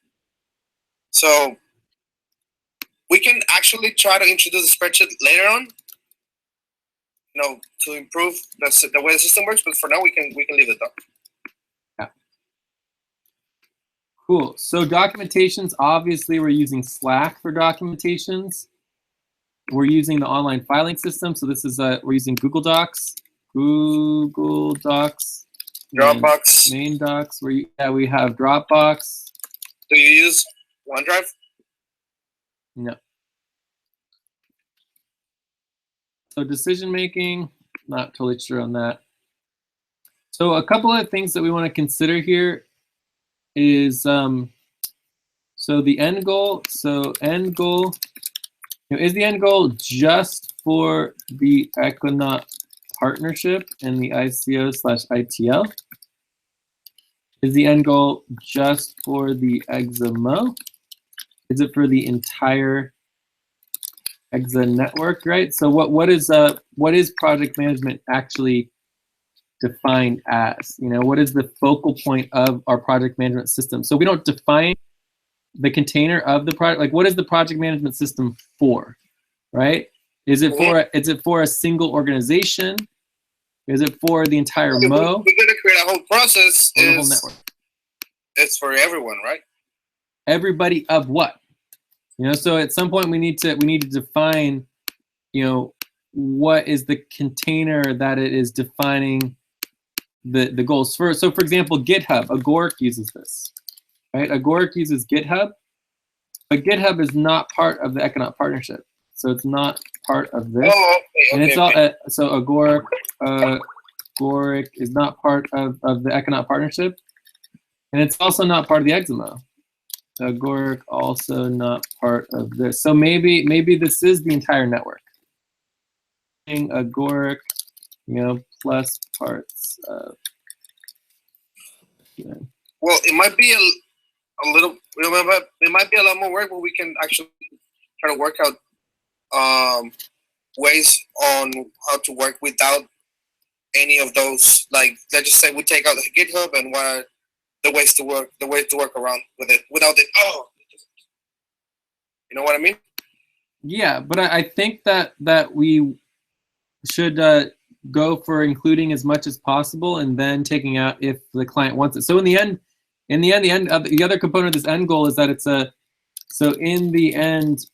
so we can actually try to introduce a spreadsheet later on. To improve the way the system works. But for now, we can leave the doc. Yeah. Cool. So documentations. Obviously, we're using Slack for documentations. We're using the online filing system. So this is we're using Google Docs, Dropbox, main docs. We have Dropbox. Do you use OneDrive? No. So decision making, not totally sure on that. So a couple of things that we want to consider here is so the end goal. So end goal. Is the end goal just for the Equinaut partnership and the ICO/ITL? Is the end goal just for the EXAMO? Is it for the entire EXA network, right? So what is project management actually defined as? What is the focal point of our project management system? So we don't define the container of the project. Like, what is the project management system for, right? Is it for a single organization? Is it for the entire MO? We're gonna create a whole process. The whole network. It's for everyone, right? Everybody of what? So at some point we need to define, what is the container that it is defining the goals for. So for example, GitHub, Agoric uses this, right? Agoric uses GitHub, but GitHub is not part of the Equinaut partnership. So it's not part of this. Oh, okay, and it's all so Agoric is not part of the Equinaut partnership, and it's also not part of the EXAMO. Agoric also not part of this. So maybe this is the entire network. Agoric, plus parts of. Well, it might be a little. It might be a lot more work, but we can actually try to work out ways on how to work without any of those. Like, let's just say we take out the GitHub and what are the ways to work around with it without it. Oh, you know what I mean? Yeah, but I think that we should go for including as much as possible and then taking out if the client wants it. So in the end, the other component of this end goal is that it's so in the end,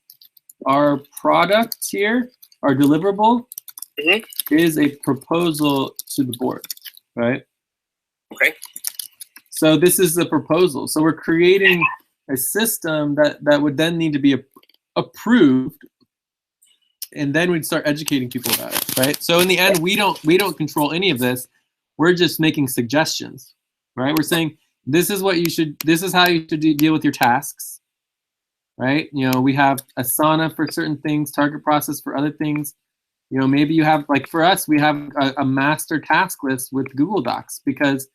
our product here, our deliverable, is a proposal to the board, right? Okay. So this is the proposal. So we're creating a system that would then need to be approved, and then we'd start educating people about it, right? So in the end, we don't control any of this. We're just making suggestions, right? We're saying this is how you should deal with your tasks, right? We have Asana for certain things, target process for other things. Maybe you have, like for us, we have a master task list with Google Docs, because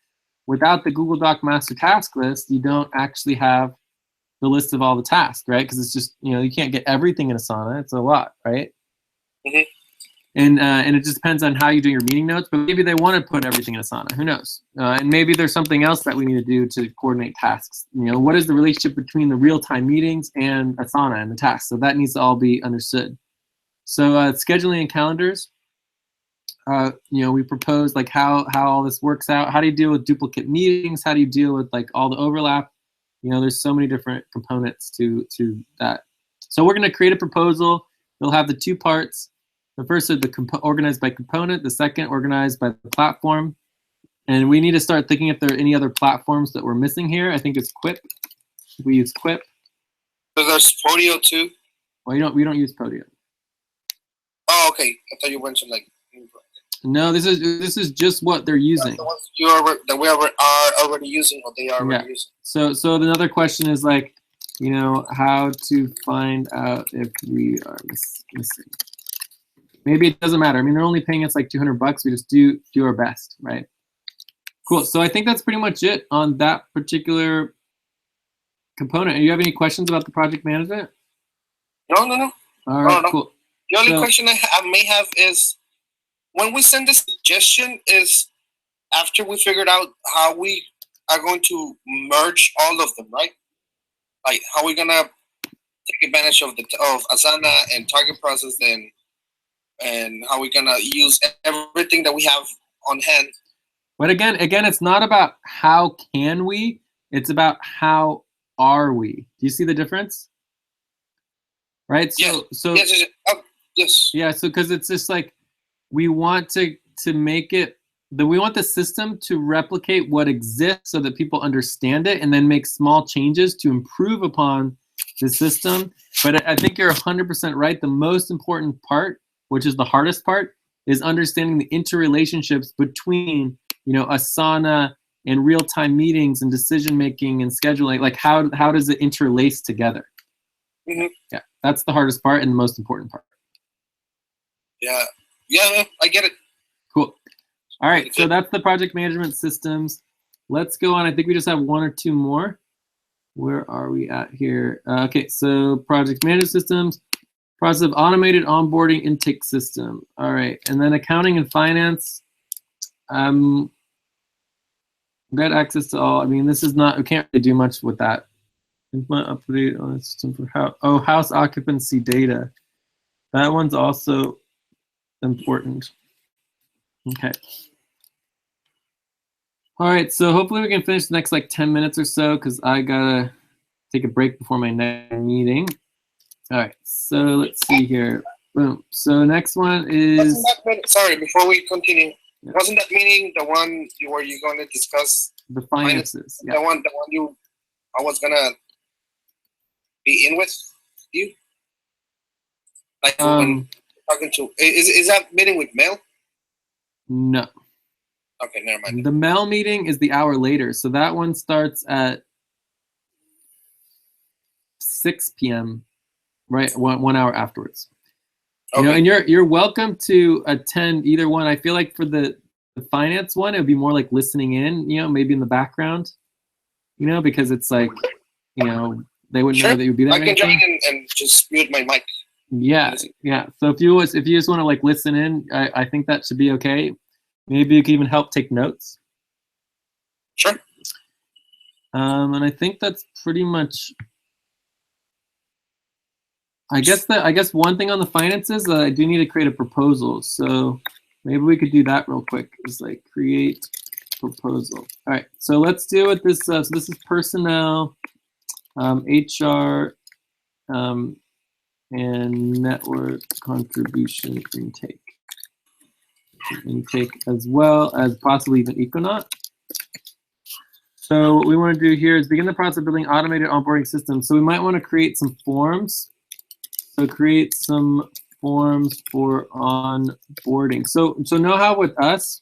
without the Google Doc master task list, you don't actually have the list of all the tasks, right? Because it's just, you can't get everything in Asana. It's a lot, right? And it just depends on how you do your meeting notes, but maybe they want to put everything in Asana. Who knows? And maybe there's something else that we need to do to coordinate tasks. What is the relationship between the real-time meetings and Asana and the tasks? So that needs to all be understood. So scheduling and calendars. We propose like how all this works out. How do you deal with duplicate meetings? How do you deal with like all the overlap? There's so many different components to that. So we're going to create a proposal. We'll have the two parts. The first is organized by component. The second, organized by the platform. And we need to start thinking if there are any other platforms that we're missing here. I think it's Quip. We use Quip. So there's Podio too. Well, we don't use Podio. Oh, okay. I thought you mentioned like. No, this is just what they're using. The ones that we are already using, or they are already using. So another question is like, how to find out if we are missing. Maybe it doesn't matter. I mean, they're only paying us like $200. We just do our best, right? Cool. So I think that's pretty much it on that particular component. Do you have any questions about the project management? No. All right, no. cool. The only question I may have is, when we send a suggestion, is after we figured out how we are going to merge all of them, right? Like how we're gonna take advantage of Asana and target process and how we're gonna use everything that we have on hand. But again, it's not about how can we, it's about how are we. Do you see the difference? Right? Yes. Yeah, so because it's just like we want to make it we want the system to replicate what exists so that people understand it and then make small changes to improve upon the system. But I think you're 100% right. The most important part, which is the hardest part, is understanding the interrelationships between, Asana and real-time meetings and decision-making and scheduling. Like how does it interlace together? Mm-hmm. Yeah, that's the hardest part and the most important part. Yeah, I get it. Cool. All right, so that's the project management systems. Let's go on. I think we just have one or two more. Where are we at here? Okay, so project management systems, process of automated onboarding intake system. All right, and then accounting and finance. Got access to all. I mean, this is not, we can't really do much with that. Implement update on the system for house occupancy data. That one's also important. Okay. All right, so hopefully we can finish the next like 10 minutes or so because I gotta take a break before my next meeting. All right, so let's see here. Boom. So next one is. Sorry, before we continue, wasn't that meeting the one where you're going to discuss the finances? Yeah. The one I was gonna be in with you. Like when talking to is that meeting with Mel? No. Okay, never mind. The Mel meeting is the hour later, so that one starts at 6 p.m. Right, 1 hour afterwards. Okay. And you're welcome to attend either one. I feel like for the finance one, it would be more like listening in, maybe in the background, because it's like, they wouldn't know that you'd be there. I can join and just mute my mic. Yeah. So if you just want to like listen in, I think that should be okay. Maybe you can even help take notes. Sure. And I think that's pretty much. I guess one thing on the finances, I do need to create a proposal. So maybe we could do that real quick. Is like create proposal. All right. So let's deal with this. So this is personnel, HR, and network contribution intake. Intake as well as possibly even Econaut. So what we want to do here is begin the process of building automated onboarding systems. So we might want to create some forms. So create some forms for onboarding. So know how with us,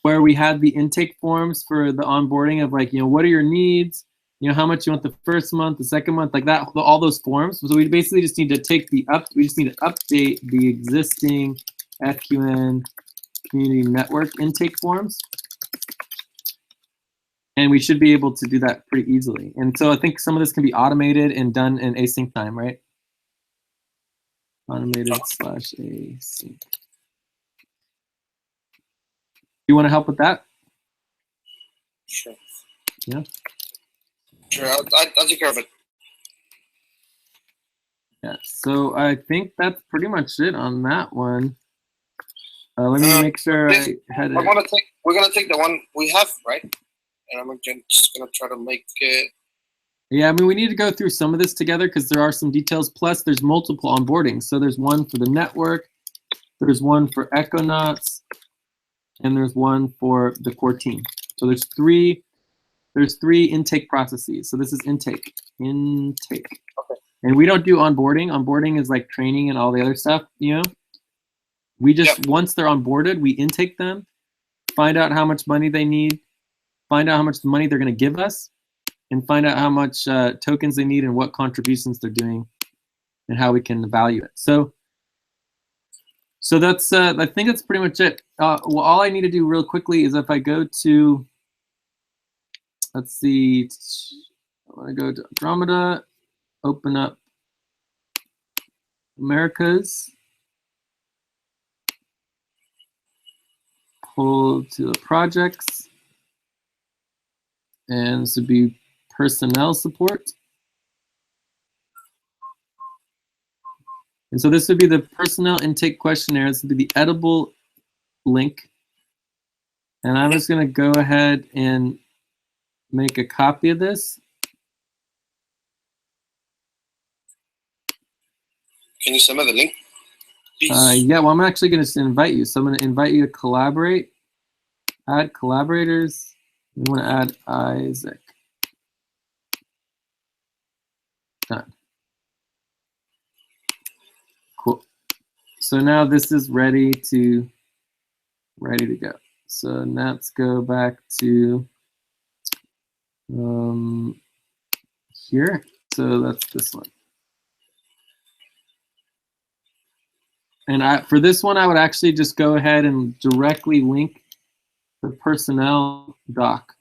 where we had the intake forms for the onboarding of like, what are your needs? How much you want the first month, the second month, like that, all those forms. So we basically just need to we just need to update the existing FQN community network intake forms. And we should be able to do that pretty easily. And so I think some of this can be automated and done in async time, right? Automated / async. You want to help with that? Sure. Yeah. Sure, I'll take care of it. Yeah. So I think that's pretty much it on that one. Let me make sure I had it. We're gonna take the one we have, right? And I'm just gonna try to make it. Yeah, I mean, we need to go through some of this together because there are some details. Plus, there's multiple onboardings. So there's one for the network. There's one for Econauts. and there's one for the core team. So there's three intake processes. So this is intake. Okay. And we don't do onboarding. Onboarding is like training and all the other stuff, you know. We just, once they're onboarded, we intake them, find out how much money they need, find out how much money they're going to give us, and find out how much tokens they need and what contributions they're doing and how we can value it. So that's, I think that's pretty much it. Well, all I need to do real quickly is if I go to, let's see, I want to go to Andromeda, open up Americas, pull to the projects, and this would be personnel support. And so this would be the personnel intake questionnaire. This would be the editable link. And I'm just going to go ahead and make a copy of this. Can you send me the link, please? Yeah, well, I'm actually going to invite you. So I'm going to invite you to collaborate. Add collaborators. We want to add Isaac. Done. Cool. So now this is ready to go. So now let's go back to here. So that's this one. And for this one, I would actually just go ahead and directly link the personnel doc.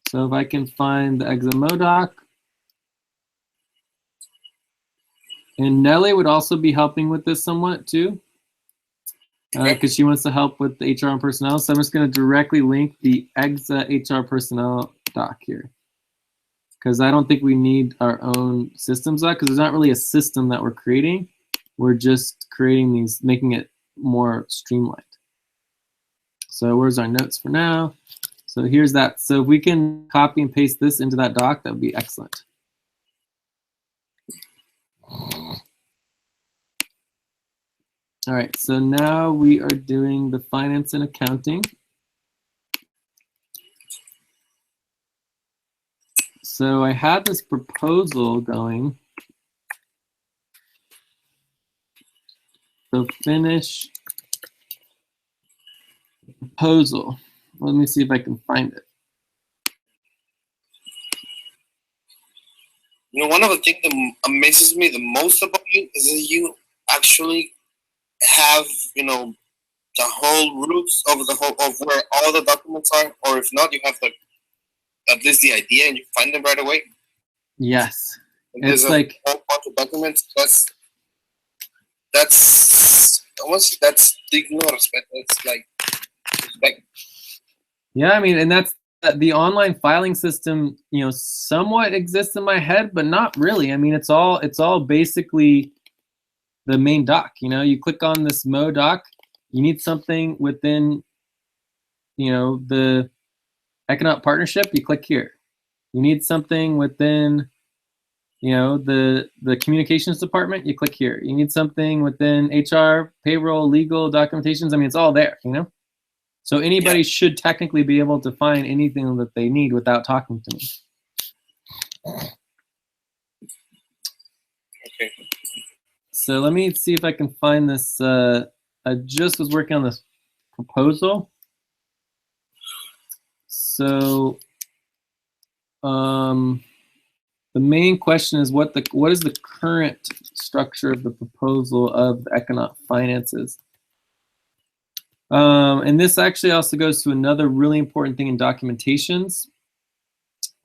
So if I can find the XMO doc. And Nelly would also be helping with this somewhat too, because she wants to help with the HR and personnel. So I'm just going to directly link the EXA HR personnel doc here, because I don't think we need our own systems doc, because there's not really a system that we're creating. We're just creating these, making it more streamlined. So where's our notes for now? So here's that. So if we can copy and paste this into that doc, that would be excellent. All right, so now we are doing the finance and accounting. So I had this proposal going. So finish proposal. Let me see if I can find it. You know, one of the things that amazes me the most about you is that you actually have, you know, the whole roots of the whole of where all the documents are, or if not, you have the at least the idea and you find them right away. Yes, And there's it's like a whole bunch of documents. That's almost that's digno respect. It's like respect. yeah, I mean, and that's the online filing system, you know, somewhat exists in my head, but not really. I mean, it's all basically the main doc. You know, you click on this Mo doc, you need something within, you know, the economic partnership, you click here. You need something within, you know, the communications department, you click here. You need something within HR, payroll, legal, documentations. I mean, it's all there, you know? So anybody should technically be able to find anything that they need without talking to me. Okay. So let me see if I can find this. I just was working on this proposal. So the main question is what is the current structure of the proposal of the economic finances? And this actually also goes to another really important thing in documentations.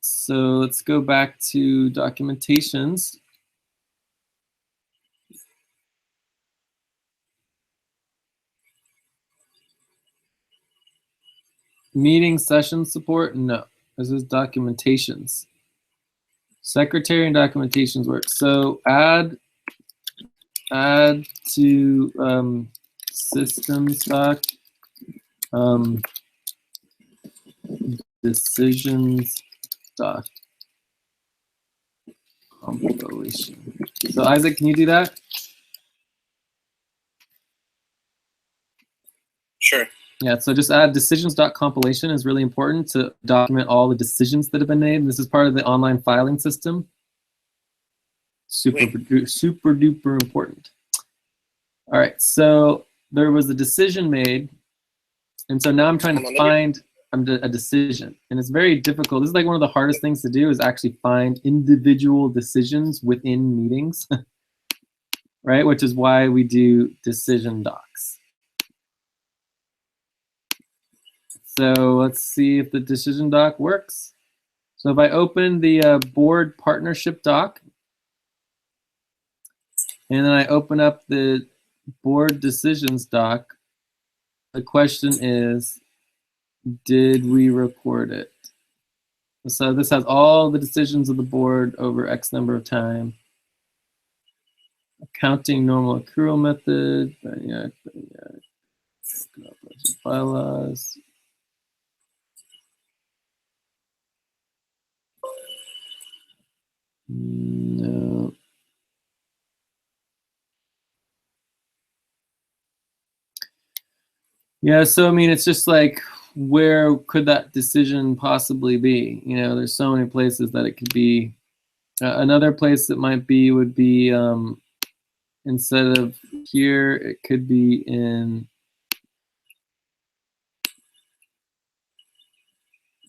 So let's go back to documentations. Meeting session support? No, this is documentations. Secretary and documentations work. So add to systems doc, decisions doc, compilation. So Isaac, can you do that? Sure. Yeah, so just add decisions.compilation is really important to document all the decisions that have been made. This is part of the online filing system. Super duper important. All right, so there was a decision made, and so now I'm trying to find a decision, and it's very difficult. This is like one of the hardest things to do, is actually find individual decisions within meetings, right? Which is why we do decision docs. So let's see if the decision doc works. So if I open the board partnership doc, and then I open up the board decisions doc, the question is, did we record it? So this has all the decisions of the board over X number of time. Accounting normal accrual method, bylaws. No. Yeah, so I mean, it's just like, where could that decision possibly be? You know, there's so many places that it could be. Another place that might be would be, instead of here, it could be in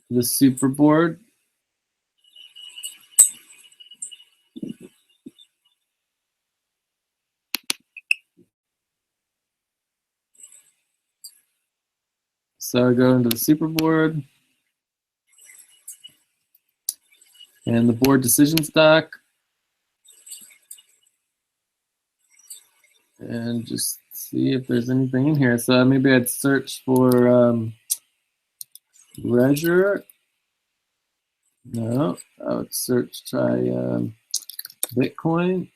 the super board. So I go into the super board and the board decisions doc, and just see if there's anything in here. So maybe I'd search for treasurer. No, I would try Bitcoin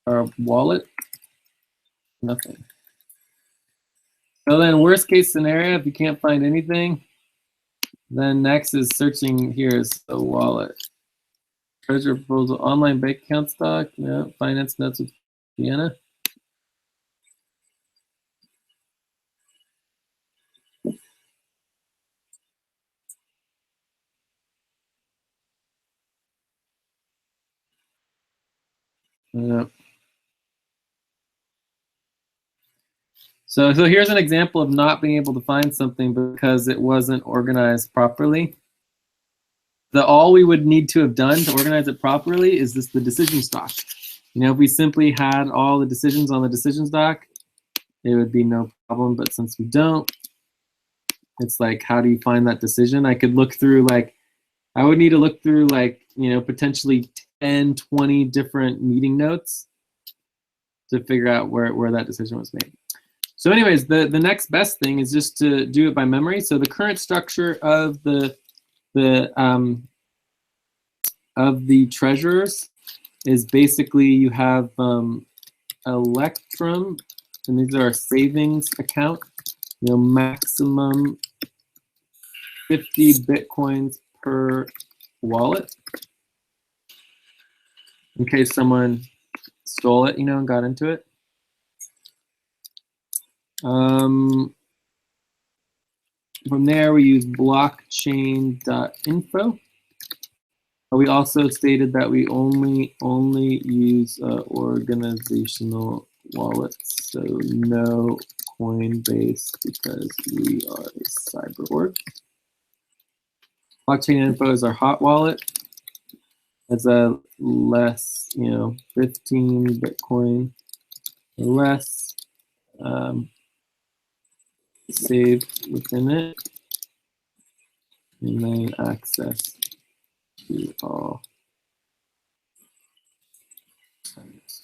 or wallet. Nothing. So then, worst case scenario, if you can't find anything, then next is searching here is the wallet. Treasurer proposal, online bank account stock. No, finance notes with Vienna. No. So here's an example of not being able to find something because it wasn't organized properly. All we would need to have done to organize it properly is the decision stock. You know, if we simply had all the decisions on the decisions doc, it would be no problem. But since we don't, it's like, how do you find that decision? I could look through, like, I would need to look through, like, you know, potentially 10, 20 different meeting notes to figure out where that decision was made. So anyways, the next best thing is just to do it by memory. So the current structure of the treasurers is basically, you have Electrum, and these are our savings account. You know, maximum 50 Bitcoins per wallet in case someone stole it, you know, and got into it. From there, we use blockchain.info. We also stated that we only use organizational wallets, so no Coinbase, because we are a cyber org. Blockchain info is our hot wallet. It's a less, you know, 15 Bitcoin or less saved within it, and then access to all signers.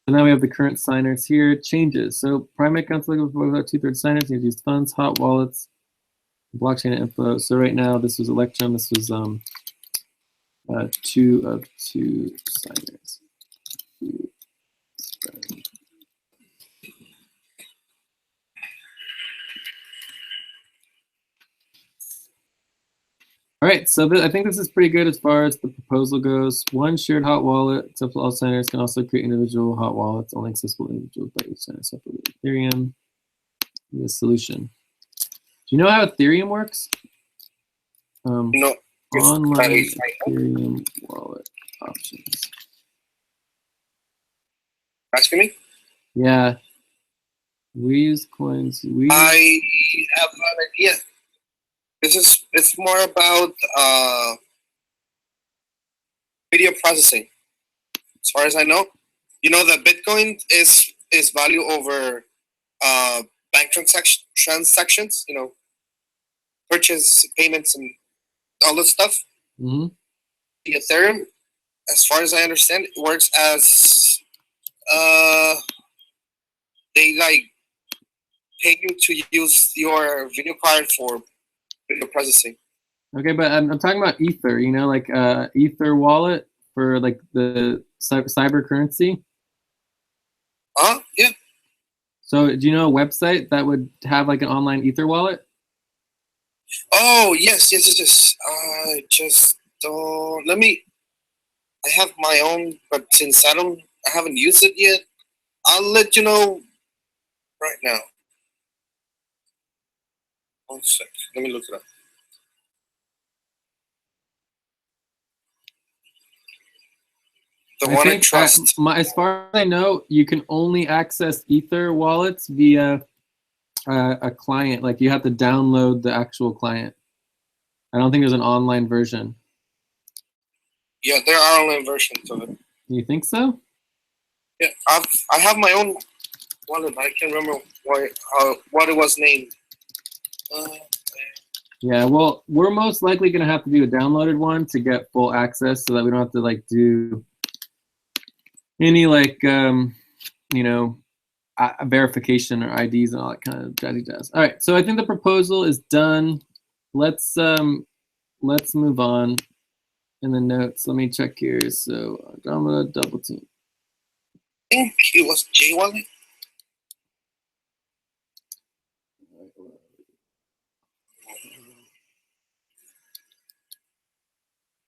So now we have the current signers here. Changes. So primary accounts looking for about 2/3 signers. You use funds, hot wallets, blockchain info. So right now this was Electrum. This was 2 of 2 signers. All right, so I think this is pretty good as far as the proposal goes. One shared hot wallet, except all centers can also create individual hot wallets, only accessible to individuals by each center separately. Ethereum, the solution. Do you know how Ethereum works? No. Online Ethereum wallet options. Asking me? Yeah. We use coins. I have an idea. It's more about video processing. As far as I know, you know that Bitcoin is value over bank transactions. You know, purchase, payments, and all that stuff. Mm-hmm. The Ethereum, as far as I understand, it works as they like pay you to use your video card for video processing. Okay, but I'm talking about Ether. You know, like Ether wallet for like the cyber currency. Yeah. So do you know a website that would have like an online Ether wallet? Oh yes. I just don't. Let me. I have my own, but since I haven't used it yet, I'll let you know right now. 1 sec. Let me look it up. The one I trust. As far as I know, you can only access Ether wallets via a client. Like you have to download the actual client. I don't think there's an online version. Yeah, there are online versions of it. You think so? Yeah, I have my own wallet, but I can't remember what it was named. Yeah, well, we're most likely going to have to do a downloaded one to get full access so that we don't have to like do any like, you know, verification or IDs and all that kind of jazzy jazz. All right, so I think the proposal is done. Let's move on. In the notes, let me check here. So Andromeda double team. I think it was J Wallet.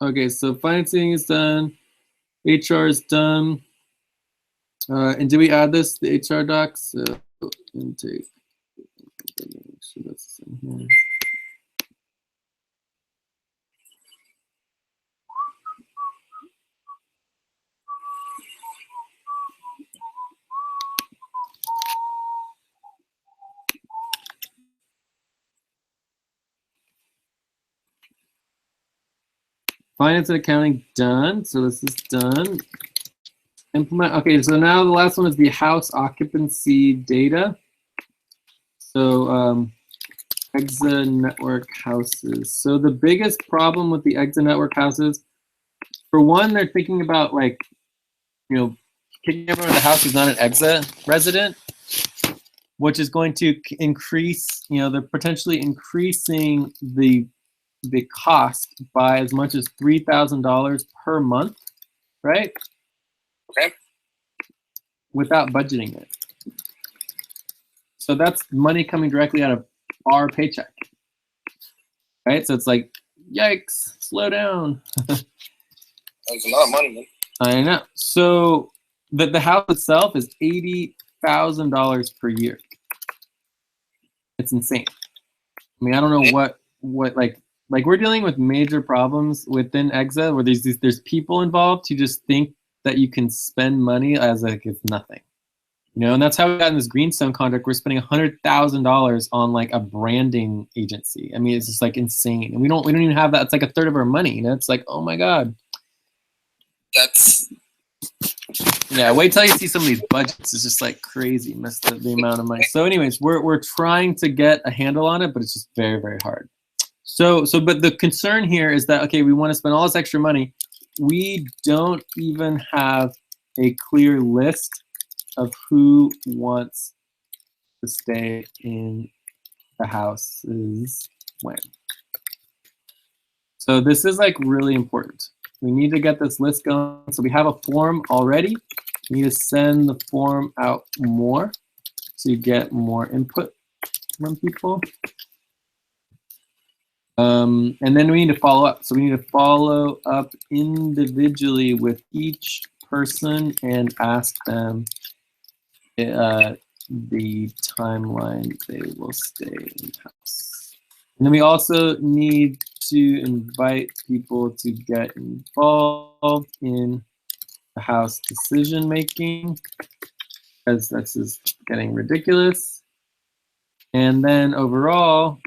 Okay, so financing is done. HR is done. And did we add this to the HR docs? So intake. So that's in here. Finance and accounting done. So this is done. Implement. Okay, so now the last one is the house occupancy data. So EXA network houses. So the biggest problem with the EXA network houses, for one, they're thinking about like, you know, kicking everyone in the house who's not an EXA resident, which is going to increase, you know, they're potentially increasing the cost by as much as $3,000 per month, right? Okay. Without budgeting it. So that's money coming directly out of our paycheck, right? So it's like, yikes, slow down. That's a lot of money, man. I know. So the house itself is $80,000 per year. It's insane. I mean, I don't know what like we're dealing with major problems within EXA where there's people involved who just think that you can spend money as like it's nothing, you know. And that's how we got in this Greenstone contract. We're spending $100,000 on like a branding agency. I mean, it's just like insane, and we don't even have that. It's like a third of our money. You know, it's like, oh my god. That's Yeah. Wait till you see some of these budgets. It's just like crazy, the amount of money. So, anyways, we're trying to get a handle on it, but it's just very, very hard. So, but the concern here is that, okay, we want to spend all this extra money. We don't even have a clear list of who wants to stay in the houses when. So this is like really important. We need to get this list going. So we have a form already. We need to send the form out more to get more input from people. And then we need to follow up. So we need to follow up individually with each person and ask them the timeline they will stay in house. And then we also need to invite people to get involved in the house decision making, because this is getting ridiculous. And then overall,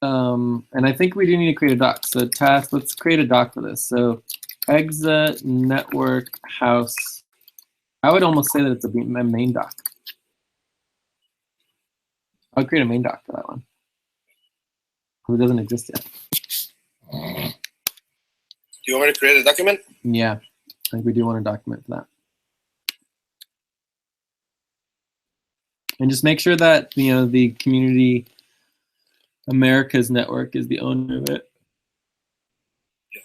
and I think we do need to create a doc. So task, let's create a doc for this. So exa network house. I would almost say that it's a main doc. I'll create a main doc for that one. It doesn't exist yet. Do you want me to create a document? Yeah, I think we do want a document for that. And just make sure that the Community Americas Network is the owner of it. Yeah.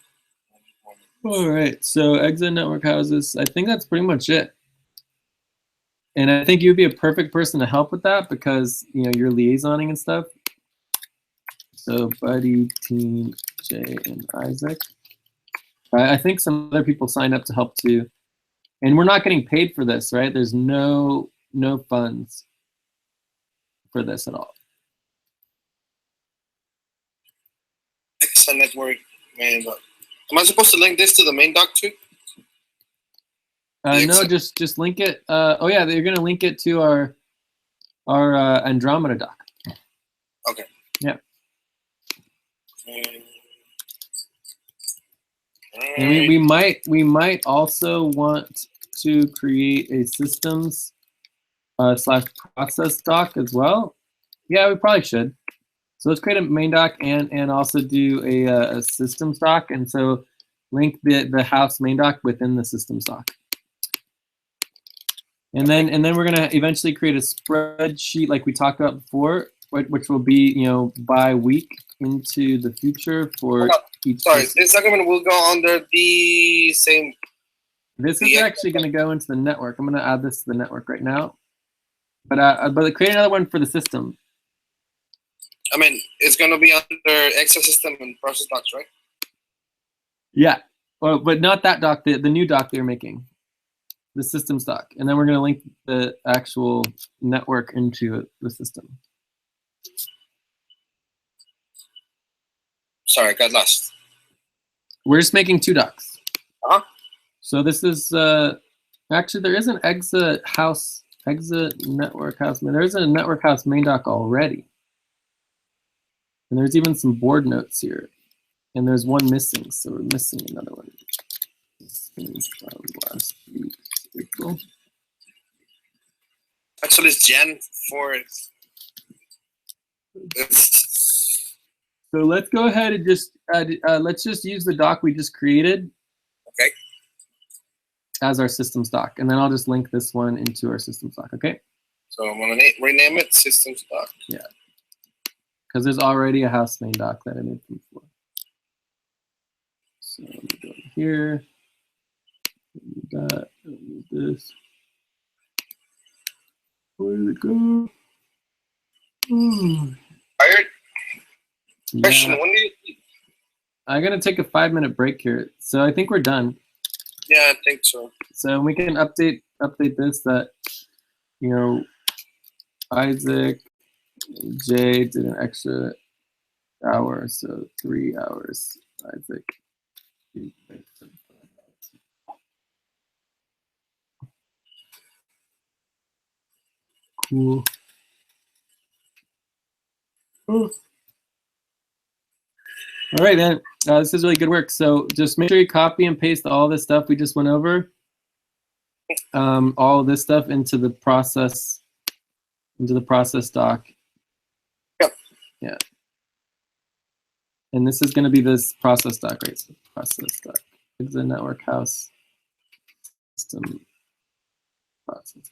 All right, so exit network houses. I think that's pretty much it. And I think you'd be a perfect person to help with that because you're liaisoning and stuff. So Buddy, Team, Jay, and Isaac. I think some other people signed up to help too. And we're not getting paid for this, right? There's no funds for this at all. Exa network main doc. Am I supposed to link this to the main doc too? No, just link it. Oh yeah, you're gonna link it to our Andromeda doc. Okay. Yeah. And we might also want to create a systems / process doc as well. Yeah, we probably should. So let's create a main doc and also do a systems doc, and so link the house main doc within the systems doc. And then we're gonna eventually create a spreadsheet like we talked about before, which will be by week into the future for each. Sorry, this document will go under the same. This is actually going to go into the network. I'm going to add this to the network right now. But create another one for the system. I mean, it's going to be under Exa system and process docs, right? Yeah, but not that doc. The new doc they're making, the systems doc, and then we're going to link the actual network into the system. Sorry, I got lost. We're just making 2 docs. Uh-huh. So this is actually there is an exit network house. There is a network house main doc already, and there's even some board notes here, and there's one missing, so we're missing another one. This is from last week, April. Actually, it's Jan 4th. So let's go ahead and just let's just use the doc we just created. Okay. As our systems doc, and then I'll just link this one into our systems doc. Okay. So I'm gonna rename it systems doc. Yeah. Because there's already a house main doc that I made before. So let me go here. That. This. Where did it go? Tired? Question, Yeah. when do you eat? I'm gonna take a 5-minute break here, so I think we're done. Yeah, I think so. So we can update this that Isaac and Jay did an extra hour, so 3 hours. Isaac. Cool. Oh. All right, then. This is really good work. So just make sure you copy and paste all this stuff we just went over. All of this stuff into the process doc. Yep. Yeah. And this is going to be this process doc, right? So process doc. It's a network house system process.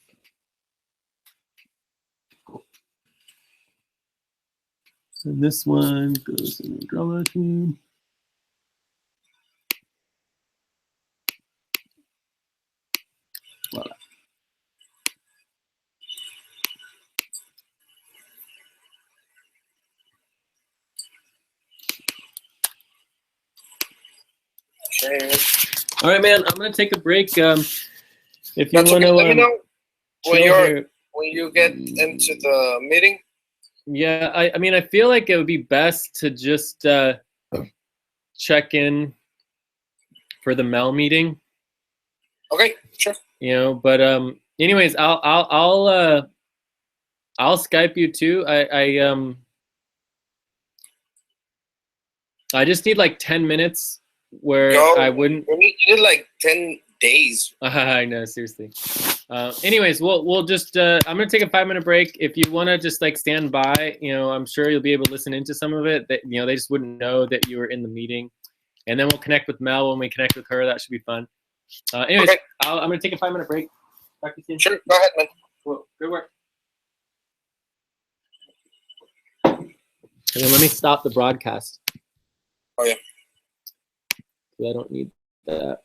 Cool. So this one goes in the drama team. Voila. All right, man. I'm gonna take a break. If you That's want okay. to, Let me know chill when you get into the meeting. Yeah, I mean, I feel like it would be best to just check in for the Mel meeting. Okay, sure. You know, but anyways, I'll Skype you too. I just need like 10 minutes where I wouldn't. You need like 10 days. I know, seriously. Anyways, we'll just. I'm gonna take a 5-minute break. If you wanna just like stand by, you know, I'm sure you'll be able to listen into some of it. That you know, they just wouldn't know that you were in the meeting. And then we'll connect with Mel when we connect with her. That should be fun. Anyways, Okay. I'm gonna take a 5-minute break. Talk to you soon. Sure, go ahead, man. Cool. Good work. And then let me stop the broadcast. Oh yeah. I don't need that.